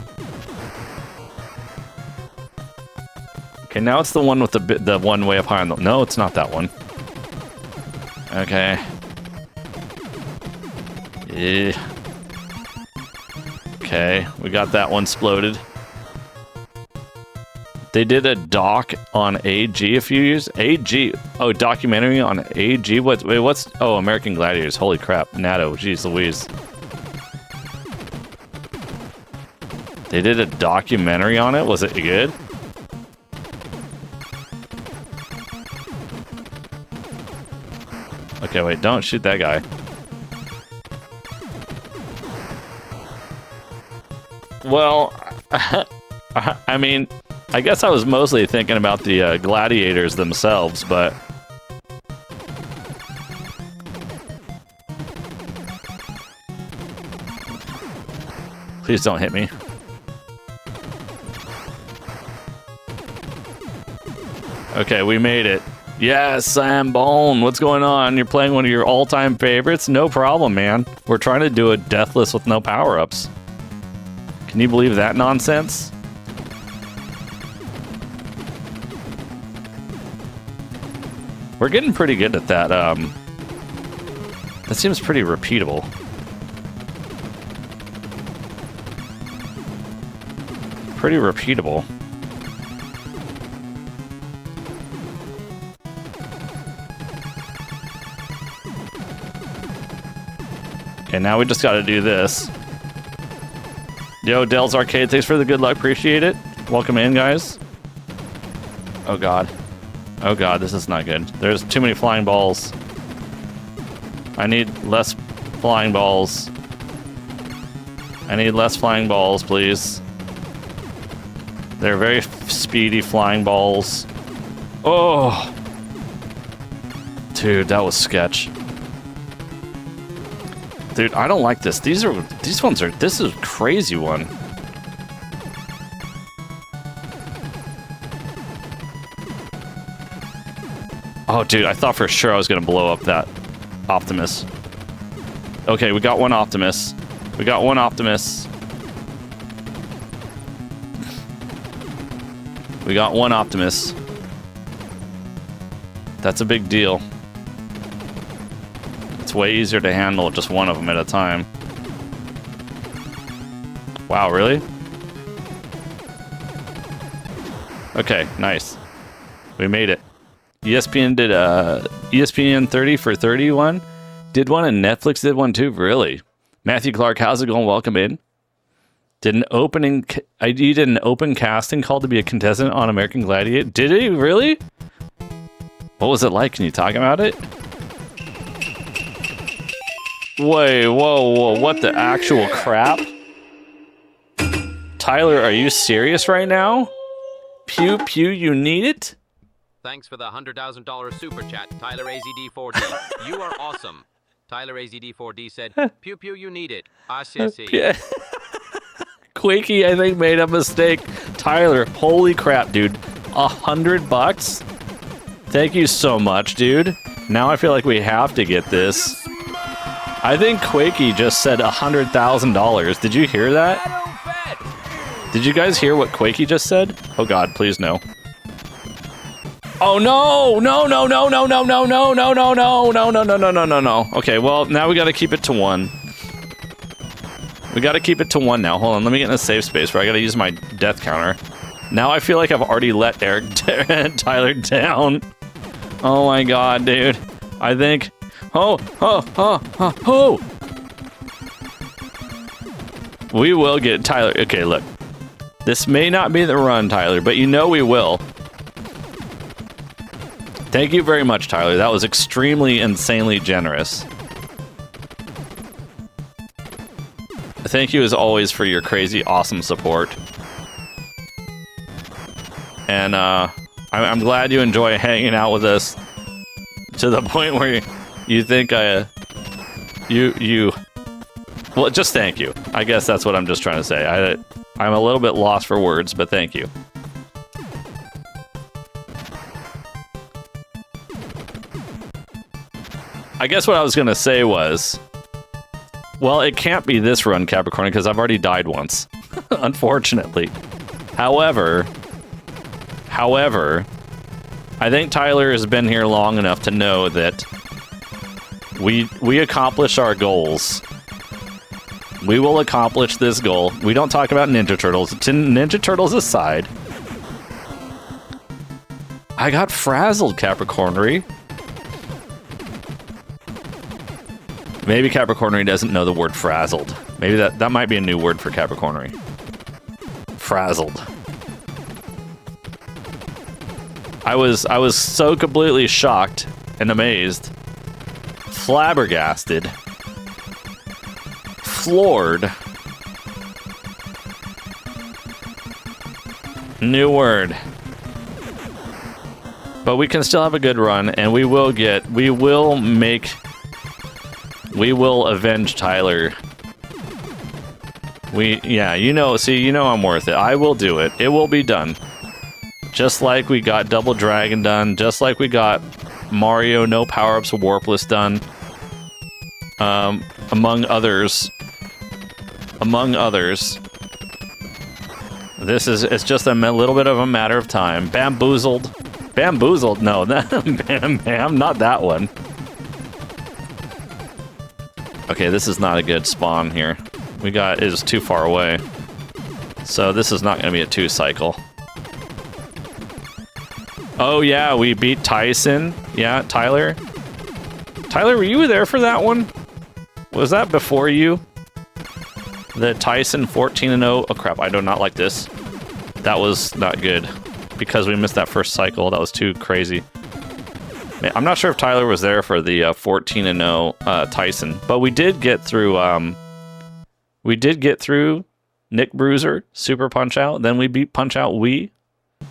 Okay, now it's the one with the one way up high on the... No, it's not that one. Okay. Yeah. Okay, we got that one exploded. They did a doc on AG a few years. AG. Oh, documentary on AG. What's? Oh, American Gladiators. Holy crap. NATO. Jeez Louise. They did a documentary on it. Was it good? Okay, wait. Don't shoot that guy. Well, I mean... I guess I was mostly thinking about the gladiators themselves, but... Please don't hit me. Okay, we made it. Yes, Sam Bone. What's going on? You're playing one of your all-time favorites? No problem, man. We're trying to do a Deathless with no power-ups. Can you believe that nonsense? We're getting pretty good at that. That seems pretty repeatable. Pretty repeatable. And now we just got to do this. Yo, Dell's Arcade, thanks for the good luck. Appreciate it. Welcome in, guys. Oh, God. Oh, God, this is not good. There's too many flying balls. I need less flying balls. I need less flying balls, please. They're very speedy flying balls. Oh! Dude, that was sketch. Dude, I don't like this. This is a crazy one. Oh, dude, I thought for sure I was gonna blow up that Optimus. Okay, we got one Optimus. We got one Optimus. We got one Optimus. That's a big deal. It's way easier to handle just one of them at a time. Wow, really? Okay, nice. We made it. ESPN did ESPN 30 for 31. Did one and Netflix did one too. Really? Matthew Clark, how's it going? Welcome in. You did an open casting call to be a contestant on American Gladiator. Did he really? What was it like? Can you talk about it? Wait, whoa, what the actual crap? Tyler, are you serious right now? Pew, you need it? Thanks for the $100,000 super chat, Tyler AZD4D. You are awesome. Tyler AZD4D said, pew, you need it. I see. Quakey, I think, made a mistake. Tyler, holy crap, dude. $100? Thank you so much, dude. Now I feel like we have to get this. I think Quakey just said $100,000. Did you hear that? Did you guys hear what Quakey just said? Oh God, please no. Oh no! No. Okay, well, now we gotta keep it to 1. We gotta keep it to 1 now. Hold on, let me get in a safe space where I gotta use my death counter. Now I feel like I've already let Tyler down. Oh my God, dude. I think... Oh! We will get Tyler... Okay, look. This may not be the run, Tyler, but you know we will. Thank you very much, Tyler. That was extremely, insanely generous. Thank you as always for your crazy, awesome support. And I'm glad you enjoy hanging out with us to the point where you think well, just thank you. I guess that's what I'm just trying to say. I'm a little bit lost for words, but thank you. I guess what I was going to say was, well, it can't be this run, Capricorn, because I've already died once, unfortunately. However, I think Tyler has been here long enough to know that we accomplish our goals. We will accomplish this goal. We don't talk about Ninja Turtles. Ninja Turtles aside, I got frazzled, Capricornery. Maybe Capricornery doesn't know the word frazzled. Maybe that might be a new word for Capricornery. Frazzled. I was so completely shocked and amazed, flabbergasted, floored. New word. But we can still have a good run, and we will avenge Tyler. You know I'm worth it. I will do it. It will be done. Just like we got Double Dragon done, just like we got Mario No Power-Ups Warpless done, among others. Among others. It's just a little bit of a matter of time. Bamboozled. Bamboozled? No, Bam Bam, not that one. Okay, this is not a good spawn here. It is too far away. So this is not going to be a 2 cycle. Oh yeah, we beat Tyson. Yeah, Tyler. Tyler, were you there for that one? Was that before you? The Tyson 14-0. Oh crap, I do not like this. That was not good. Because we missed that first cycle, that was too crazy. Man, I'm not sure if Tyler was there for the 14-0 Tyson, but we did get through. We did get through Nick Bruiser, Super Punch Out. Then we beat Punch Out Wii,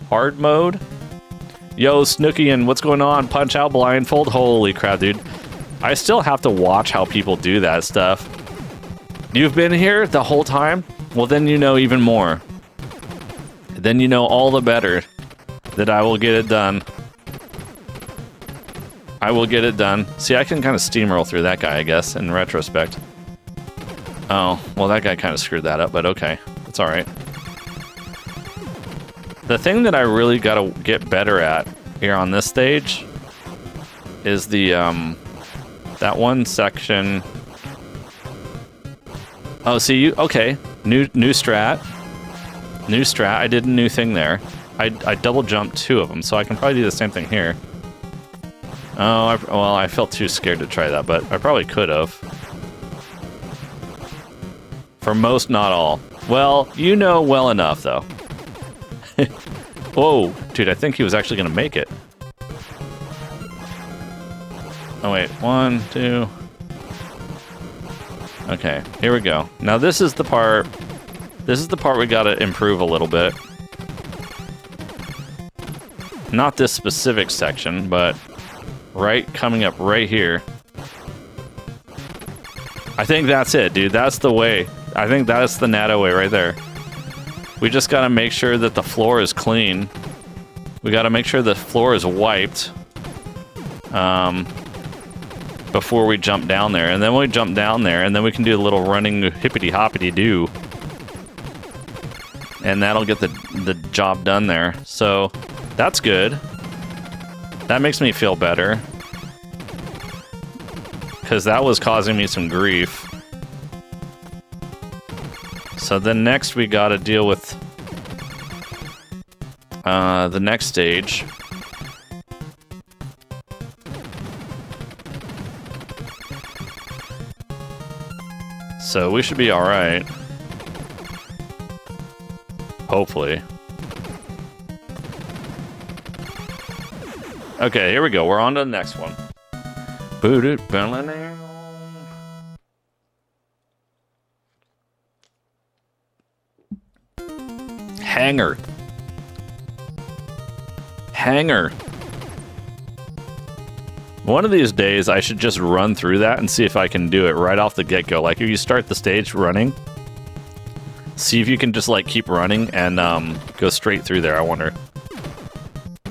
hard mode. Yo, Snookian, what's going on? Punch Out blindfold. Holy crap, dude! I still have to watch how people do that stuff. You've been here the whole time? Well, then you know even more. Then you know all the better that I will get it done. I will get it done. See, I can kind of steamroll through that guy, I guess, in retrospect. Oh, well, that guy kind of screwed that up, but okay. It's alright. The thing that I really got to get better at here on this stage is the, that one section. Oh, see, you, okay. New strat. New strat. I did a new thing there. I double jumped 2 of them, so I can probably do the same thing here. Oh, well, I felt too scared to try that, but I probably could have. For most, not all. Well, you know well enough, though. Whoa, dude, I think he was actually going to make it. Oh, wait. 1, 2. Okay, here we go. Now, this is the part... This is the part we got to improve a little bit. Not this specific section, but... coming up right here. I think that's it, dude. That's the way. I think that's the natto way right there. We just gotta make sure that the floor is clean. We gotta make sure the floor is wiped. Before we jump down there. And then we jump down there, and then we can do a little running hippity-hoppity-doo. And that'll get the job done there. So, that's good. That makes me feel better. Because that was causing me some grief. So then next we gotta deal with the next stage. So we should be alright. Hopefully. Okay, here we go. We're on to the next one. Hanger. Hanger. One of these days, I should just run through that and see if I can do it right off the get-go. Like, if you start the stage running, see if you can just, like, keep running and go straight through there, I wonder.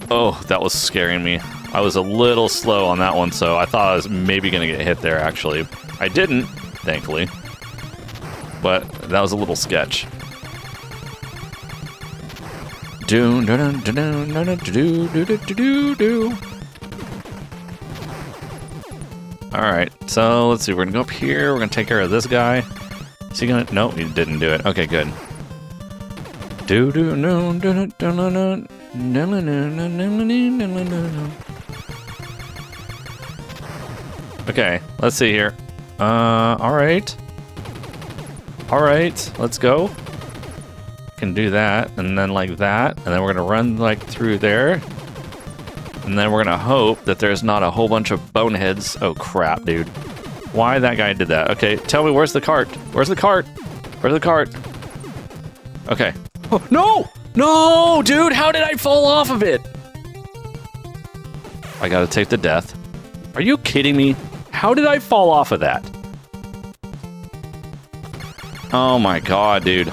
Oh, that was scaring me. I was a little slow on that one, so I thought I was maybe going to get hit there, actually. I didn't, thankfully. But that was a little sketch. Alright, so let's see. We're going to go up here. We're going to take care of this guy. Is he going to... Nope, he didn't do it. Okay, good. Okay, let's see here. Alright. Alright, let's go. Can do that, and then like that, and then we're gonna run like through there. And then we're gonna hope that there's not a whole bunch of boneheads. Oh crap, dude. Why that guy did that? Okay, tell me, where's the cart? Where's the cart? Where's the cart? Okay. Oh, no! No, dude, how did I fall off of it? I gotta take the death. Are you kidding me? How did I fall off of that? Oh my god, dude.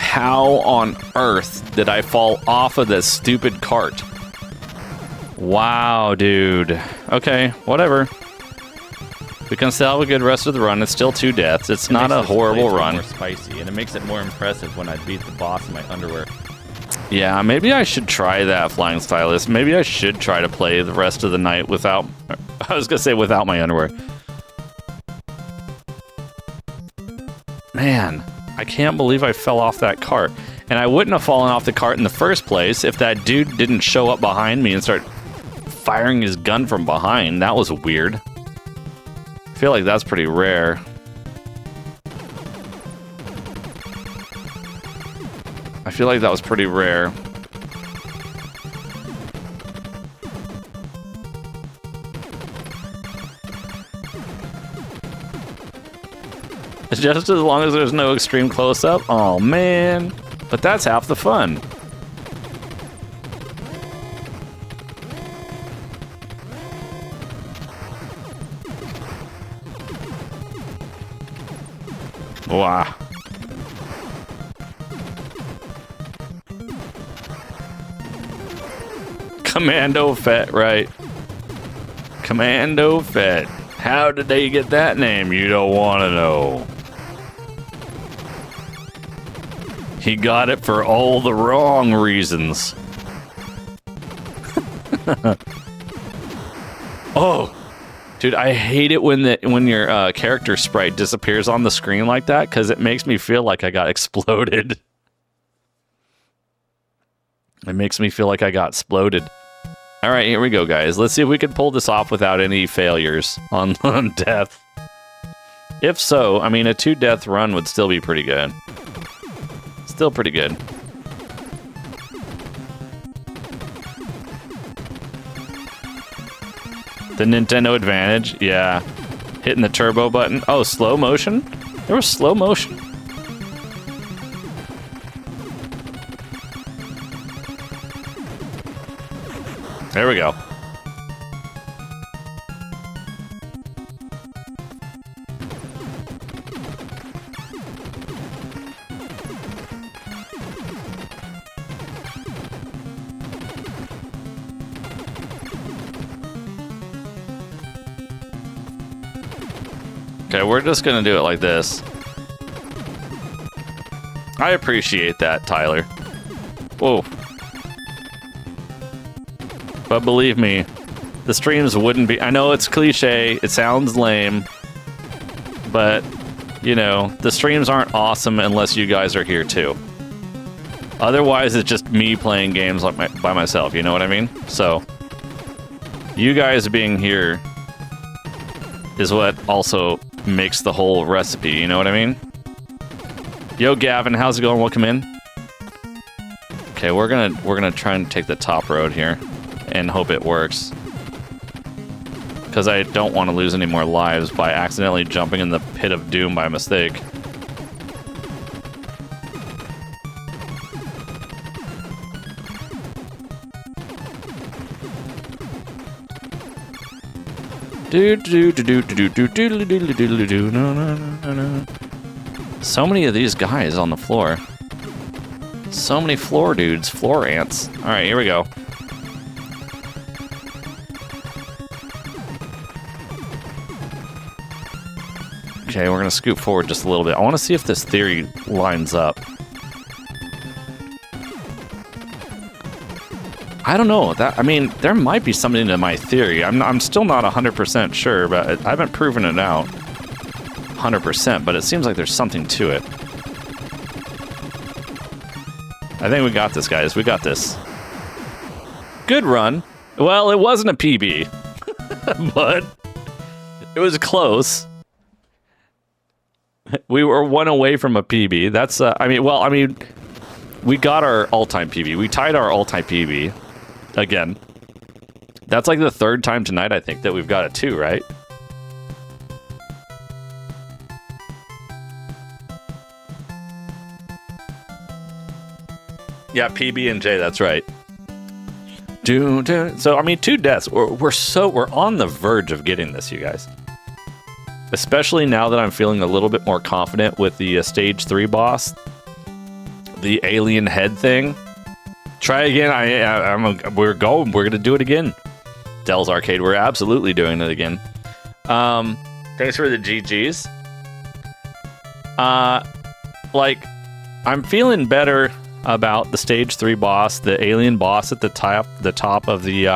How on earth did I fall off of this stupid cart? Wow, dude. Okay, whatever. We can still have a good rest of the run. It's still 2 deaths. It's not a horrible run. More spicy, and it makes it more impressive when I beat the boss in my underwear. Yeah, maybe I should try that, Flying Stylist. Maybe I should try to play the rest of the night without... I was gonna say without my underwear. Man, I can't believe I fell off that cart. And I wouldn't have fallen off the cart in the first place if that dude didn't show up behind me and start firing his gun from behind. That was weird. I feel like that's pretty rare. I feel like that was pretty rare. Just as long as there's no extreme close-up? Oh, man. But that's half the fun. Wow. Commando Fett, right? Commando Fett. How did they get that name? You don't want to know. He got it for all the wrong reasons. Oh, dude, I hate it when your character sprite disappears on the screen like that because it makes me feel like I got exploded. It makes me feel like I got exploded. All right, here we go, guys. Let's see if we can pull this off without any failures on death. If so, I mean, a 2-death run would still be pretty good. Still pretty good. The Nintendo Advantage, yeah. Hitting the turbo button. Oh, slow motion? There was slow motion? There we go. Okay, we're just gonna do it like this. I appreciate that, Tyler. Whoa. But believe me, the streams wouldn't be... I know it's cliche, it sounds lame, but, you know, the streams aren't awesome unless you guys are here too. Otherwise, it's just me playing games like by myself, you know what I mean? So, you guys being here is what also makes the whole recipe, you know what I mean? Yo, Gavin, how's it going? Welcome in. Okay, we're gonna try and take the top road here and hope it works. Because I don't want to lose any more lives by accidentally jumping in the pit of doom by mistake. So many of these guys on the floor. So many floor dudes, floor ants. All right, here we go. Okay, we're gonna scoot forward just a little bit. I want to see if this theory lines up. I don't know. I mean, there might be something to my theory. I'm still not 100% sure, but I haven't proven it out 100%, but it seems like there's something to it. I think we got this, guys. We got this. Good run. Well, it wasn't a PB, but it was close. We were one away from a PB. That's, we got our all-time PB. We tied our all-time PB again. That's like the third time tonight, I think, that we've got it too, right? Yeah, PB and J, that's right. So, I mean, 2 deaths. We're on the verge of getting this, you guys. Especially now that I'm feeling a little bit more confident with the stage 3 boss. the alien head thing. Try again. We're gonna do it again. Dell's Arcade. We're absolutely doing it again. Thanks for the GGs. Like, I'm feeling better about the stage 3 boss, the alien boss at the top of the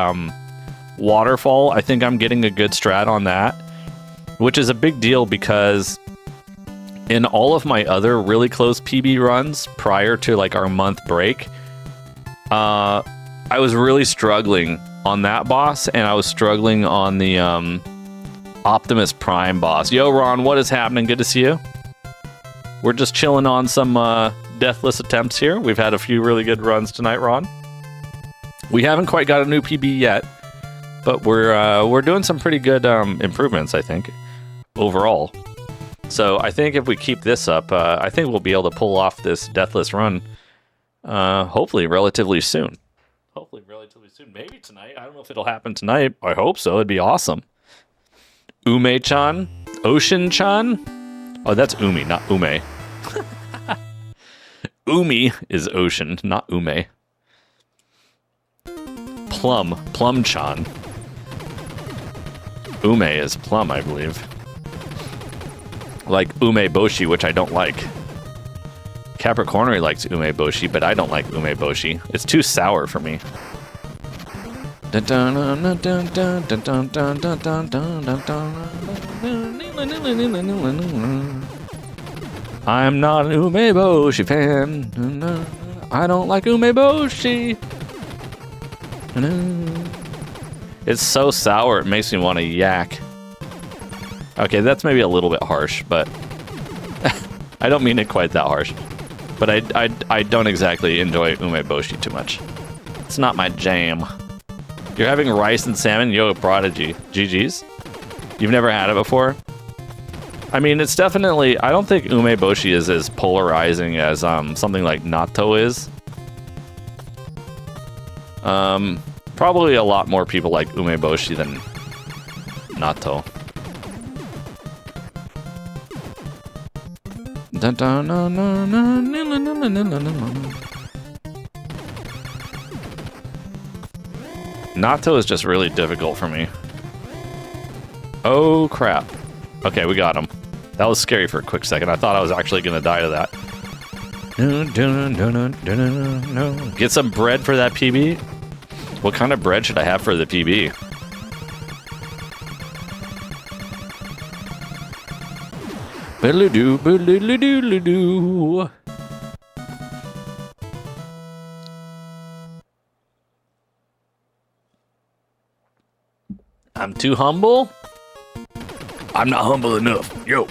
waterfall. I think I'm getting a good strat on that, which is a big deal because in all of my other really close PB runs prior to like our month break, I was really struggling on that boss, and I was struggling on the Optimus Prime boss. Yo, Ron, what is happening? Good to see you. We're just chilling on some Deathless attempts here. We've had a few really good runs tonight, Ron. We haven't quite got a new PB yet, but we're doing some pretty good improvements, I think, overall. So I think if we keep this up, I think we'll be able to pull off this Deathless run, hopefully relatively soon. Maybe tonight. I don't know if it'll happen tonight. I hope so. It'd be awesome. Ume-chan? Ocean-chan? Oh, that's Umi, not Ume. Umi is ocean, not Ume. Plum-chan. Ume is plum, I believe. Like umeboshi, which I don't like. Capricornery likes umeboshi, but I don't like umeboshi. It's too sour for me. I'm not an umeboshi fan. I don't like umeboshi. It's so sour, it makes me want to yak. Okay, that's maybe a little bit harsh, but I don't mean it quite that harsh. But I don't exactly enjoy umeboshi too much. It's not my jam. You're having rice and salmon? Yo, Prodigy. GG's? You've never had it before? I mean, it's definitely... I don't think umeboshi is as polarizing as something like natto is. Probably a lot more people like umeboshi than natto. Natto is just really difficult for me. Oh, crap. Okay, we got him. That was scary for a quick second. I thought I was actually going to die to that. Get some bread for that PB? What kind of bread should I have for the PB? Biddly-doo, biddly-doo-doo-doo. I'm too humble? I'm not humble enough. Yo.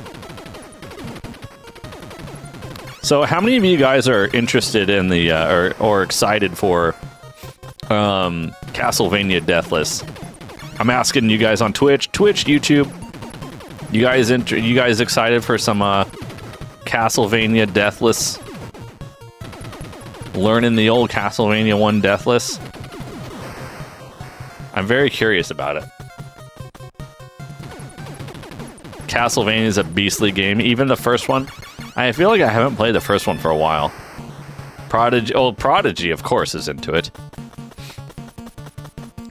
So how many of you guys are interested in the, or excited for Castlevania Deathless? I'm asking you guys on Twitch, YouTube. You guys excited for some Castlevania Deathless? Learning the old Castlevania 1 Deathless? I'm very curious about it. Castlevania is a beastly game. Even the first one. I feel like I haven't played the first one for a while. Prodigy, of course, is into it.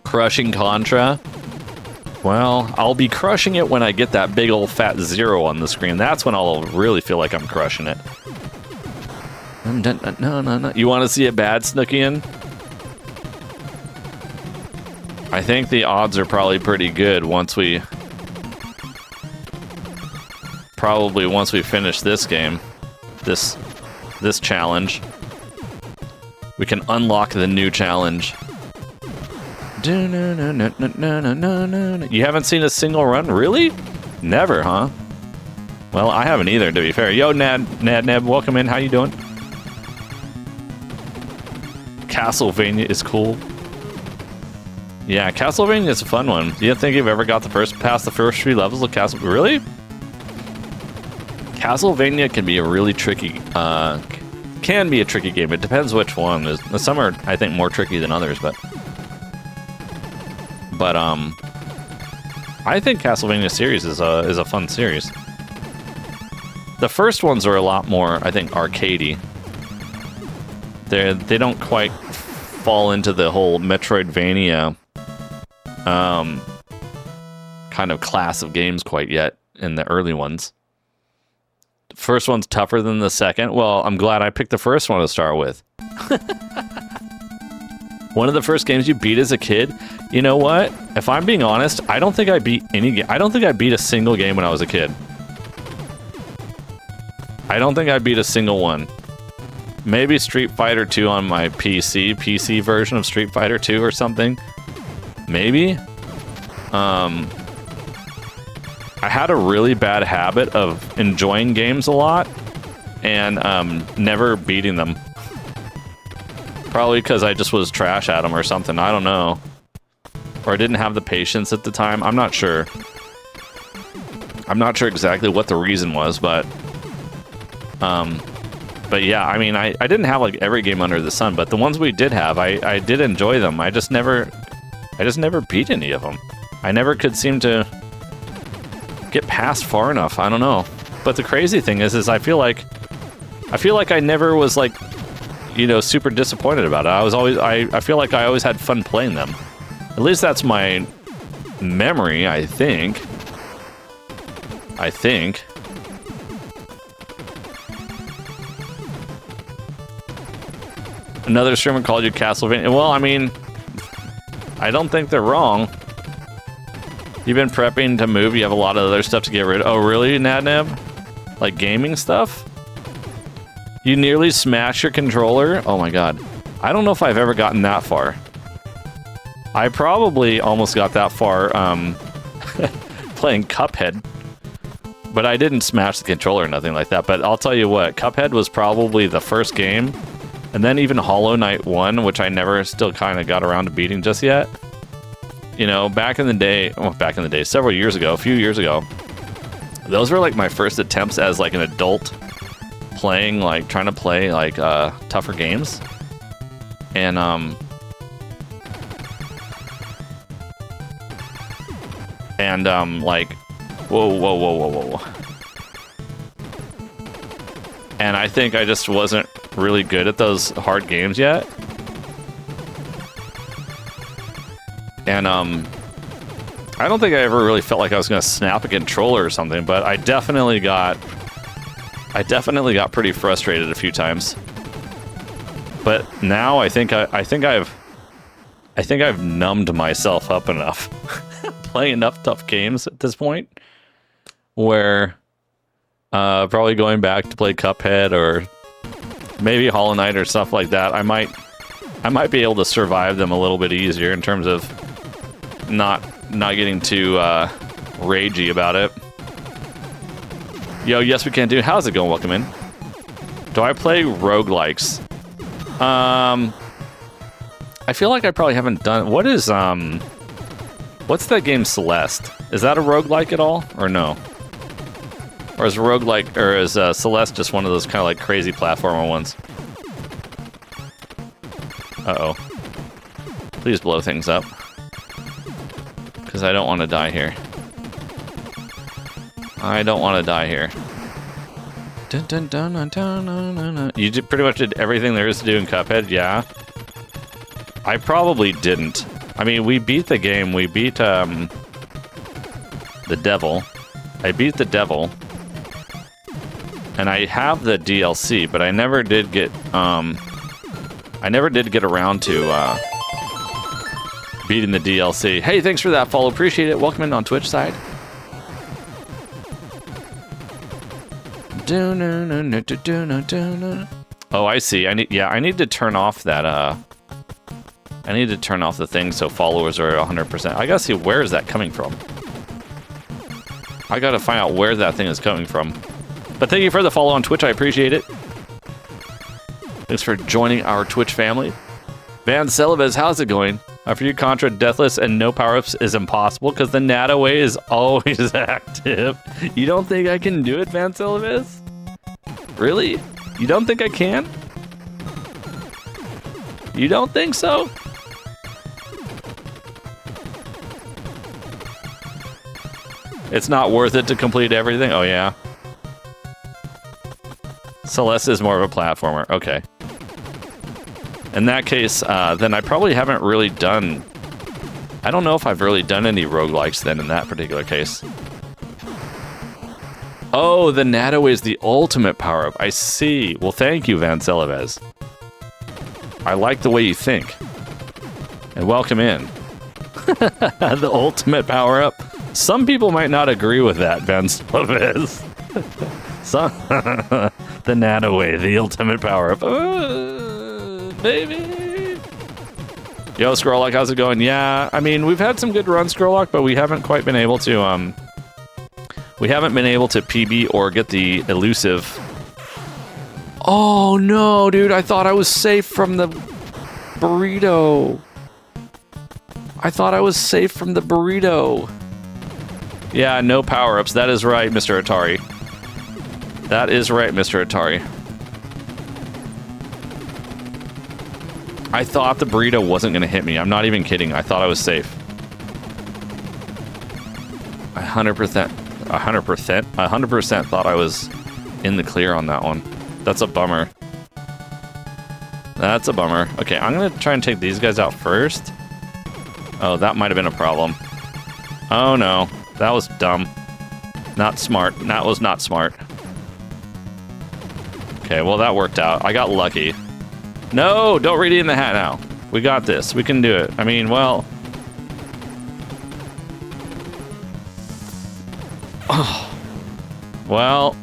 Crushing Contra. Well, I'll be crushing it when I get that big old fat 0 on the screen. That's when I'll really feel like I'm crushing it. No. You want to see a bad Snookian? I think the odds are probably pretty good once we finish this game, this challenge. We can unlock the new challenge. You haven't seen a single run? Really? Never, huh? Well, I haven't either, to be fair. Yo, Neb, welcome in. How you doing? Castlevania is cool. Yeah, Castlevania is a fun one. Do you think you've ever got past the first 3 levels of Castlevania? Really? Castlevania can be a really tricky, can be a tricky game. It depends which one. Some are, I think, more tricky than others, but I think Castlevania series is a fun series. The first ones are a lot more, I think, arcadey. They don't quite fall into the whole Metroidvania kind of class of games quite yet in the early ones. The first one's tougher than the second. Well, I'm glad I picked the first one to start with. One of the first games you beat as a kid. You know what? If I'm being honest, I don't think I beat any game. I don't think I beat a single game when I was a kid. I don't think I beat a single one. Maybe Street Fighter 2 on my PC version of Street Fighter 2 or something. Maybe. I had a really bad habit of enjoying games a lot and never beating them. Probably because I just was trash at them or something. I don't know. Or I didn't have the patience at the time. I'm not sure. I'm not sure exactly what the reason was, but yeah, I mean, I didn't have like every game under the sun, but the ones we did have, I did enjoy them. I just never beat any of them. I never could seem to get past far enough. I don't know. But the crazy thing is I feel like I never was like, you know, super disappointed about it. I feel like I always had fun playing them. At least that's my memory, I think. Another streamer called you Castlevania. Well, I mean, I don't think they're wrong. You've been prepping to move. You have a lot of other stuff to get rid of. Oh, really, Nadneb? Like gaming stuff? You nearly smashed your controller? Oh my god. I don't know if I've ever gotten that far. I probably almost got that far playing Cuphead. But I didn't smash the controller or nothing like that. But I'll tell you what, Cuphead was probably the first game. And then even Hollow Knight 1, which I never still kind of got around to beating just yet. You know, back in the day, several years ago, a few years ago, those were like my first attempts as like an adult playing, like trying to play like tougher games. And like, whoa. And I think I just wasn't really good at those hard games yet. And I don't think I ever really felt like I was going to snap a controller or something, but I definitely got pretty frustrated a few times. But now I think I've numbed myself up enough playing enough tough games at this point where probably going back to play Cuphead or maybe Hollow Knight or stuff like that, I might be able to survive them a little bit easier in terms of not getting too ragey about it. Yo, yes we can do. How's it going? Welcome in. Do I play roguelikes? I feel like I probably haven't done. What is what's that game Celeste? Is that a roguelike at all or no? Or is roguelike, or is Celeste just one of those kind of like crazy platformer ones? Uh-oh. Please blow things up. Because I don't want to die here. I don't want to die here. Dun, dun, dun, dun, dun, dun, dun, dun. You pretty much did everything there is to do in Cuphead, yeah? I probably didn't. I mean, we beat the game. We beat the devil. I beat the devil. And I have the DLC, but I never did get around to beating the DLC. Hey, thanks for that follow. Appreciate it. Welcome in on Twitch side. Oh, I see. I need to turn off that I need to turn off the thing so followers are 100%. I gotta see, where is that coming from? I gotta find out where that thing is coming from. But thank you for the follow on Twitch. I appreciate it. Thanks for joining our Twitch family. Van Celibes, how's it going? For you, Contra, Deathless, and no power-ups is impossible because the Nataway is always active. You don't think I can do it, Van Celibes? Really? You don't think I can? You don't think so? It's not worth it to complete everything? Oh, yeah. Celeste is more of a platformer. Okay. In that case, then I probably haven't really done... I don't know if I've really done any roguelikes then in that particular case. Oh, the Natto is the ultimate power-up. I see. Well, thank you, Van Celevez. I like the way you think. And welcome in. The ultimate power-up. Some people might not agree with that, Van Celevez. Some... the Natto way, the ultimate power-up. Baby. Yo, Scrolllock, how's it going? Yeah, I mean, we've had some good runs, Scrolllock, but we haven't quite been able to, we haven't been able to PB or get the elusive. Oh, no, dude, I thought I was safe from the burrito. I thought I was safe from the burrito. Yeah, no power-ups. That is right, Mr. Atari. That is right, Mr. Atari. I thought the burrito wasn't going to hit me. I'm not even kidding. I thought I was safe. 100% thought I was in the clear on that one. That's a bummer. That's a bummer. Okay, I'm going to try and take these guys out first. Oh, that might have been a problem. Oh, no. That was dumb. Not smart. That was not smart. Okay, well, that worked out. I got lucky. No, don't read it in the hat now. We got this. We can do it. I mean, well... Oh. Well...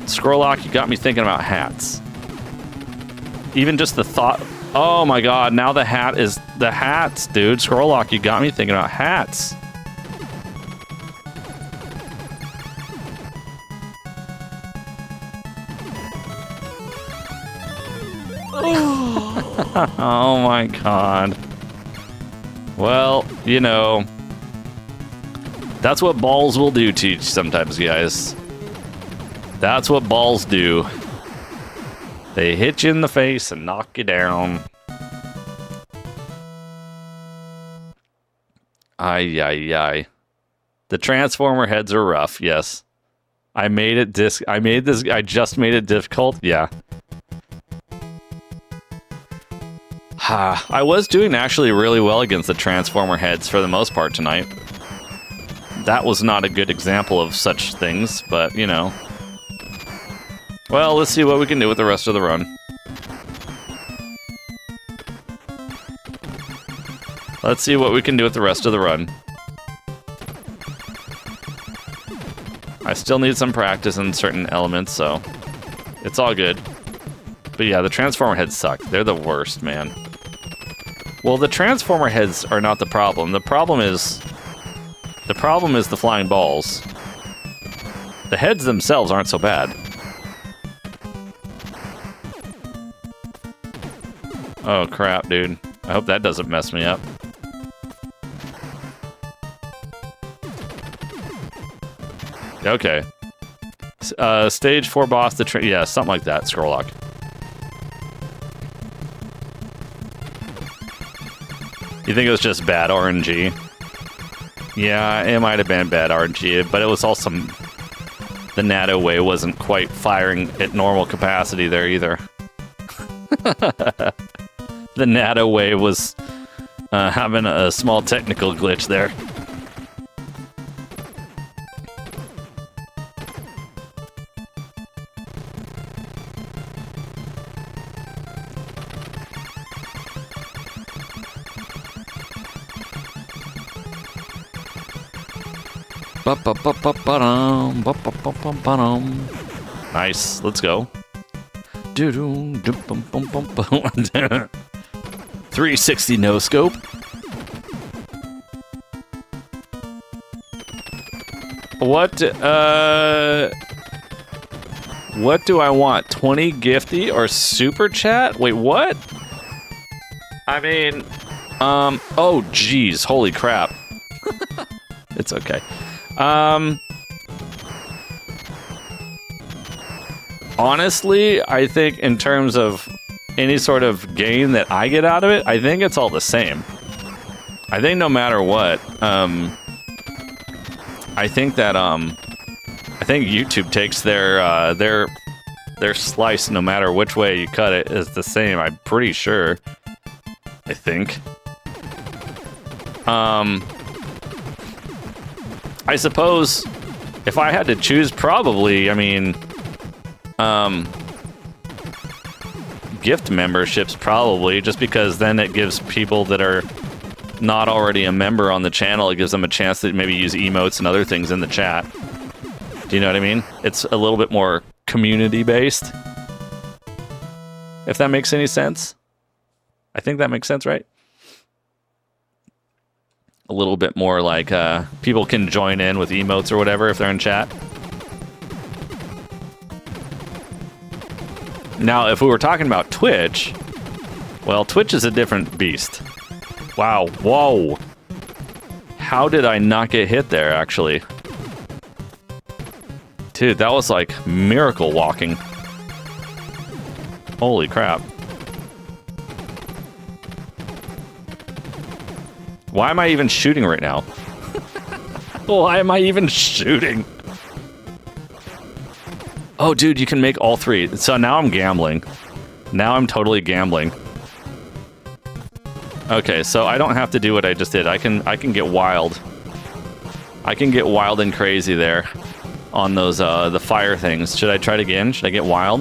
Scrolllock, you got me thinking about hats. Even just the thought... Oh my god, now the hat is... The hats, dude. Scrolllock, you got me thinking about hats. Oh my god. Well, you know, that's what balls will do to you sometimes, guys. That's what balls do. They hit you in the face and knock you down. Ay, ay, ay. The Transformer heads are rough, yes. I just made it difficult, yeah. I was doing actually really well against the Transformer heads for the most part tonight. That was not a good example of such things, but, you know. Well, let's see what we can do with the rest of the run. Let's see what we can do with the rest of the run. I still need some practice in certain elements, so it's all good. But yeah, the Transformer heads suck. They're the worst, man. Well, the Transformer heads are not the problem. The problem is the flying balls. The heads themselves aren't so bad. Oh crap, dude. I hope that doesn't mess me up. Okay. Stage 4 boss, yeah, something like that, Scrolllock. You think it was just bad RNG? Yeah, it might have been bad RNG, but it was also... The Natto way wasn't quite firing at normal capacity there either. The Natto way was having a small technical glitch there. Nice, let's go. 360 no scope. What do I want? 20 gifty or super chat? Wait, what? I mean, oh geez, holy crap. It's okay. Honestly, I think in terms of any sort of gain that I get out of it, I think it's all the same. I think no matter what, I think that, I think YouTube takes their their slice, no matter which way you cut it, is the same. I'm pretty sure. I think. I suppose if I had to choose, probably, I mean, gift memberships, probably, just because then it gives people that are not already a member on the channel, it gives them a chance to maybe use emotes and other things in the chat. Do you know what I mean? It's a little bit more community-based. If that makes any sense. I think that makes sense, right? A little bit more like people can join in with emotes or whatever if they're in chat. Now, if we were talking about Twitch, well, Twitch is a different beast. Wow, whoa. How did I not get hit there, actually? Dude, that was like miracle walking. Holy crap. Why am I even shooting right now? Why am I even shooting? Oh, dude, you can make all three. So now I'm gambling. Now I'm totally gambling. Okay, so I don't have to do what I just did. I can get wild. I can get wild and crazy there on those the fire things. Should I try it again? Should I get wild?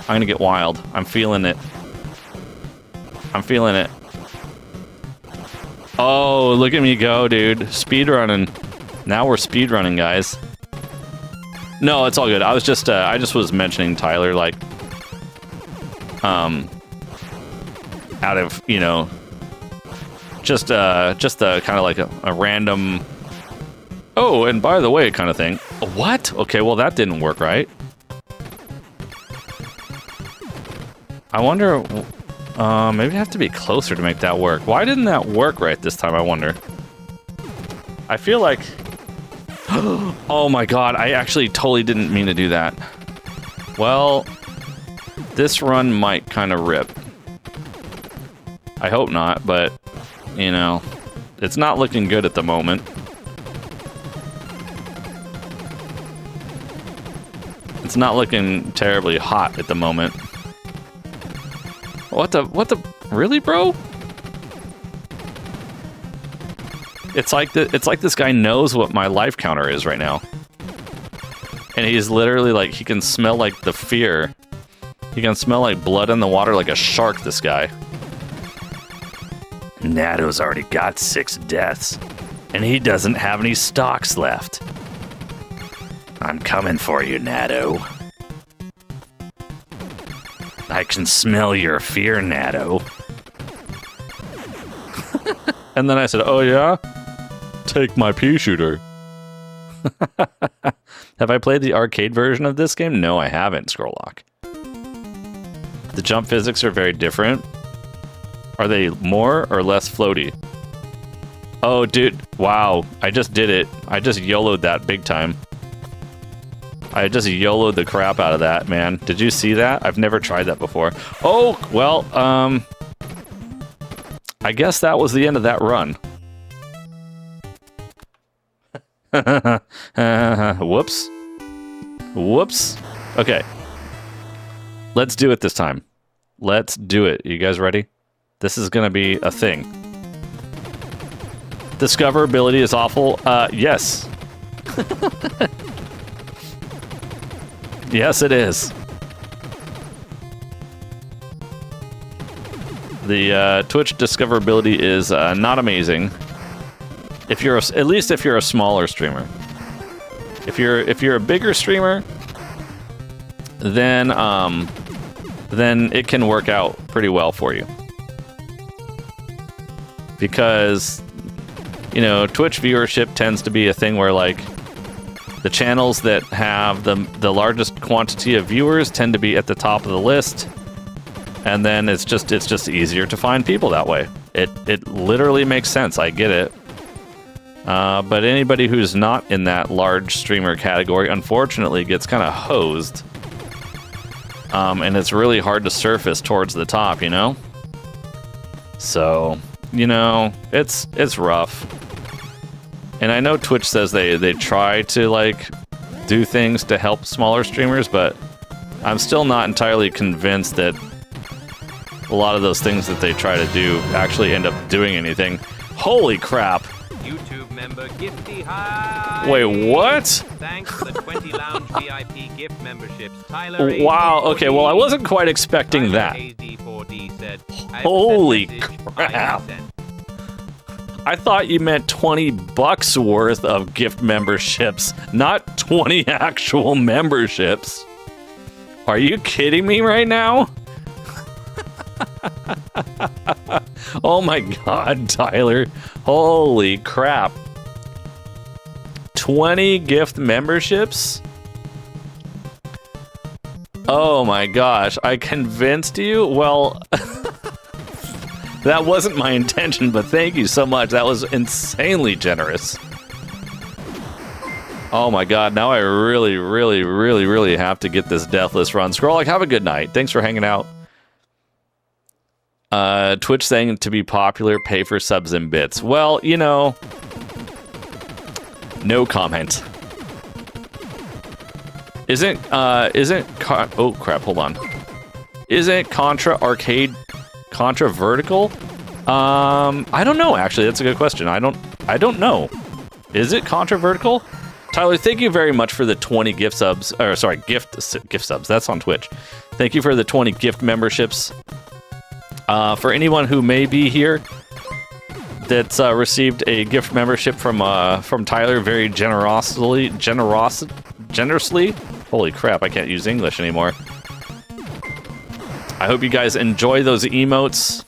I'm gonna get wild. I'm feeling it. I'm feeling it. Oh, look at me go, dude. Speedrunning. Now we're speedrunning, guys. No, it's all good. I just was mentioning Tyler, like, out of, you know, just a kind of like a random, oh, and by the way, kind of thing. What? Okay, well, that didn't work right. I wonder, maybe I have to be closer to make that work. Why didn't that work right this time, I wonder? I feel like... Oh my god, I actually totally didn't mean to do that. Well, this run might kind of rip. I hope not, but, you know, it's not looking good at the moment. It's not looking terribly hot at the moment. What the, really, bro? It's like this guy knows what my life counter is right now. And he's literally like, he can smell like the fear. He can smell like blood in the water like a shark, this guy. Nato's already got 6 deaths. And he doesn't have any stocks left. I'm coming for you, Nato. I can smell your fear, Nato. And then I said, oh yeah? Take my pea shooter. Have I played the arcade version of this game? No, I haven't, Scrolllock. The jump physics are very different. Are they more or less floaty? Oh, dude. Wow. I just did it. I just YOLO'd that big time. I just YOLO'd the crap out of that, man. Did you see that? I've never tried that before. Oh, well, I guess that was the end of that run. Whoops. Whoops. Okay. Let's do it this time. Let's do it. You guys ready? This is gonna be a thing. Discoverability is awful. Yes. Yes, it is. The Twitch discoverability is not amazing. If you're at least if you're a smaller streamer. If you're a bigger streamer, then it can work out pretty well for you. Because, you know, Twitch viewership tends to be a thing where, like, the channels that have the largest quantity of viewers tend to be at the top of the list, and then it's just easier to find people that way. It literally makes sense. I get it. But anybody who's not in that large streamer category, unfortunately, gets kind of hosed. And it's really hard to surface towards the top, you know? So, you know, it's rough. And I know Twitch says they try to, like, do things to help smaller streamers, but I'm still not entirely convinced that a lot of those things that they try to do actually end up doing anything. Holy crap! YouTube member Gifty High. Wait, what? Thanks for the 20 Lounge VIP gift memberships. Tyler Wow, AD4D. okay, well, I wasn't quite expecting that. Tyler AD4D said, Holy "I have sent message, crap. I have sent." I thought you meant $20 worth of gift memberships, not 20 actual memberships. Are you kidding me right now? Oh my god, Tyler. Holy crap. 20 gift memberships? Oh my gosh, I convinced you? Well, that wasn't my intention, but thank you so much. That was insanely generous. Oh my god, now I really have to get this Deathless run. Scroll, have a good night. Thanks for hanging out. Twitch saying to be popular, pay for subs and bits. Well, you know, no comment. Oh crap, hold on. Isn't Contra arcade Contra vertical? I don't know actually. That's a good question. I don't know. Is it Contra vertical? Tyler, thank you very much for the 20 gift subs. Or sorry, gift subs. That's on Twitch. Thank you for the 20 gift memberships. For anyone who may be here that's received a gift membership from Tyler very generously. Holy crap, I can't use English anymore. I hope you guys enjoy those emotes.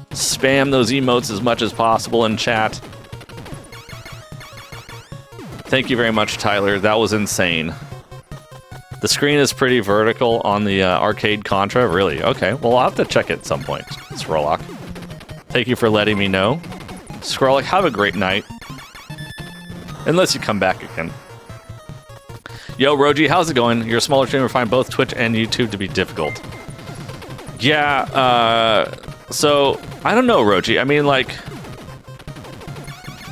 Spam those emotes as much as possible in chat. Thank you very much, Tyler. That was insane. The screen is pretty vertical on the arcade Contra. Really? Okay. Well, I'll have to check it at some point. Scrollock. Thank you for letting me know. Scrollock, have a great night. Unless you come back again. Yo, Roji, how's it going? You're a smaller streamer. Find both Twitch and YouTube to be difficult. Yeah, so, I don't know, Roji. I mean,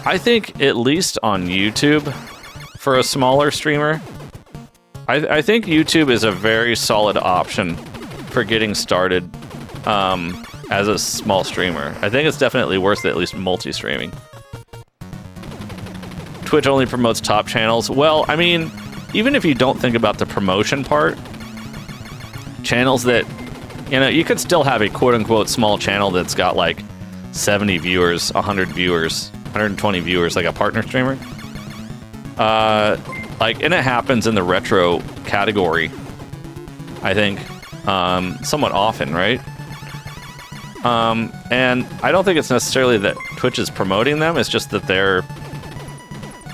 I think at least on YouTube, for a smaller streamer, I think YouTube is a very solid option for getting started as a small streamer. I think it's definitely worth at least multi-streaming. Twitch only promotes top channels. Well, I mean, even if you don't think about the promotion part, channels that, you know, you could still have a quote-unquote small channel that's got 70 viewers, 100 viewers, 120 viewers, like a partner streamer. And it happens in the retro category, I think, somewhat often, right? And I don't think it's necessarily that Twitch is promoting them, it's just that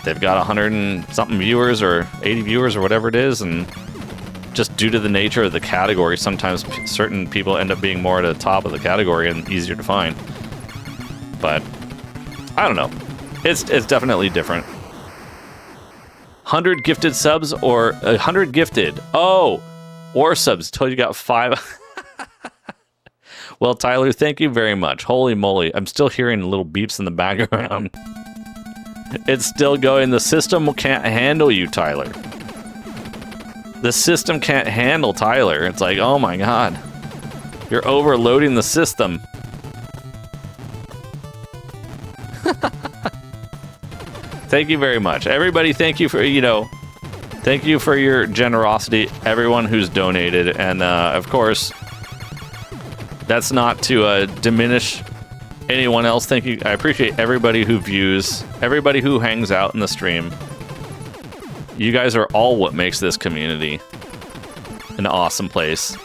they've got 100 and something viewers or 80 viewers or whatever it is, and just due to the nature of the category, sometimes certain people end up being more at the top of the category and easier to find. But I don't know. It's definitely different. 100 gifted subs or 100 gifted. Oh, or subs. Told you got 5. Well, Tyler, thank you very much. Holy moly. I'm still hearing little beeps in the background. It's still going. The system can't handle you, Tyler. The system can't handle Tyler. It's like, oh my god. You're overloading the system. Thank you very much. Everybody, thank you for, thank you for your generosity. Everyone who's donated. And, of course, that's not to diminish anyone else. Thank you. I appreciate everybody who views, everybody who hangs out in the stream. You guys are all what makes this community an awesome place.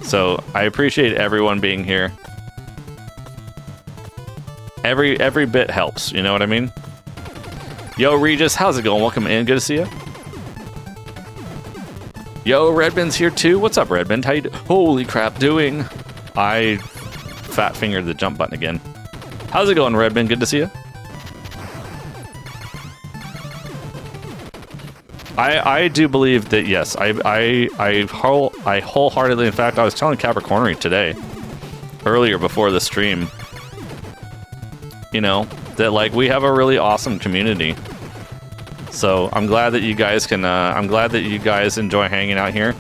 So I appreciate everyone being here. Every bit helps, you know what I mean? Yo, Regis, how's it going? Welcome in, good to see you. Yo, Redbin's here too. What's up, Redbin? How you Holy crap, doing? I fat fingered the jump button again. How's it going, Redbin? Good to see you. I do believe that, yes, I wholeheartedly, in fact, I was telling Capricornery today, earlier before the stream, that we have a really awesome community. So I'm glad that you guys can. I'm glad that you guys enjoy hanging out here.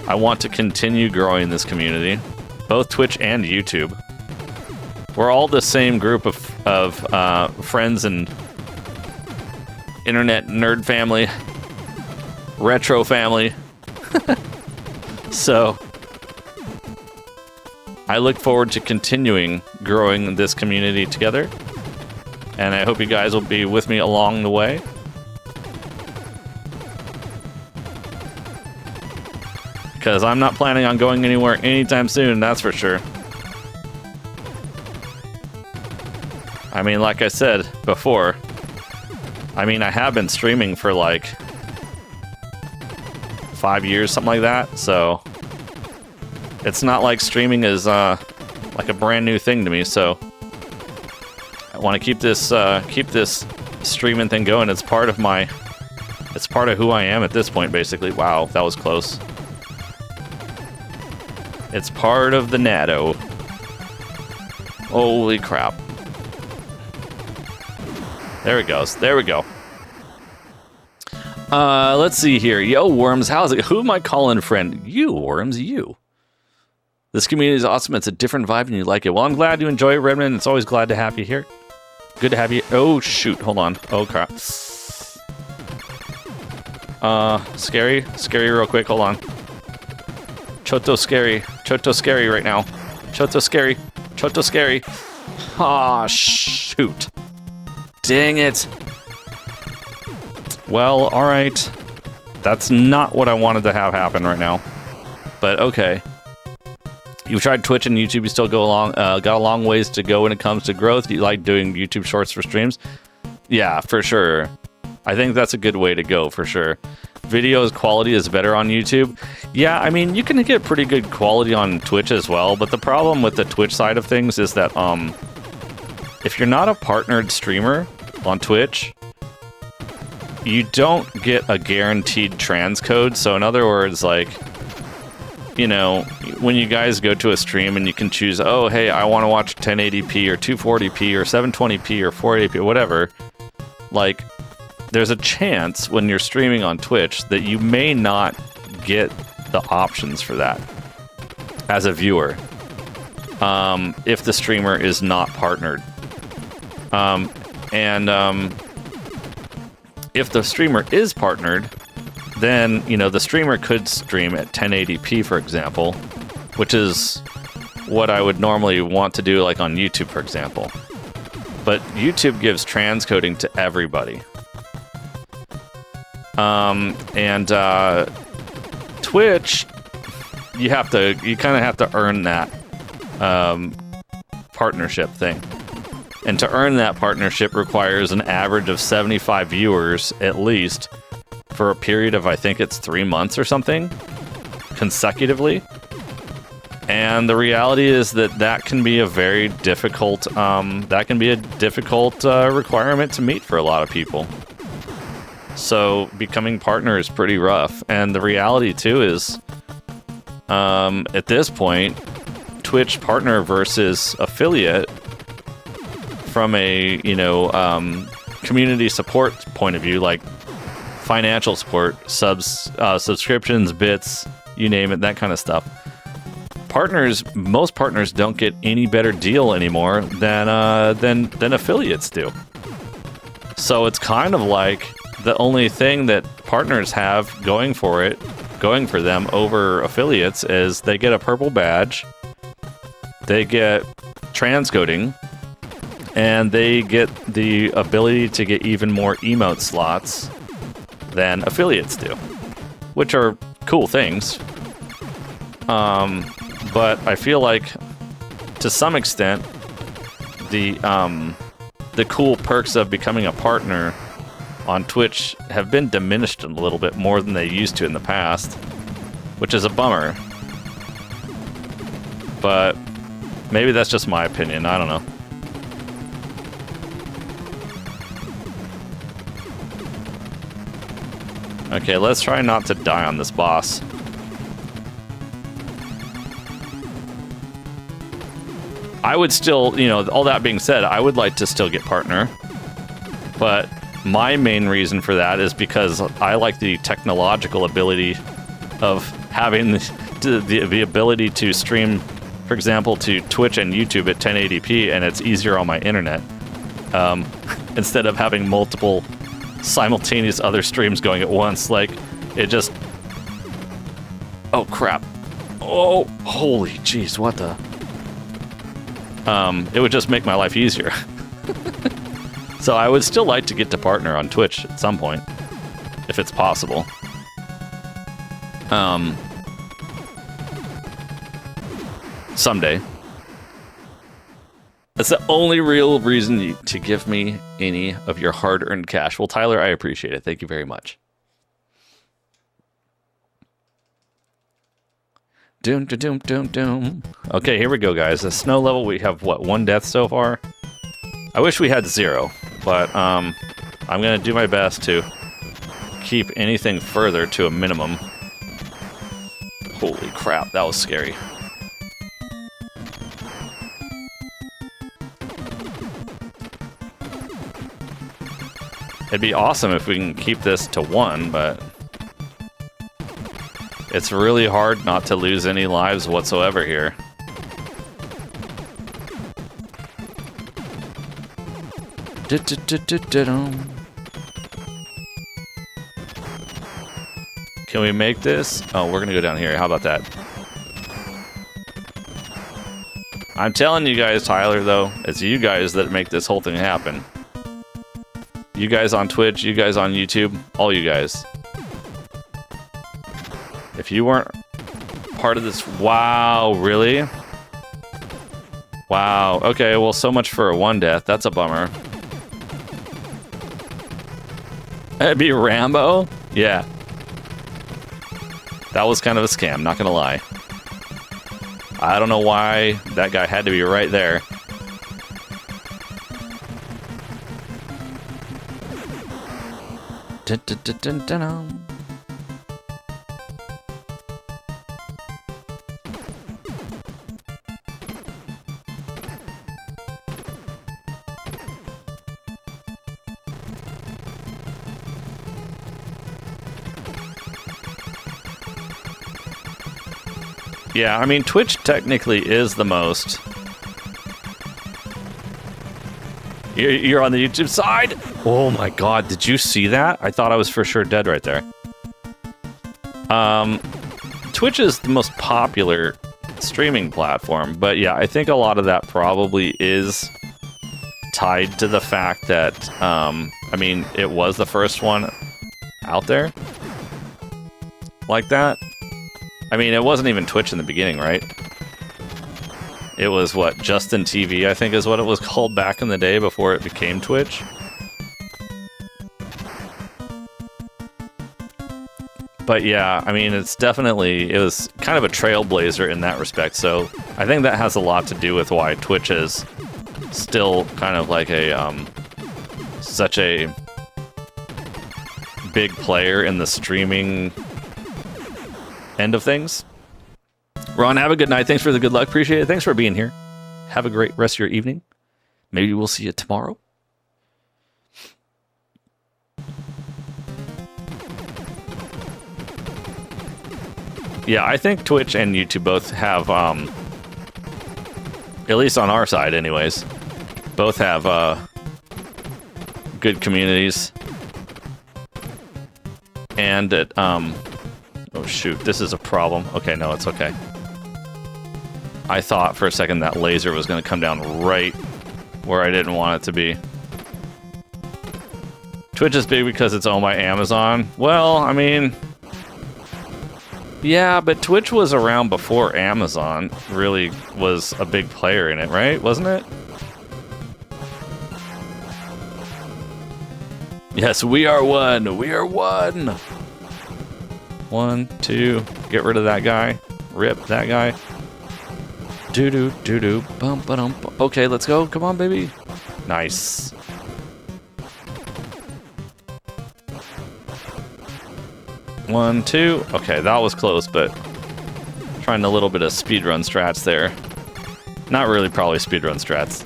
I want to continue growing this community, both Twitch and YouTube. We're all the same group of friends and internet nerd family, retro family. So I look forward to continuing growing this community together, and I hope you guys will be with me along the way. Because I'm not planning on going anywhere anytime soon, that's for sure. I mean, like I said before, I mean, I have been streaming for like 5 years, something like that, so it's not like streaming is like a brand new thing to me, so I want to keep this streaming thing going. It's part of who I am at this point, basically. Wow, that was close. It's part of the natto. Holy crap. There it goes. There we go. Let's see here. Yo, Worms, how's it? Who am I calling friend? You, Worms, you. This community is awesome. It's a different vibe and you like it. Well, I'm glad you enjoy it, Redmond. It's always glad to have you here. Good to have you. Oh, shoot. Hold on. Oh, crap. Scary. Scary real quick. Hold on. Choto scary. Choto scary right now. Choto scary. Choto scary. Ah, shoot. Dang it. Well, alright. That's not what I wanted to have happen right now. But okay. You've tried Twitch and YouTube, you still got a long ways to go when it comes to growth. You like doing YouTube shorts for streams? Yeah, for sure. I think that's a good way to go, for sure. Videos quality is better on YouTube. Yeah, I mean, you can get pretty good quality on Twitch as well, but the problem with the Twitch side of things is that if you're not a partnered streamer on Twitch, you don't get a guaranteed transcode. So in other words, like, you know, when you guys go to a stream and you can choose, oh, hey, I want to watch 1080p or 240p or 720p or 480p or whatever, like, there's a chance when you're streaming on Twitch that you may not get the options for that as a viewer if the streamer is not partnered. If the streamer is partnered, then, you know, the streamer could stream at 1080p, for example, which is what I would normally want to do, like on YouTube, for example. But YouTube gives transcoding to everybody. Twitch, you kind of have to earn that partnership thing. And to earn that partnership requires an average of 75 viewers, at least, for a period of, I think it's 3 months or something, consecutively. And the reality is that can be a very difficult, requirement to meet for a lot of people. So becoming partner is pretty rough. And the reality, too, is, at this point, Twitch partner versus affiliate, from a, you know, community support point of view, like financial support, subscriptions, bits, you name it, that kind of stuff. Most partners don't get any better deal anymore than affiliates do. So it's kind of like the only thing that partners have going for them over affiliates is they get a purple badge, they get transcoding, and they get the ability to get even more emote slots than affiliates do, which are cool things. But I feel like, to some extent, the cool perks of becoming a partner on Twitch have been diminished a little bit more than they used to in the past, which is a bummer. But maybe that's just my opinion, I don't know. Okay, let's try not to die on this boss. I would still, you know, all that being said, I would like to still get partner. But my main reason for that is because I like the technological ability of having the ability to stream, for example, to Twitch and YouTube at 1080p, and it's easier on my internet. Instead of having multiple simultaneous other streams going at once, like, it just... Oh, crap. Oh, holy jeez, what the... It would just make my life easier. So I would still like to get to partner on Twitch at some point, if it's possible. Someday. That's the only real reason to give me any of your hard-earned cash. Well, Tyler, I appreciate it. Thank you very much. Doom, doom, doom, doom. Okay, here we go, guys. The snow level, we have, what, 1 death so far? I wish we had 0, but I'm going to do my best to keep anything further to a minimum. Holy crap, that was scary. It'd be awesome if we can keep this to 1, but it's really hard not to lose any lives whatsoever here. Can we make this? Oh, we're gonna go down here. How about that? I'm telling you guys, Tyler, though, it's you guys that make this whole thing happen. You guys on Twitch, you guys on YouTube, all you guys. If you weren't part of this... Wow, really? Wow, okay, well, so much for a 1 death. That's a bummer. It'd be Rambo? Yeah. That was kind of a scam, not gonna lie. I don't know why that guy had to be right there. Dun, dun, dun, dun, dun, dun. Yeah, I mean, Twitch technically is the most. You're on the YouTube side? Oh my god, did you see that? I thought I was for sure dead right there. Twitch is the most popular streaming platform, but yeah, I think a lot of that probably is tied to the fact that, I mean, it was the first one out there like that. I mean, it wasn't even Twitch in the beginning, right? It was, what, Justin TV, I think is what it was called back in the day before it became Twitch. But yeah, I mean, it's definitely, it was kind of a trailblazer in that respect, so I think that has a lot to do with why Twitch is still kind of like a, such a big player in the streaming end of things. Ron, have a good night. Thanks for the good luck. Appreciate it. Thanks for being here. Have a great rest of your evening. Maybe we'll see you tomorrow. Yeah, I think Twitch and YouTube both have, at least on our side anyways, both have good communities. And it, oh shoot, this is a problem. Okay, no, it's okay. I thought for a second that laser was going to come down right where I didn't want it to be. Twitch is big because it's owned by Amazon. Well, I mean... Yeah, but Twitch was around before Amazon really was a big player in it, right? Wasn't it? Yes, we are one! We are one! 1, 2, get rid of that guy. Rip that guy. Doo-doo, doo-doo, bum-ba-dum. Okay, let's go. Come on, baby. Nice. One, 2. Okay, that was close, but trying a little bit of speedrun strats there. Not really probably speedrun strats.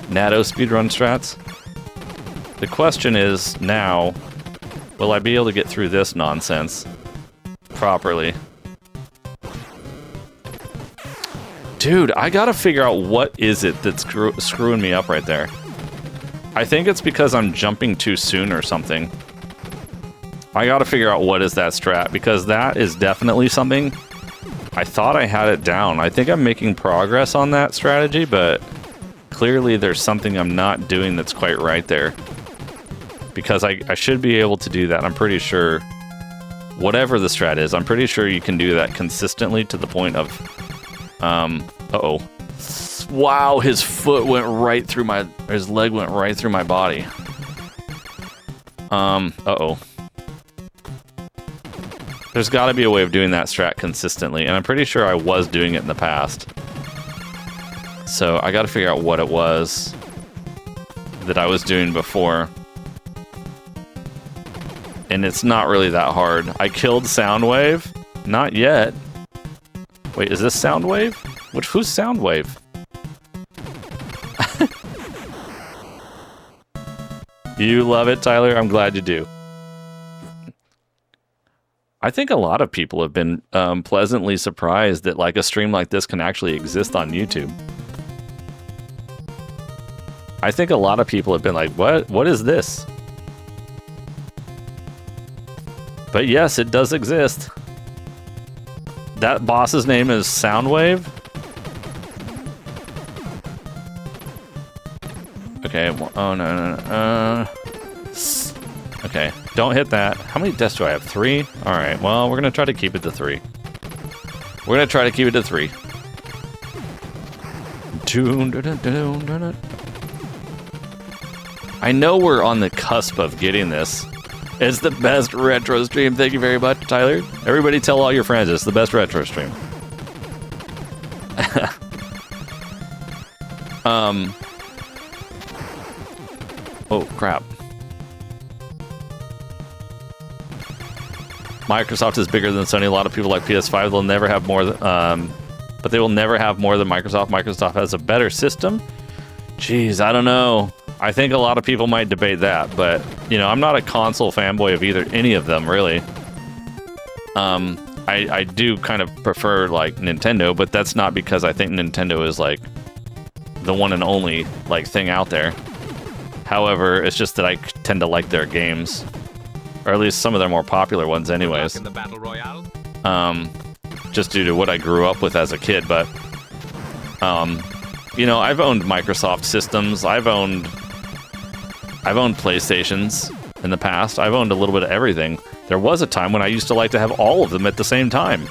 Natto speedrun strats. The question is now, will I be able to get through this nonsense properly? Dude, I gotta figure out what is it that's screwing me up right there. I think it's because I'm jumping too soon or something. I gotta figure out what is that strat, because that is definitely something. I thought I had it down. I think I'm making progress on that strategy, but clearly there's something I'm not doing that's quite right there. Because I should be able to do that, I'm pretty sure. Whatever the strat is, I'm pretty sure you can do that consistently to the point of... uh-oh. Wow, his foot went right through my... his leg went right through my body. Uh-oh. There's got to be a way of doing that strat consistently, and I'm pretty sure I was doing it in the past. So I got to figure out what it was that I was doing before. And it's not really that hard. I killed Soundwave? Not yet. Wait, is this Soundwave? Who's Soundwave? You love it, Tyler? I'm glad you do. I think a lot of people have been pleasantly surprised that like a stream like this can actually exist on YouTube. I think a lot of people have been like, what is this? But yes, it does exist. That boss's name is Soundwave? Okay, oh no. Okay, don't hit that. How many deaths do I have? 3? Alright, well, we're gonna try to keep it to 3. We're gonna try to keep it to 3. I know we're on the cusp of getting this. It's the best retro stream. Thank you very much, Tyler. Everybody tell all your friends it's the best retro stream. Oh, crap. Microsoft is bigger than Sony. A lot of people like PS5. They'll never have more than, but they will never have more than Microsoft. Microsoft has a better system. Jeez, I don't know. I think a lot of people might debate that, but, you know, I'm not a console fanboy of any of them, really. I do kind of prefer, like, Nintendo, but that's not because I think Nintendo is, like, the one and only, like, thing out there. However, it's just that I tend to like their games. Or at least some of their more popular ones anyways. In the Battle Royale? Just due to what I grew up with as a kid, but... you know, I've owned Microsoft systems. I've owned PlayStations in the past. I've owned a little bit of everything. There was a time when I used to like to have all of them at the same time.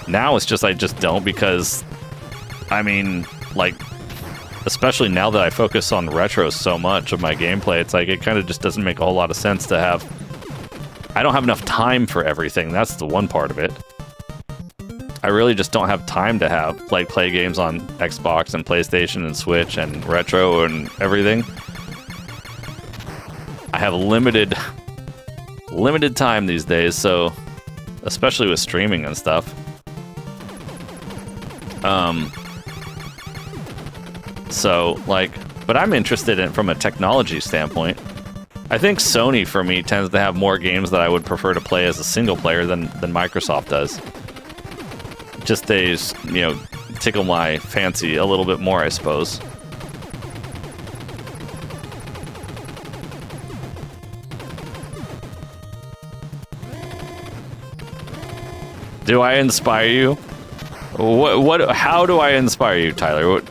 Now it's just I just don't because, I mean, like, especially now that I focus on retro so much of my gameplay, it's like it kind of just doesn't make a whole lot of sense to have... I don't have enough time for everything. That's the one part of it. I really just don't have time to have, like, play games on Xbox and PlayStation and Switch and retro and everything. I have limited time these days, so especially with streaming and stuff. So, like, but I'm interested in it from a technology standpoint. I think Sony, for me, tends to have more games that I would prefer to play as a single player than Microsoft does. Just they, you know, tickle my fancy a little bit more, I suppose. Do I inspire you? How do I inspire you, Tyler?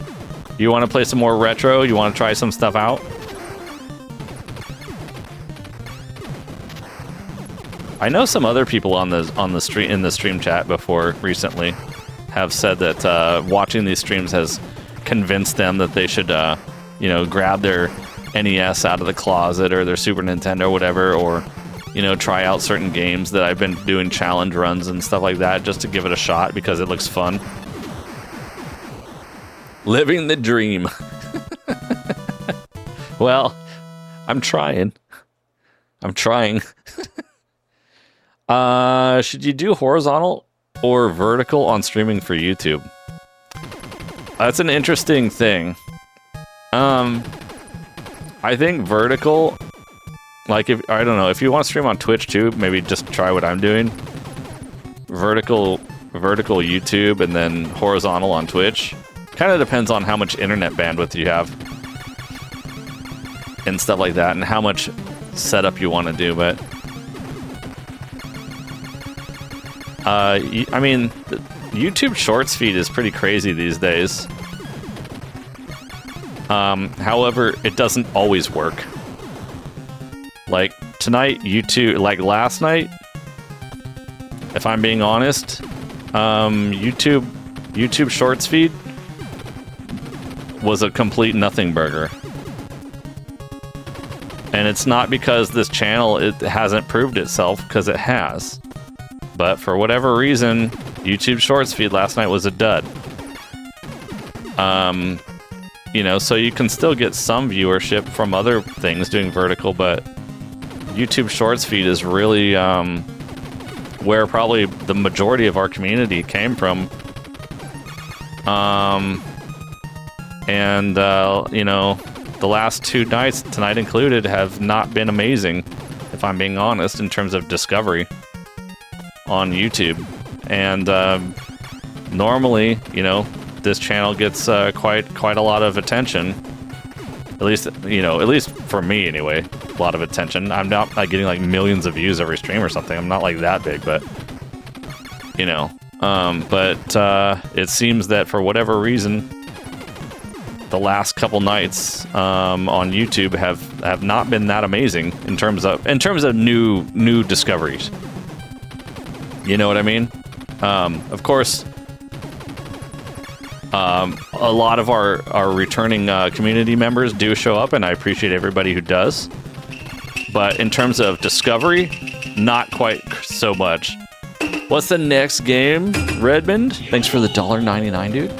You want to play some more retro? You want to try some stuff out? I know some other people in the stream chat before recently have said that watching these streams has convinced them that they should, you know, grab their NES out of the closet or their Super Nintendo or whatever, or, you know, try out certain games that I've been doing challenge runs and stuff like that just to give it a shot because it looks fun. Living the dream. Well, I'm trying. Should you do horizontal or vertical on streaming for YouTube? That's an interesting thing. I think vertical, like if I don't know, if you want to stream on Twitch too, maybe just try what I'm doing. Vertical YouTube and then horizontal on Twitch. Kind of depends on how much internet bandwidth you have and stuff like that, and how much setup you want to do. But I mean, YouTube Shorts feed is pretty crazy these days. However, it doesn't always work. Like tonight, like last night, if I'm being honest, YouTube Shorts feed was a complete nothing burger. And it's not because this channel it hasn't proved itself, because it has. But for whatever reason, YouTube Shorts feed last night was a dud. You know, so you can still get some viewership from other things doing vertical, but YouTube Shorts feed is really where probably the majority of our community came from. You know, the last 2 nights, tonight included, have not been amazing, if I'm being honest, in terms of discovery on YouTube. And normally, you know, this channel gets quite a lot of attention. At least, you know, at least for me anyway, a lot of attention. I'm not like getting like millions of views every stream or something. I'm not like that big, but you know. It seems that for whatever reason, the last couple nights on YouTube have not been that amazing in terms of new discoveries. You know what I mean? Of course, a lot of our returning community members do show up, and I appreciate everybody who does. But in terms of discovery, not quite so much. What's the next game, Redmond? Thanks for the $1.99, dude.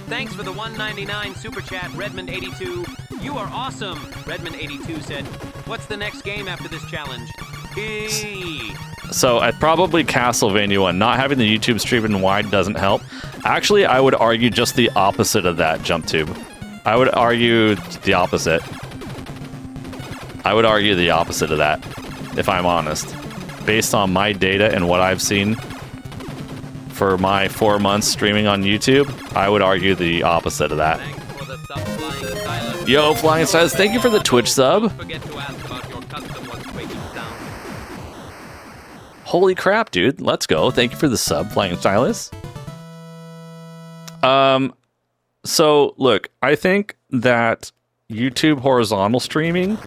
Thanks for the $1.99 super chat, Redmond82. You are awesome. Redmond82 said, "What's the next game after this challenge?" Hey. So I'd probably Castlevania 1. Not having the YouTube streaming wide doesn't help. Actually, I would argue just the opposite of that, JumpTube. I would argue the opposite. I would argue the opposite of that, if I'm honest. Based on my data and what I've seen for my 4 months streaming on YouTube, I would argue the opposite of that. Thanks for the sub, Flying Stylus. Yo, Flying Stylus, thank you for the Twitch sub. Don't forget to ask about your custom one quaking sound. Holy crap, dude. Let's go. Thank you for the sub, Flying Stylus. So, look, I think that YouTube horizontal streaming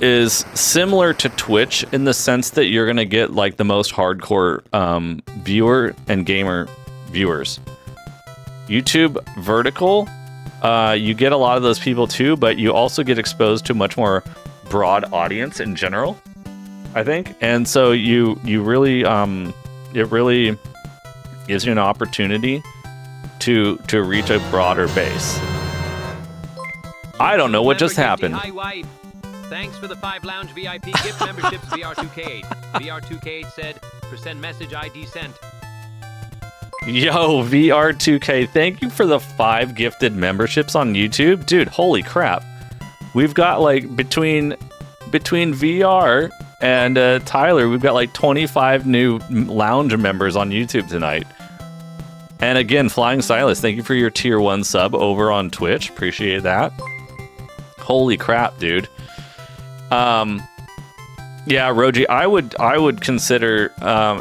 is similar to Twitch in the sense that you're going to get, like, the most hardcore viewer and gamer viewers. YouTube vertical, you get a lot of those people too, but you also get exposed to a much more broad audience in general, I think. And so you really, it really gives you an opportunity to reach a broader base. I don't know what just happened. Hi, wife. Thanks for the 5 Lounge VIP gift memberships, VR2K8. VR2K8 said, % message ID sent. Yo, VR2K, thank you for the 5 gifted memberships on YouTube. Dude, holy crap. We've got, like, between VR and Tyler, we've got, like, 25 new lounge members on YouTube tonight. And again, Flying Stylus, thank you for your tier 1 sub over on Twitch. Appreciate that. Holy crap, dude. Yeah, Roji, I would consider,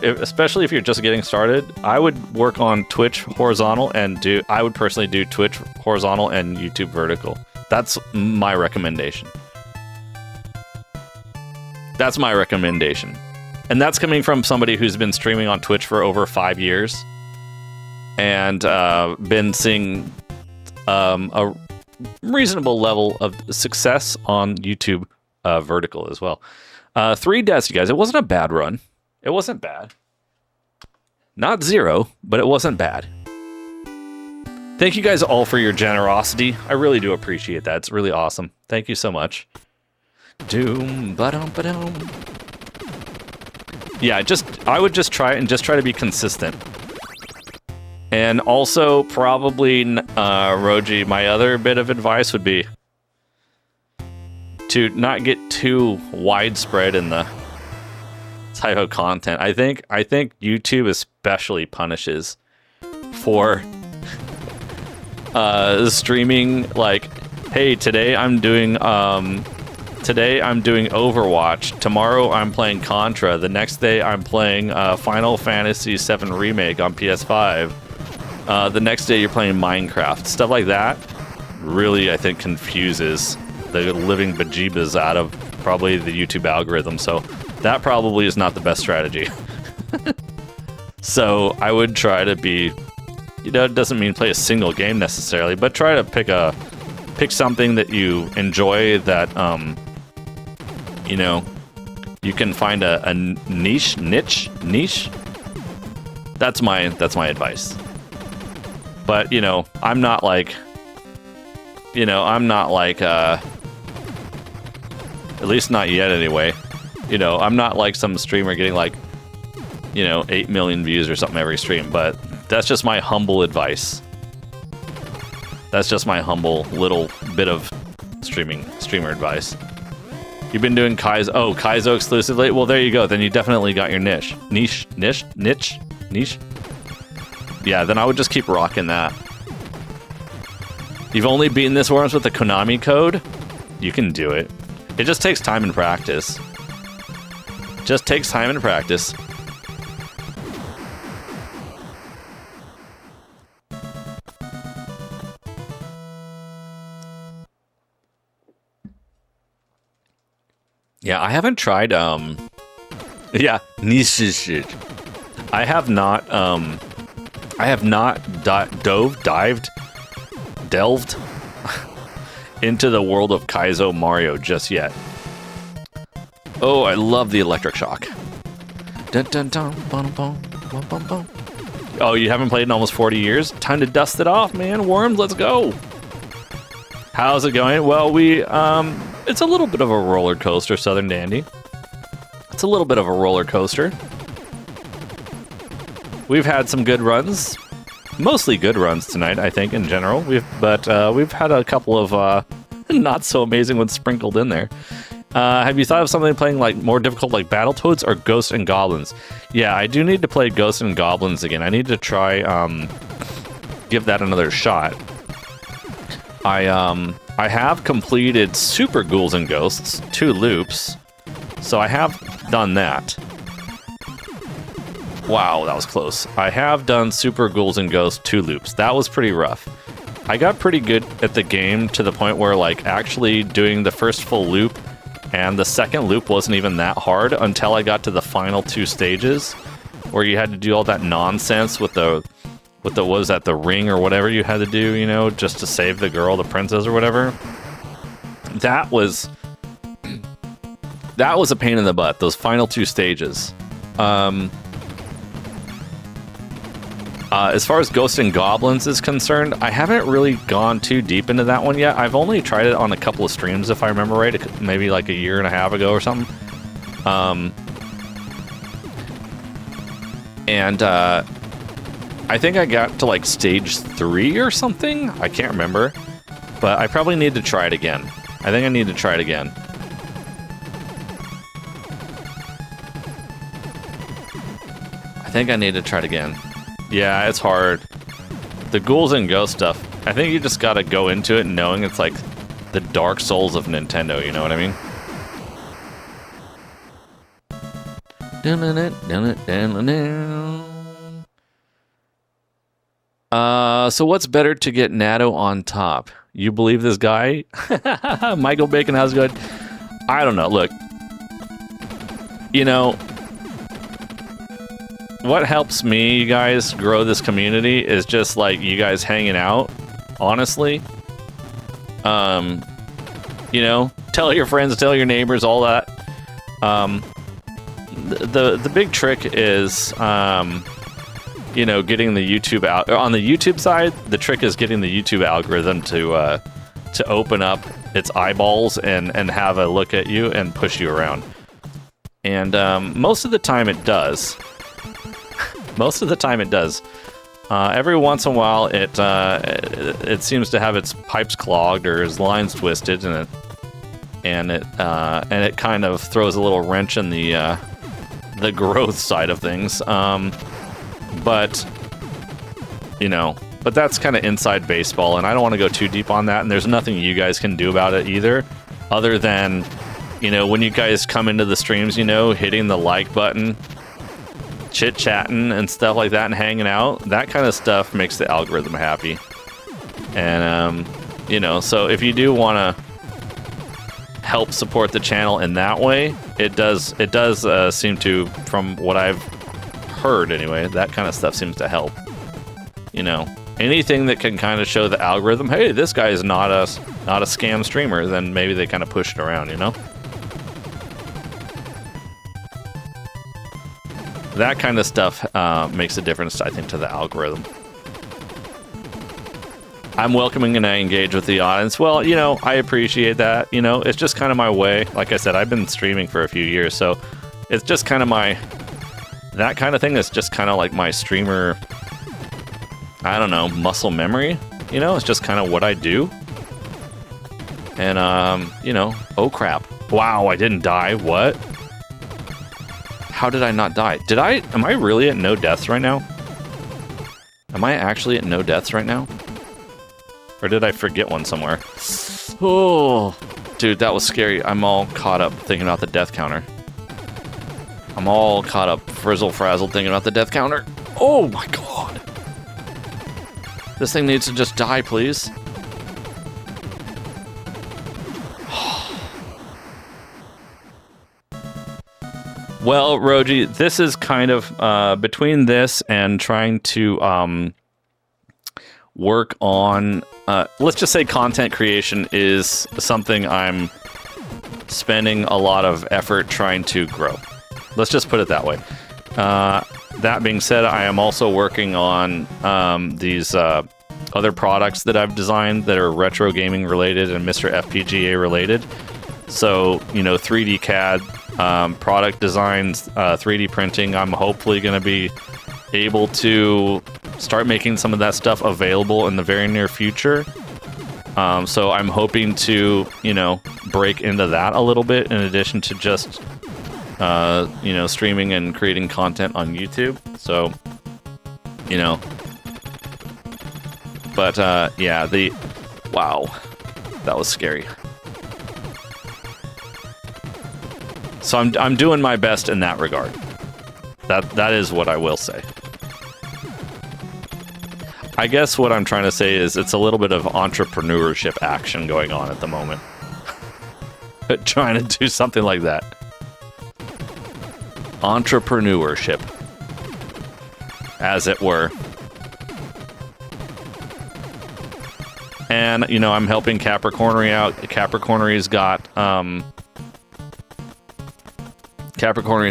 especially if you're just getting started, I would work on Twitch horizontal and I would personally do Twitch horizontal and YouTube vertical. That's my recommendation. That's my recommendation. And that's coming from somebody who's been streaming on Twitch for over 5 years and been seeing a reasonable level of success on YouTube vertical as well. 3 deaths, you guys. It wasn't a bad run. It wasn't bad. Not 0, but it wasn't bad. Thank you guys all for your generosity. I really do appreciate that. It's really awesome. Thank you so much. Doom, ba-dum, ba-dum. Yeah, I would just try to be consistent. And also, probably, Roji, my other bit of advice would be to not get too widespread in the type of content. I think YouTube especially punishes for streaming like, hey, today I'm doing Overwatch. Tomorrow I'm playing Contra. The next day I'm playing Final Fantasy VII Remake on PS5. The next day you're playing Minecraft. Stuff like that really, I think, confuses the living bejeebas out of probably the YouTube algorithm. So that probably is not the best strategy. So I would try to be, it doesn't mean play a single game necessarily, but try to pick something that you enjoy that, you can find a niche. That's my advice. But, I'm not like, at least not yet anyway. I'm not like some streamer getting like, 8 million views or something every stream, but that's just my humble advice. That's just my humble little bit of streamer advice. You've been doing Kaizo exclusively? Well, there you go. Then you definitely got your niche. Niche? Yeah, then I would just keep rocking that. You've only beaten this Worms with the Konami Code? You can do it. It just takes time and practice. Just takes time and practice. Yeah, I haven't tried, yeah, niche shit. I have not delved into the world of Kaizo Mario just yet. Oh, I love the electric shock. Dun, dun, dun, bum, bum, bum, bum, bum. Oh, you haven't played in almost 40 years? Time to dust it off, man. Worms, let's go. How's it going? Well, it's a little bit of a roller coaster, Southern Dandy. It's a little bit of a roller coaster. We've had some good runs. Mostly good runs tonight, I think, in general. We've had a couple of not so amazing ones sprinkled in there. Have you thought of something playing like more difficult, like Battletoads or Ghosts and Goblins? Yeah, I do need to play Ghosts and Goblins again. I need to try give that another shot. I have completed Super Ghouls and Ghosts 2 loops, so I have done that. Wow, that was close. I have done Super Ghouls and Ghosts 2 loops. That was pretty rough. I got pretty good at the game to the point where, like, actually doing the first full loop and the second loop wasn't even that hard until I got to the final 2 stages, where you had to do all that nonsense with the what was that, the ring or whatever you had to do, just to save the girl, the princess or whatever. That was a pain in the butt, those final 2 stages. As far as Ghosts and Goblins is concerned, I haven't really gone too deep into that one yet. I've only tried it on a couple of streams, if I remember right, maybe like a year and a half ago or something. I think I got to like stage 3 or something. I can't remember, but I probably need to try it again. I think I need to try it again. Yeah, it's hard. The Ghouls and Ghosts stuff, I think you just gotta go into it knowing it's like the Dark Souls of Nintendo, you know what I mean? So what's better to get Natto on top? You believe this guy? Michael Bacon, how's it going? I don't know. Look, what helps me, you guys, grow this community is just like you guys hanging out, honestly. Tell your friends, tell your neighbors, all that. The big trick is getting the YouTube out on the YouTube side. The trick is getting the YouTube algorithm to open up its eyeballs and have a look at you and push you around. And most of the time it does. Every once in a while, it seems to have its pipes clogged or its lines twisted, and it kind of throws a little wrench in the growth side of things. But that's kind of inside baseball, and I don't want to go too deep on that. And there's nothing you guys can do about it either, other than when you guys come into the streams, hitting the like button, chit-chatting and stuff like that and hanging out. That kind of stuff makes the algorithm happy. And so if you do want to help support the channel in that way, it does seem to, from what I've heard anyway, that kind of stuff seems to help. Anything that can kind of show the algorithm, hey, this guy is not a scam streamer, then maybe they kind of push it around, That kind of stuff makes a difference, I think, to the algorithm. I'm welcoming and I engage with the audience. Well, I appreciate that. It's just kind of my way. Like I said, I've been streaming for a few years, so it's just kind of that kind of thing is just kind of like my streamer, I don't know, muscle memory. It's just kind of what I do. And, oh crap. Wow, I didn't die. What? How did I not die? Am I really at no deaths right now? Am I actually at no deaths right now? Or did I forget one somewhere? Oh, dude, that was scary. I'm all caught up thinking about the death counter. I'm all caught up, frizzle-frazzled, thinking about the death counter. Oh my god. This thing needs to just die, please. Well, Roji, this is kind of between this and trying to work on, let's just say content creation is something I'm spending a lot of effort trying to grow. Let's just put it that way. That being said, I am also working on these other products that I've designed that are retro gaming related and Mr. FPGA related. So, 3D CAD, product designs, 3D printing. I'm hopefully going to be able to start making some of that stuff available in the very near future. So I'm hoping to, break into that a little bit in addition to just, streaming and creating content on YouTube. So, but, yeah, wow, that was scary. So I'm doing my best in that regard. That is what I will say. I guess what I'm trying to say is it's a little bit of entrepreneurship action going on at the moment. Trying to do something like that. Entrepreneurship, as it were. And, I'm helping Capricornery out. Capricornery's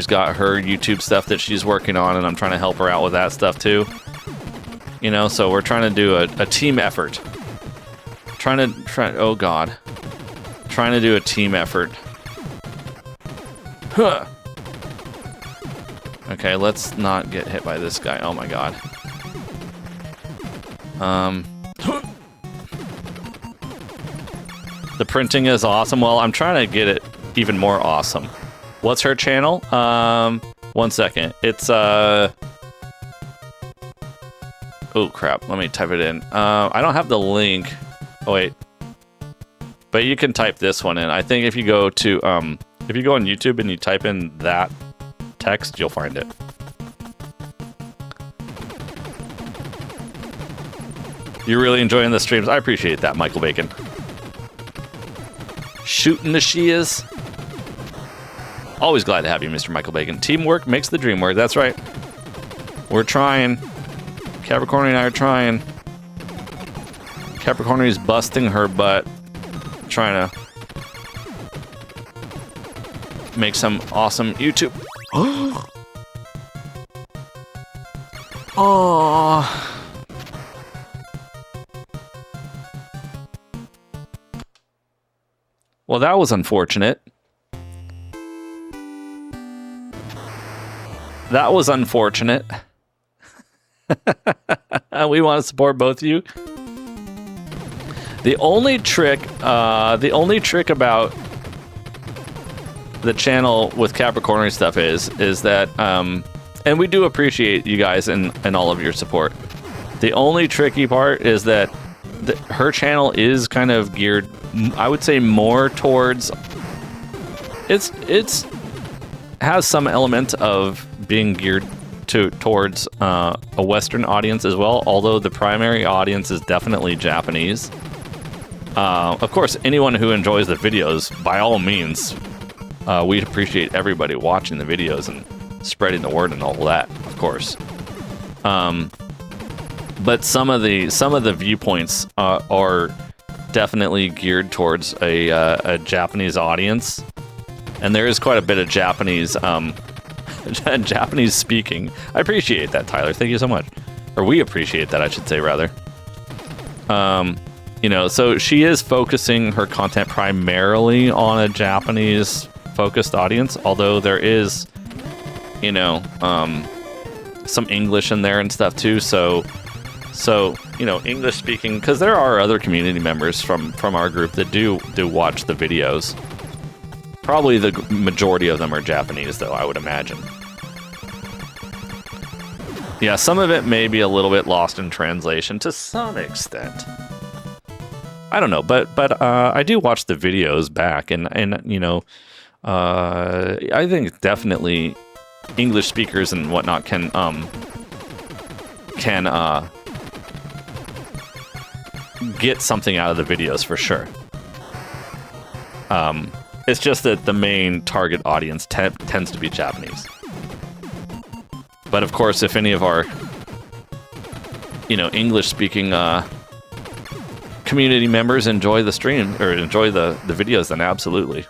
got her YouTube stuff that she's working on, and I'm trying to help her out with that stuff too. So we're trying to do a team effort. Oh god. Trying to do a team effort. Huh. Okay, let's not get hit by this guy. Oh my god. The printing is awesome. Well, I'm trying to get it even more awesome. What's her channel? 1 second. It's oh crap, let me type it in. I don't have the link. Oh wait. But you can type this one in. I think if you go to if you go on YouTube and you type in that text, you'll find it. You're really enjoying the streams. I appreciate that, Michael Bacon. Shooting the shears. Always glad to have you, Mr. Michael Bacon. Teamwork makes the dream work. That's right. We're trying. Capricorn and I are trying. Capricorn is busting her butt. Trying to make some awesome YouTube. Oh. Well, that was unfortunate. That was unfortunate. We want to support both of you. The only trick about the channel with Capricorn stuff is that, and we do appreciate you guys and all of your support. The only tricky part is that her channel is kind of geared, I would say, more towards. It's has some element of being geared towards a Western audience as well. Although the primary audience is definitely Japanese. Of course, anyone who enjoys the videos, by all means, we'd appreciate everybody watching the videos and spreading the word and all that. Of course. But some of the viewpoints are definitely geared towards a Japanese audience, and there is quite a bit of Japanese Japanese speaking. I appreciate that, Tyler. Thank you so much. Or we appreciate that, I should say, rather. You know, so she is focusing her content primarily on a Japanese focused audience, although there is, you know, some English in there and stuff too. So you know, English speaking, because there are other community members from our group that do watch the videos. Probably the majority of them are Japanese, though, I would imagine. Yeah, some of it may be a little bit lost in translation to some extent. I don't know, but I do watch the videos back, and you know, I think definitely English speakers and whatnot can get something out of the videos for sure. It's just that the main target audience tends to be Japanese. But of course, if any of our, you know, English-speaking community members enjoy the stream or enjoy the videos, then absolutely.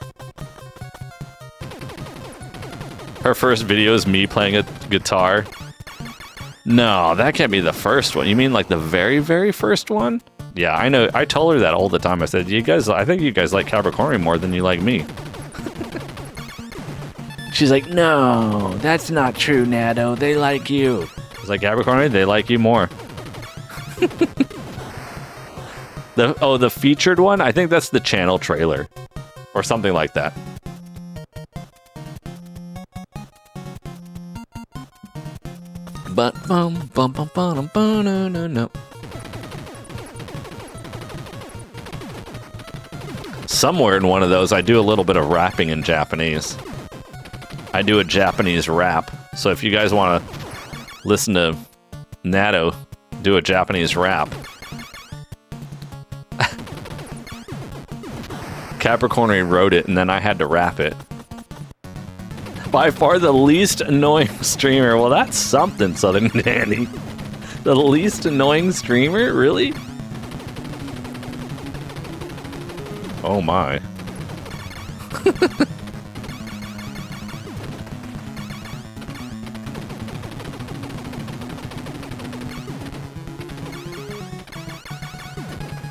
Her first video is me playing a guitar. No, that can't be the first one. You mean like the very, very first one? Yeah, I know. I told her that all the time. I said, I think you guys like Capricorn more than you like me. She's like, no, that's not true, Nado. They like you. I was like, Capricorn, they like you more. The featured one? I think that's the channel trailer. Or something like that. But no. Somewhere in one of those, I do a little bit of rapping in Japanese. I do a Japanese rap. So if you guys want to listen to Nado do a Japanese rap, Capricorn wrote it, and then I had to rap it. By far the least annoying streamer. Well, that's something, Southern Danny. The least annoying streamer? Really? Oh my.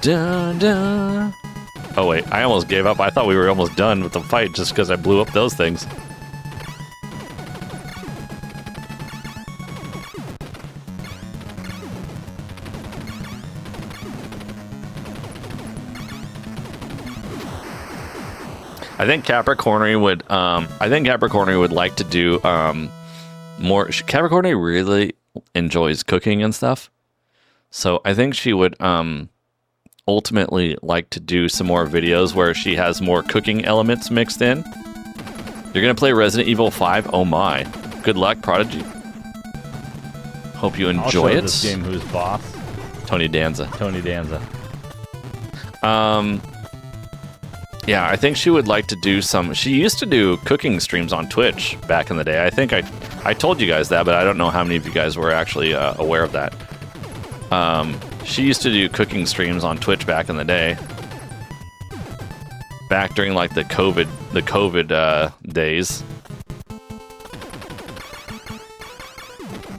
Dun, dun. Oh wait, I almost gave up. I thought we were almost done with the fight just because I blew up those things. I think Capricorn would like to do more. Capricorn really enjoys cooking and stuff, so I think she would ultimately like to do some more videos where she has more cooking elements mixed in. You're gonna play Resident Evil 5? Oh my! Good luck, Prodigy. Hope you enjoy it. This game, who's boss? Tony Danza. Tony Danza. Yeah, I think she would like to do some. She used to do cooking streams on Twitch back in the day. I think I told you guys that, but I don't know how many of you guys were actually aware of that. She used to do cooking streams on Twitch back in the day. Back during like the COVID days.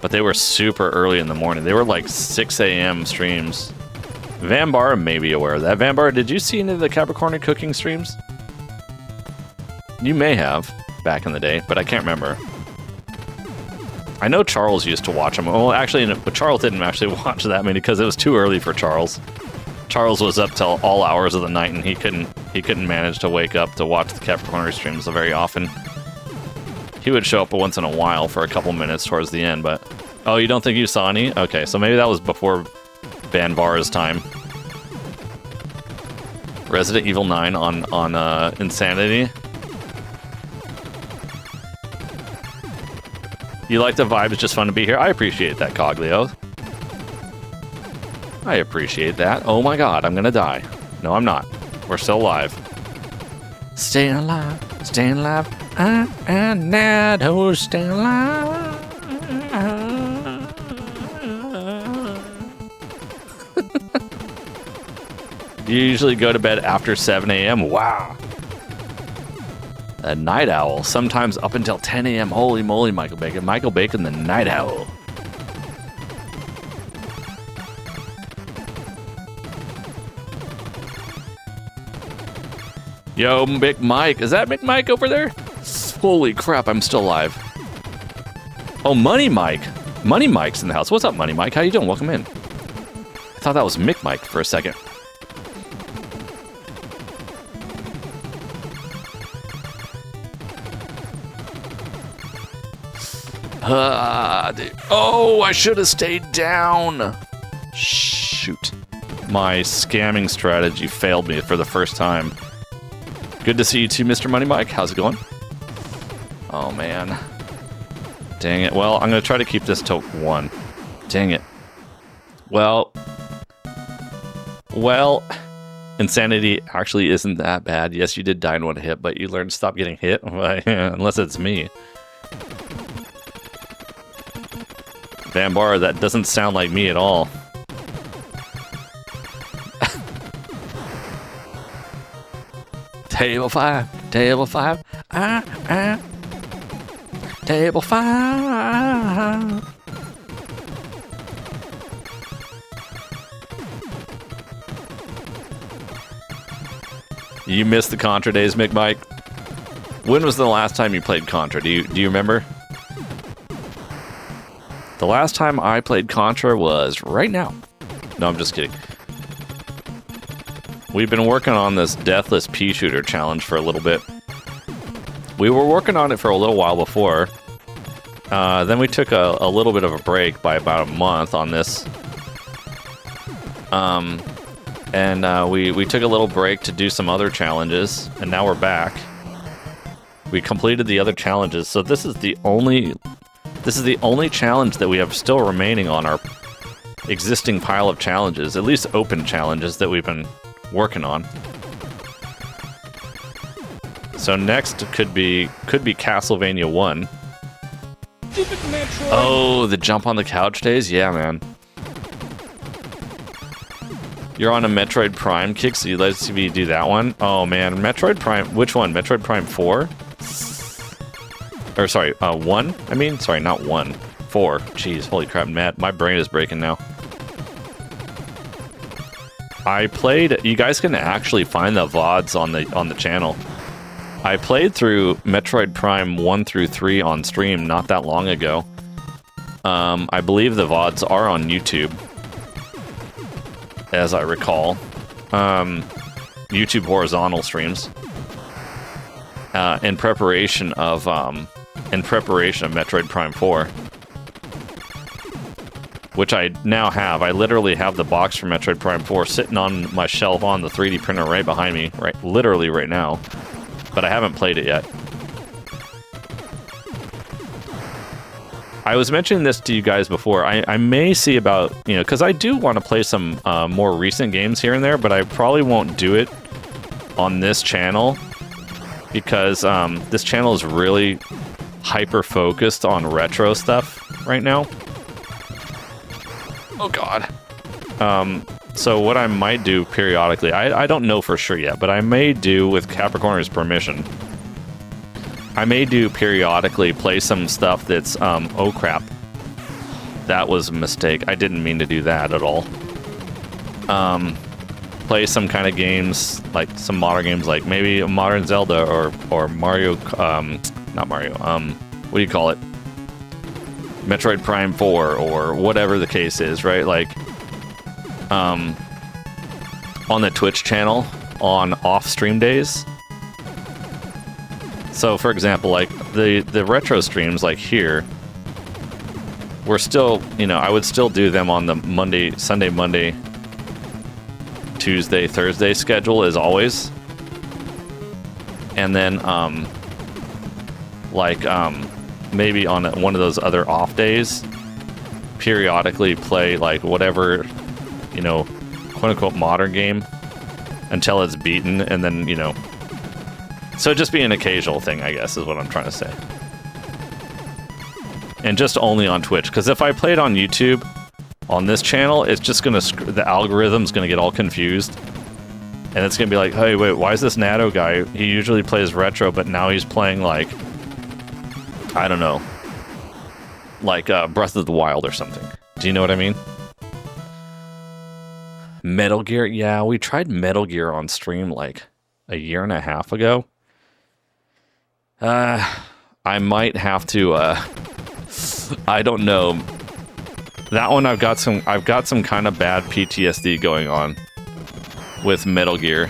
But they were super early in the morning. They were like 6 a.m. streams. Vanbar may be aware of that. Vanbar, did you see any of the Capricorn cooking streams? You may have back in the day, but I can't remember. I know Charles used to watch them. Well, actually, but Charles didn't actually watch that many because it was too early for Charles. Charles was up till all hours of the night, and he couldn't manage to wake up to watch the Capricorn streams very often. He would show up once in a while for a couple minutes towards the end, but... Oh, you don't think you saw any? Okay, so maybe that was before Banvara's time. Resident Evil 9 on Insanity. You like the vibe? It's just fun to be here. I appreciate that, Coglio. I appreciate that. Oh my god, I'm gonna die. No, I'm not. We're still alive. Staying alive, staying alive. And now, who's staying alive? You usually go to bed after 7 a.m. Wow. A night owl, sometimes up until 10 a.m. Holy moly, Michael Bacon. Michael Bacon, the night owl. Yo, Big Mike. Is that Big Mike over there? Holy crap, I'm still alive. Oh, Money Mike. Money Mike's in the house. What's up, Money Mike? How you doing? Welcome in. I thought that was Mick Mike for a second. Dude. Oh, I should have stayed down. Shoot. My scamming strategy failed me for the first time. Good to see you too, Mr. Money Mike. How's it going? Oh, man. Dang it. Well, I'm going to try to keep this to 1. Dang it. Well, Insanity actually isn't that bad. Yes, you did die in one hit, but you learned to stop getting hit. Unless it's me. Vanbar, that doesn't sound like me at all. Table 5, table 5, table 5. You missed the Contra days, Mick Mike. When was the last time you played Contra? Do you remember? The last time I played Contra was right now. No, I'm just kidding. We've been working on this Deathless Pea Shooter challenge for a little bit. We were working on it for a little while before. Then we took a little bit of a break by about a month on this. We took a little break to do some other challenges, and now we're back. We completed the other challenges, so this is the only challenge that we have still remaining on our existing pile of challenges, at least open challenges that we've been working on. So next could be Castlevania 1. Oh, the jump on the couch days? Yeah, man. You're on a Metroid Prime kick, so let's see you do that one. Oh man, Metroid Prime, which one? Metroid Prime 4? Or sorry, 1? I mean, sorry, not 1. 4. Jeez, holy crap, Matt, my brain is breaking now. I played, you guys can actually find the VODs on the channel. I played through Metroid Prime 1 through 3 on stream not that long ago. I believe the VODs are on YouTube, as I recall. YouTube horizontal streams. In preparation of Metroid Prime 4, which I now have. I literally have the box for Metroid Prime 4 sitting on my shelf on the 3D printer right behind me, literally right now, but I haven't played it yet. I was mentioning this to you guys before. I may see about, because I do want to play some more recent games here and there, but I probably won't do it on this channel, because this channel is really hyper-focused on retro stuff right now. Oh, God. So what I might do periodically, I don't know for sure yet, but I may do, with Capricorn's permission, I may do periodically play some stuff that's, oh crap. That was a mistake. I didn't mean to do that at all. Play some kind of games, like some modern games, like maybe a modern Zelda or Mario, not Mario, what do you call it? Metroid Prime 4 or whatever the case is, right? Like, on the Twitch channel on off stream days. So, for example, like the retro streams, like here, we're still, you know, I would still do them on the Sunday, Monday, Tuesday, Thursday schedule as always. And then, maybe on one of those other off days, periodically play like whatever, you know, quote unquote modern game until it's beaten, and then, you know, so just be an occasional thing, I guess, is what I'm trying to say. And just only on Twitch, because if I played on YouTube on this channel, it's just gonna the algorithm's gonna get all confused, and it's gonna be like, hey, wait, why is this Natto guy? He usually plays retro, but now he's playing like, I don't know, like Breath of the Wild or something. Do you know what I mean? Metal Gear, yeah, we tried Metal Gear on stream like a year and a half ago. I might have to. I don't know. That one I've got some kind of bad PTSD going on with Metal Gear.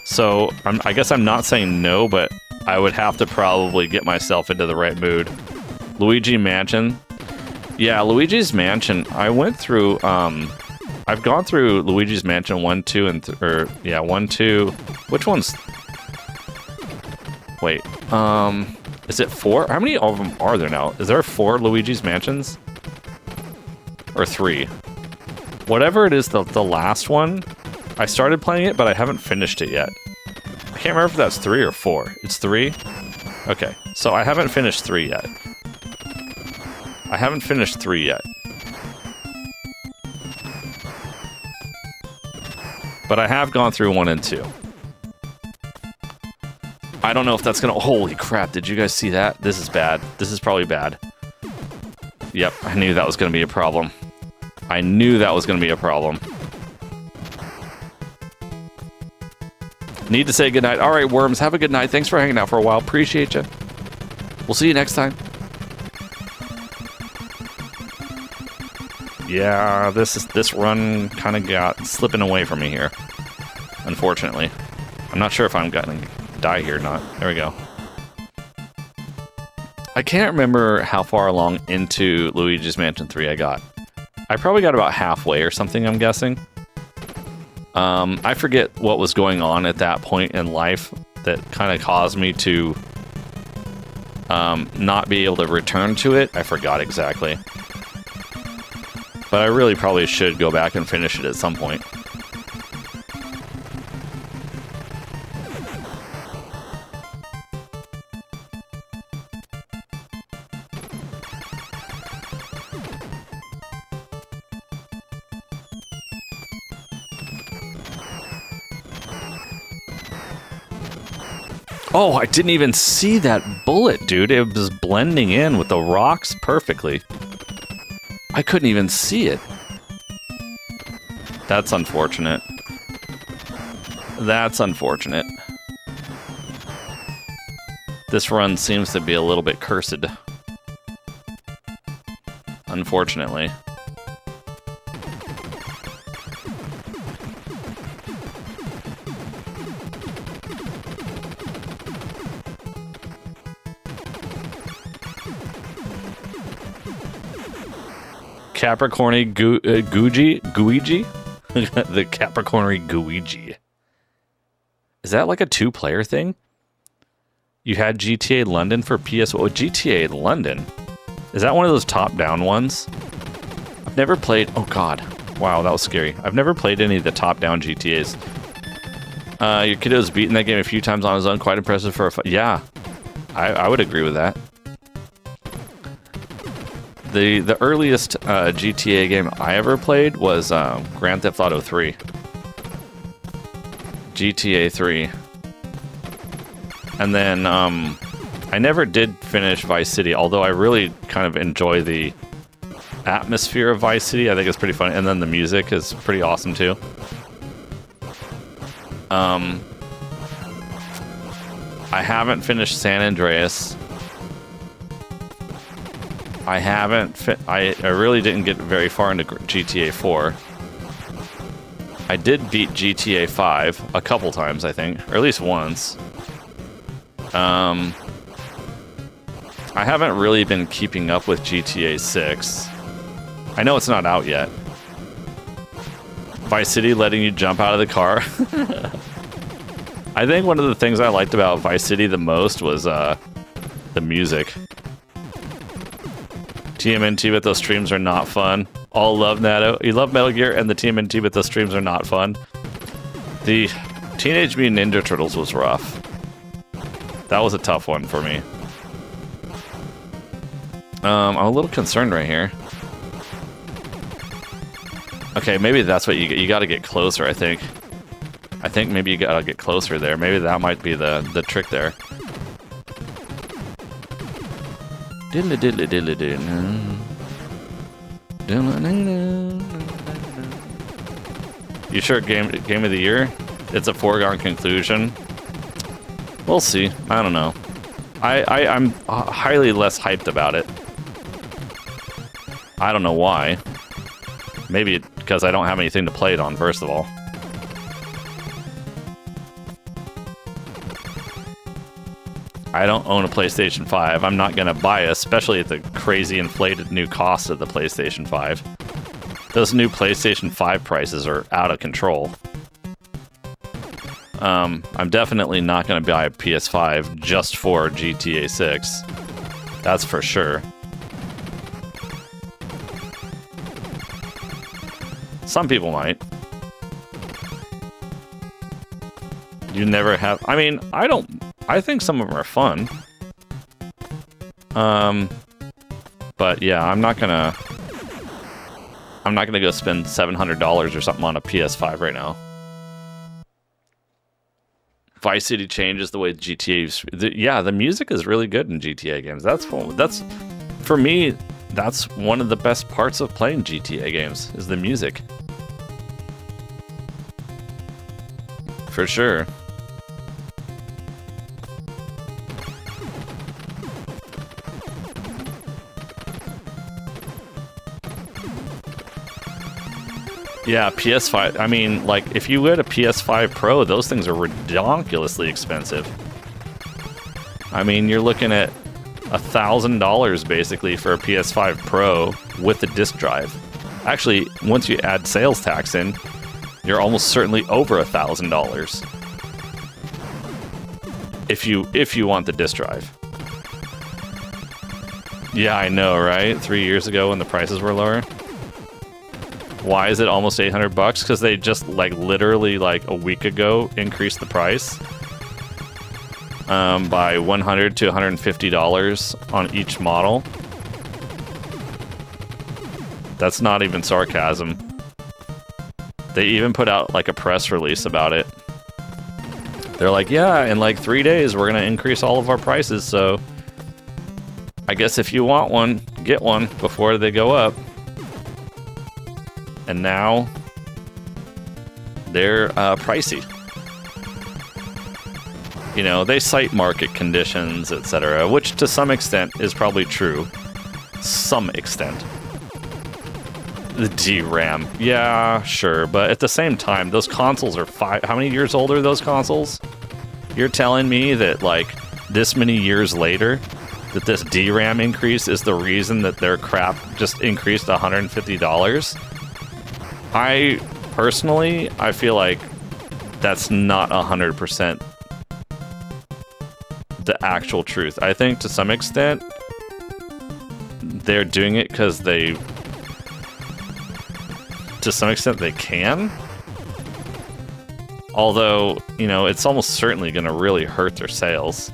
So I guess I'm not saying no, but I would have to probably get myself into the right mood. Luigi Mansion. Yeah, Luigi's Mansion. I went through. I've gone through Luigi's Mansion 1, 2, and 1, 2. Which one's? Wait. Is it 4? How many of them are there now? Is there 4 Luigi's Mansions? Or 3? Whatever it is, the last one. I started playing it, but I haven't finished it yet. I can't remember if that's 3 or 4. It's 3? Okay, so I haven't finished 3 yet. I haven't finished 3 yet. But I have gone through 1 and 2. I don't know if that's gonna... Holy crap, did you guys see that? This is bad. This is probably bad. Yep, I knew that was gonna be a problem. I knew that was gonna be a problem. Need to say goodnight. Alright, Worms, have a good night. Thanks for hanging out for a while. Appreciate you. We'll see you next time. Yeah, this run kind of got slipping away from me here. Unfortunately. I'm not sure if I'm gonna die here or not. There we go. I can't remember how far along into Luigi's Mansion 3 I got. I probably got about halfway or something, I'm guessing. I forget what was going on at that point in life that kind of caused me to not be able to return to it. I forgot exactly. But I really probably should go back and finish it at some point. Oh, I didn't even see that bullet, dude. It was blending in with the rocks perfectly. I couldn't even see it. That's unfortunate. That's unfortunate. This run seems to be a little bit cursed. Unfortunately. Capricorny Guigi? The Capricorny Guigi. Is that like a 2-player thing? You had GTA London for PS... Oh, GTA London? Is that one of those top-down ones? I've never played... Oh, God. Wow, that was scary. I've never played any of the top-down GTAs. Your kiddo's beaten that game a few times on his own. Quite impressive for a... Yeah. I would agree with that. The earliest GTA game I ever played was Grand Theft Auto 3. GTA 3. And then I never did finish Vice City, although I really kind of enjoy the atmosphere of Vice City. I think it's pretty funny. And then the music is pretty awesome too. I haven't finished San Andreas. I haven't I really didn't get very far into GTA 4. I did beat GTA 5 a couple times, I think, or at least once. I haven't really been keeping up with GTA 6. I know it's not out yet. Vice City letting you jump out of the car. I think one of the things I liked about Vice City the most was the music. TMNT with those streams are not fun. All love Nato. You love Metal Gear, and the TMNT with those streams are not fun. The Teenage Mutant Ninja Turtles was rough. That was a tough one for me. I'm a little concerned right here. Okay, maybe that's what you got to get closer, I think. I think maybe you got to get closer there. Maybe that might be the trick there. Diddly diddly diddly diddly. You sure game of the year? It's a foregone conclusion. We'll see. I don't know. I'm highly less hyped about it. I don't know why. Maybe because I don't have anything to play it on, first of all. I don't own a PlayStation 5. I'm not going to buy it, especially at the crazy inflated new cost of the PlayStation 5. Those new PlayStation 5 prices are out of control. I'm definitely not going to buy a PS5 just for GTA 6. That's for sure. Some people might. You never have... I mean, I think some of them are fun. But yeah, I'm not gonna go spend $700 or something on a PS5 right now. Vice City changes the way GTA. Yeah, the music is really good in GTA games. That's for me. That's one of the best parts of playing GTA games is the music. For sure. Yeah, PS5. I mean, like, if you get a PS5 Pro, those things are ridiculously expensive. I mean, you're looking at $1,000 basically for a PS5 Pro with the disc drive. Actually, once you add sales tax in, you're almost certainly over $1,000. If you want the disc drive. Yeah, I know, right? 3 years ago when the prices were lower. Why is it almost $800? Because they just literally a week ago increased the price by $100 to $150 on each model. That's not even sarcasm. They even put out a press release about it. They're like, yeah, in 3 days we're gonna increase all of our prices. So I guess if you want one, get one before they go up. And now they're pricey. You know, they cite market conditions, etc., which to some extent is probably true. Some extent. The DRAM. Yeah, sure. But at the same time, those consoles are how many years old are those consoles? You're telling me that, this many years later, that this DRAM increase is the reason that their crap just increased $150? I feel like that's not 100% the actual truth. I think to some extent they're doing it because to some extent they can. Although, it's almost certainly going to really hurt their sales.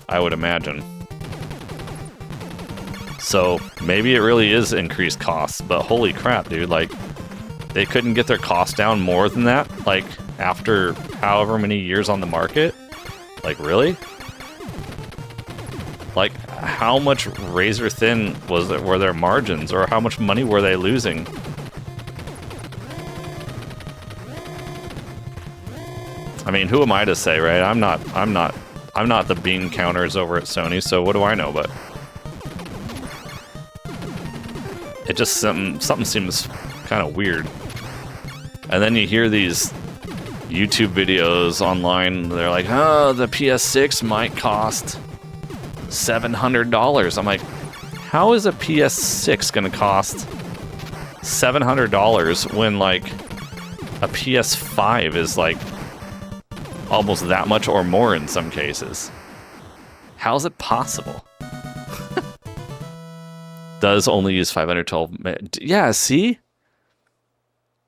I would imagine. So maybe it really is increased costs, but holy crap, dude, they couldn't get their costs down more than that, after however many years on the market? Really? How much razor thin were their margins, or how much money were they losing? I mean, who am I to say, right? I'm not the bean counters over at Sony, so what do I know? But It just something seems kind of weird. And then you hear these YouTube videos online. They're like, oh, the PS6 might cost $700. I'm like, how is a PS6 going to cost $700 when like a PS5 is like almost that much or more in some cases? How is it possible? Does only use 512. Yeah, see?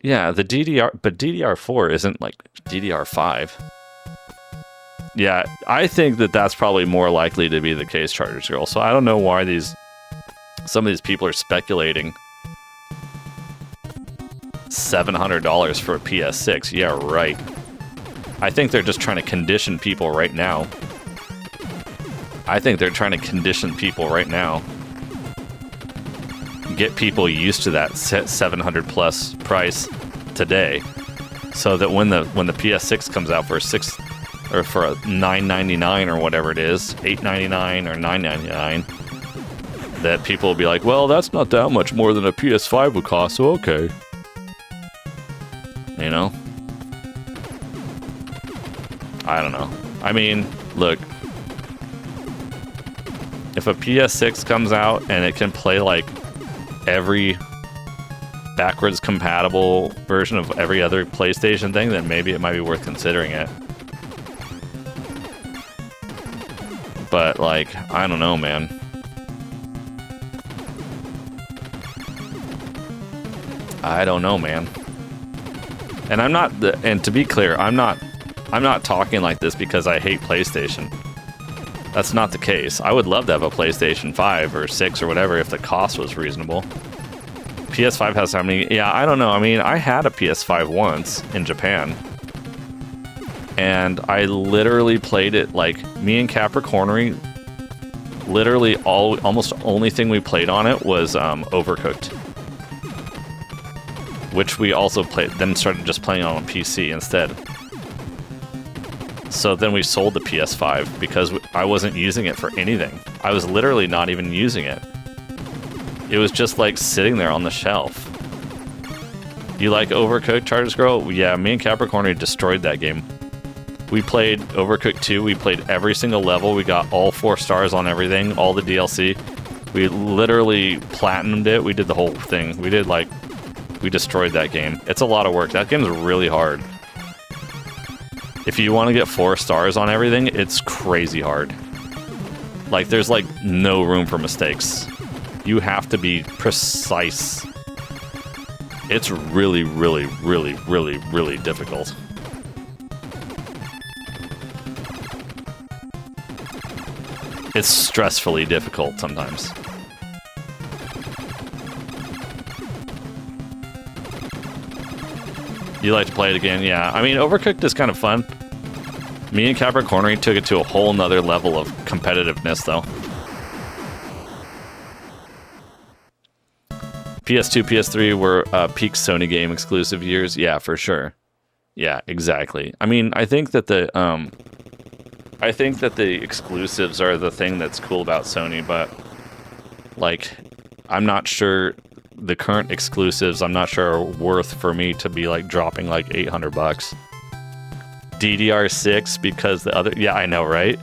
Yeah, the DDR, but DDR4 isn't like DDR5. Yeah, I think that that's probably more likely to be the case, Chargers Girl. So I don't know why some of these people are speculating $700 for a PS6. Yeah, right. I think they're just trying to condition people right now. Get people used to that 700 plus price today, so that when the PS6 comes out for a $9.99 or whatever it is, $8.99 or $9.99, that people will be like, well, that's not that much more than a PS5 would cost, so okay. You know? I don't know. I mean, look, if a PS6 comes out and it can play like every backwards compatible version of every other PlayStation thing, then maybe it might be worth considering it. But like, I don't know, man. I don't know, man. And and to be clear, I'm not talking like this because I hate PlayStation. That's not the case. I would love to have a PlayStation 5 or 6 or whatever if the cost was reasonable. PS5 has how many? Yeah, I don't know. I mean, I had a PS5 once in Japan. And I literally played it, like, me and Capricornery, literally almost only thing we played on it was Overcooked. Which we also then started just playing on PC instead. So then we sold the PS5 because I wasn't using it for anything. I was literally not even using it. It was just like sitting there on the shelf. You like Overcooked, Charters Girl? Yeah, me and Capricorn destroyed that game. We played Overcooked 2, we played every single level, we got all 4 stars on everything, all the DLC. We literally platinumed it, we did the whole thing. We destroyed that game. It's a lot of work. That game's really hard. If you want to get 4 stars on everything, it's crazy hard. Like, there's like no room for mistakes. You have to be precise. It's really, really, really, really, really difficult. It's stressfully difficult sometimes. You like to play it again? Yeah. I mean, Overcooked is kind of fun. Me and Capricornery took it to a whole nother level of competitiveness, though. PS2, PS3 were peak Sony game exclusive years. Yeah, for sure. Yeah, exactly. I mean, I think that the exclusives are the thing that's cool about Sony, but like, I'm not sure the current exclusives, I'm not sure are worth for me to be like dropping like $800. DDR6 because the other, yeah, I know, right?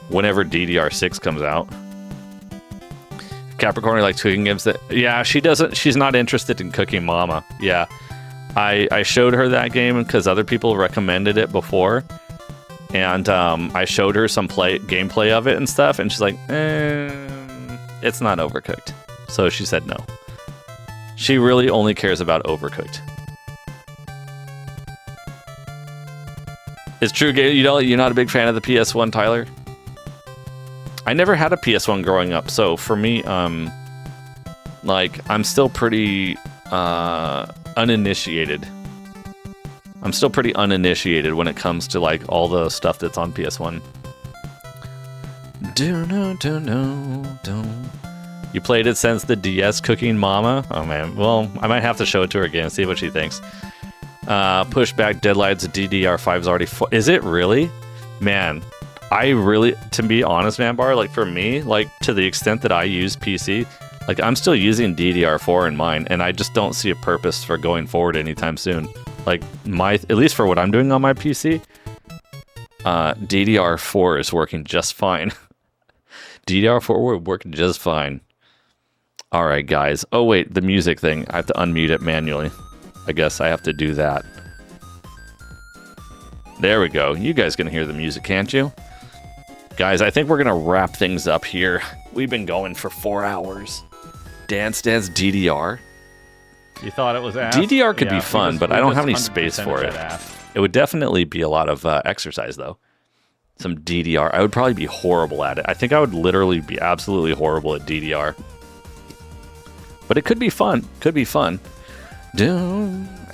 Whenever DDR6 comes out. Capricorn likes cooking games that, yeah, she's not interested in Cooking Mama. Yeah. I showed her that game because other people recommended it before. And I showed her some gameplay of it and stuff, and she's like, it's not Overcooked. So she said no. She really only cares about Overcooked. It's true, you're not a big fan of the PS1, Tyler? I never had a PS1 growing up, so for me, like, I'm still pretty uninitiated. I'm still pretty uninitiated when it comes to like all the stuff that's on PS1. You played it since the DS Cooking Mama? Oh man, well, I might have to show it to her again and see what she thinks. Pushback Deadlights DDR5 is already is it really? Man, I really, to be honest, man, Bar, like for me, like to the extent that I use PC, Like, I'm still using DDR4 in mine, and I just don't see a purpose for going forward anytime soon. Like, at least for what I'm doing on my PC, DDR4 is working just fine. DDR4 would work just fine. All right, guys. Oh, wait, the music thing. I have to unmute it manually. I guess I have to do that. There we go. You guys can hear the music, can't you? Guys, I think we're going to wrap things up here. We've been going for 4 hours. Dance Dance DDR. You thought it was ass? DDR could be fun, but I don't have any space 100% for it. ass. It would definitely be a lot of exercise, though. Some DDR. I would probably be horrible at it. I think I would literally be absolutely horrible at DDR. But it could be fun. Could be fun.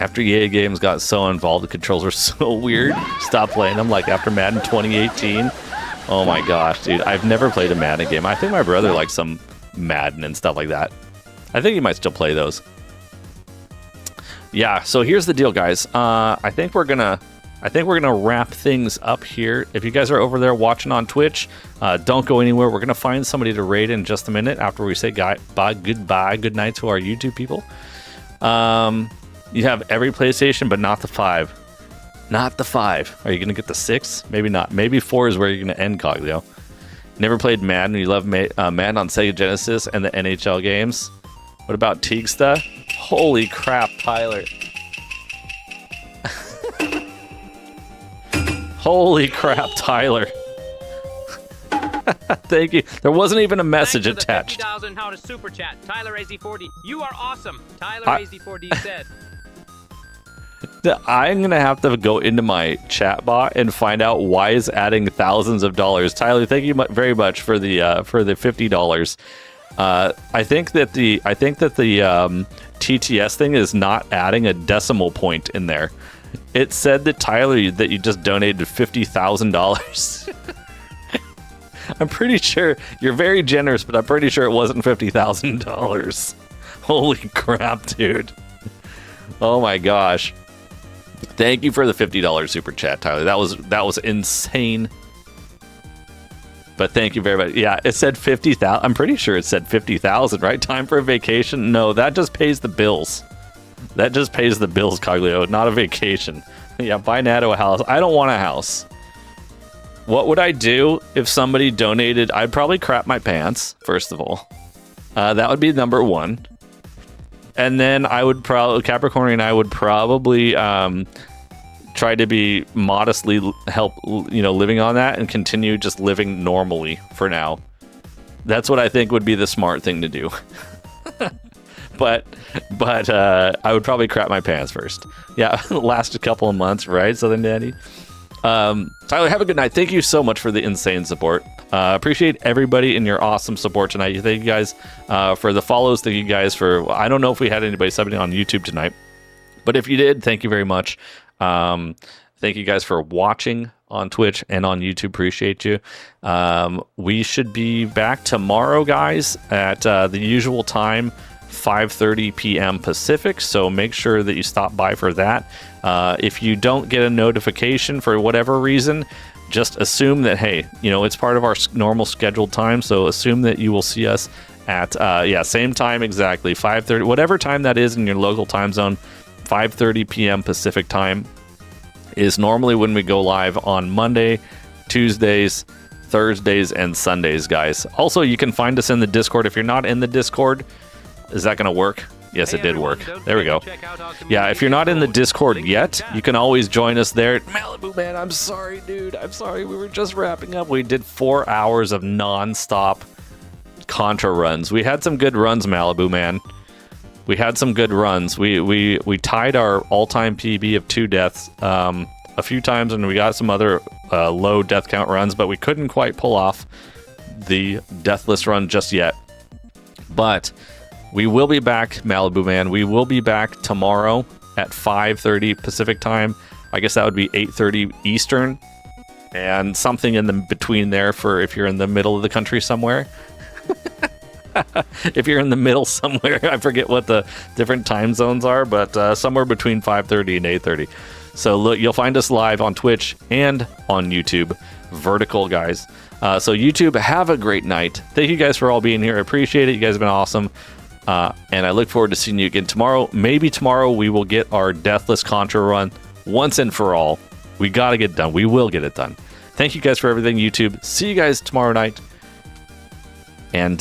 After EA Games got so involved, the controls were so weird. Stop playing them, like after Madden 2018. Oh my gosh, dude. I've never played a Madden game. I think my brother likes some Madden and stuff like that. I think he might still play those. Yeah, so here's the deal, guys. I think we're gonna wrap things up here. If you guys are over there watching on Twitch, don't go anywhere. We're gonna find somebody to raid in just a minute after we say goodbye, good night to our YouTube people. You have every PlayStation, but not the 5. Not the 5. Are you gonna get the 6? Maybe not. Maybe 4 is where you're gonna end, Coglio. Never played Madden. You love Madden on Sega Genesis and the NHL games. What about Teagsta? Holy crap, Tyler. Holy crap, Tyler. Thank you. There wasn't even a message attached. $50,000 how to super chat. Tyler AZ40, you are awesome. Tyler AZ40 said. I'm going to have to go into my chat bot and find out why is adding thousands of dollars. Tyler, thank you very much for the $50. I think that the TTS thing is not adding a decimal point in there. It said that Tyler that you just donated $50,000. I'm pretty sure you're very generous, but I'm pretty sure it wasn't $50,000. Holy crap, dude! Oh my gosh! Thank you for the $50 super chat, Tyler. That was insane. But thank you very much. Yeah, it said 50,000. I'm pretty sure it said 50,000, right? Time for a vacation? No, that just pays the bills. That just pays the bills, Coglio, not a vacation. Yeah, buy Nato a house. I don't want a house. What would I do if somebody donated? I'd probably crap my pants, first of all. That would be number one. And then I would probably, Capricorn and I would probably try to be modestly living on that and continue just living normally for now. That's what I think would be the smart thing to do. But I would probably crap my pants first. Yeah, last a couple of months, right, Southern Dandy? Tyler, have a good night. Thank you so much for the insane support. Appreciate everybody and your awesome support tonight. Thank you guys for the follows. Thank you guys for, I don't know if we had anybody subbing on YouTube tonight, but if you did, thank you very much. Thank you guys for watching on Twitch and on YouTube. Appreciate you. We should be back tomorrow, guys, at the usual time, 5:30 p.m. Pacific, so make sure that you stop by for that. If you don't get a notification for whatever reason, just assume that, hey, it's part of our normal scheduled time, so assume that you will see us at, same time exactly, 5:30, whatever time that is in your local time zone. 5:30 p.m. Pacific time is normally when we go live on Monday, Tuesdays, Thursdays, and Sundays, guys. Also, you can find us in the Discord. If you're not in the Discord, is that going to work? Yes, it did work. There we go. Yeah, if you're not in the Discord yet, you can always join us there. Malibu Man, I'm sorry, dude. I'm sorry. We were just wrapping up. We did 4 hours of non-stop Contra runs. We had some good runs, Malibu Man. We had some good runs. We tied our all-time PB of 2 deaths a few times, and we got some other low death count runs, but we couldn't quite pull off the Deathless run just yet. But we will be back, Malibu Man. We will be back tomorrow at 5:30 Pacific time. I guess that would be 8:30 Eastern, and something in the between there for if you're in the middle of the country somewhere. If you're in the middle somewhere, I forget what the different time zones are, but somewhere between 5:30 and 8:30. So look, you'll find us live on Twitch and on YouTube vertical guys. So YouTube, have a great night. Thank you guys for all being here. I appreciate it. You guys have been awesome. And I look forward to seeing you again tomorrow. Maybe tomorrow we will get our Deathless Contra run once and for all. We got to get it done. We will get it done. Thank you guys for everything, YouTube. See you guys tomorrow night. And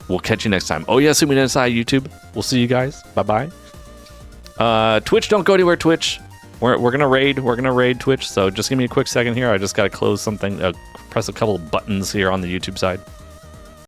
we'll catch you next time. Oh, yeah, Sumi Inside YouTube. We'll see you guys. Bye-bye. Twitch, don't go anywhere, Twitch. We're going to raid. We're going to raid Twitch. So just give me a quick second here. I just got to close something. Press a couple of buttons here on the YouTube side.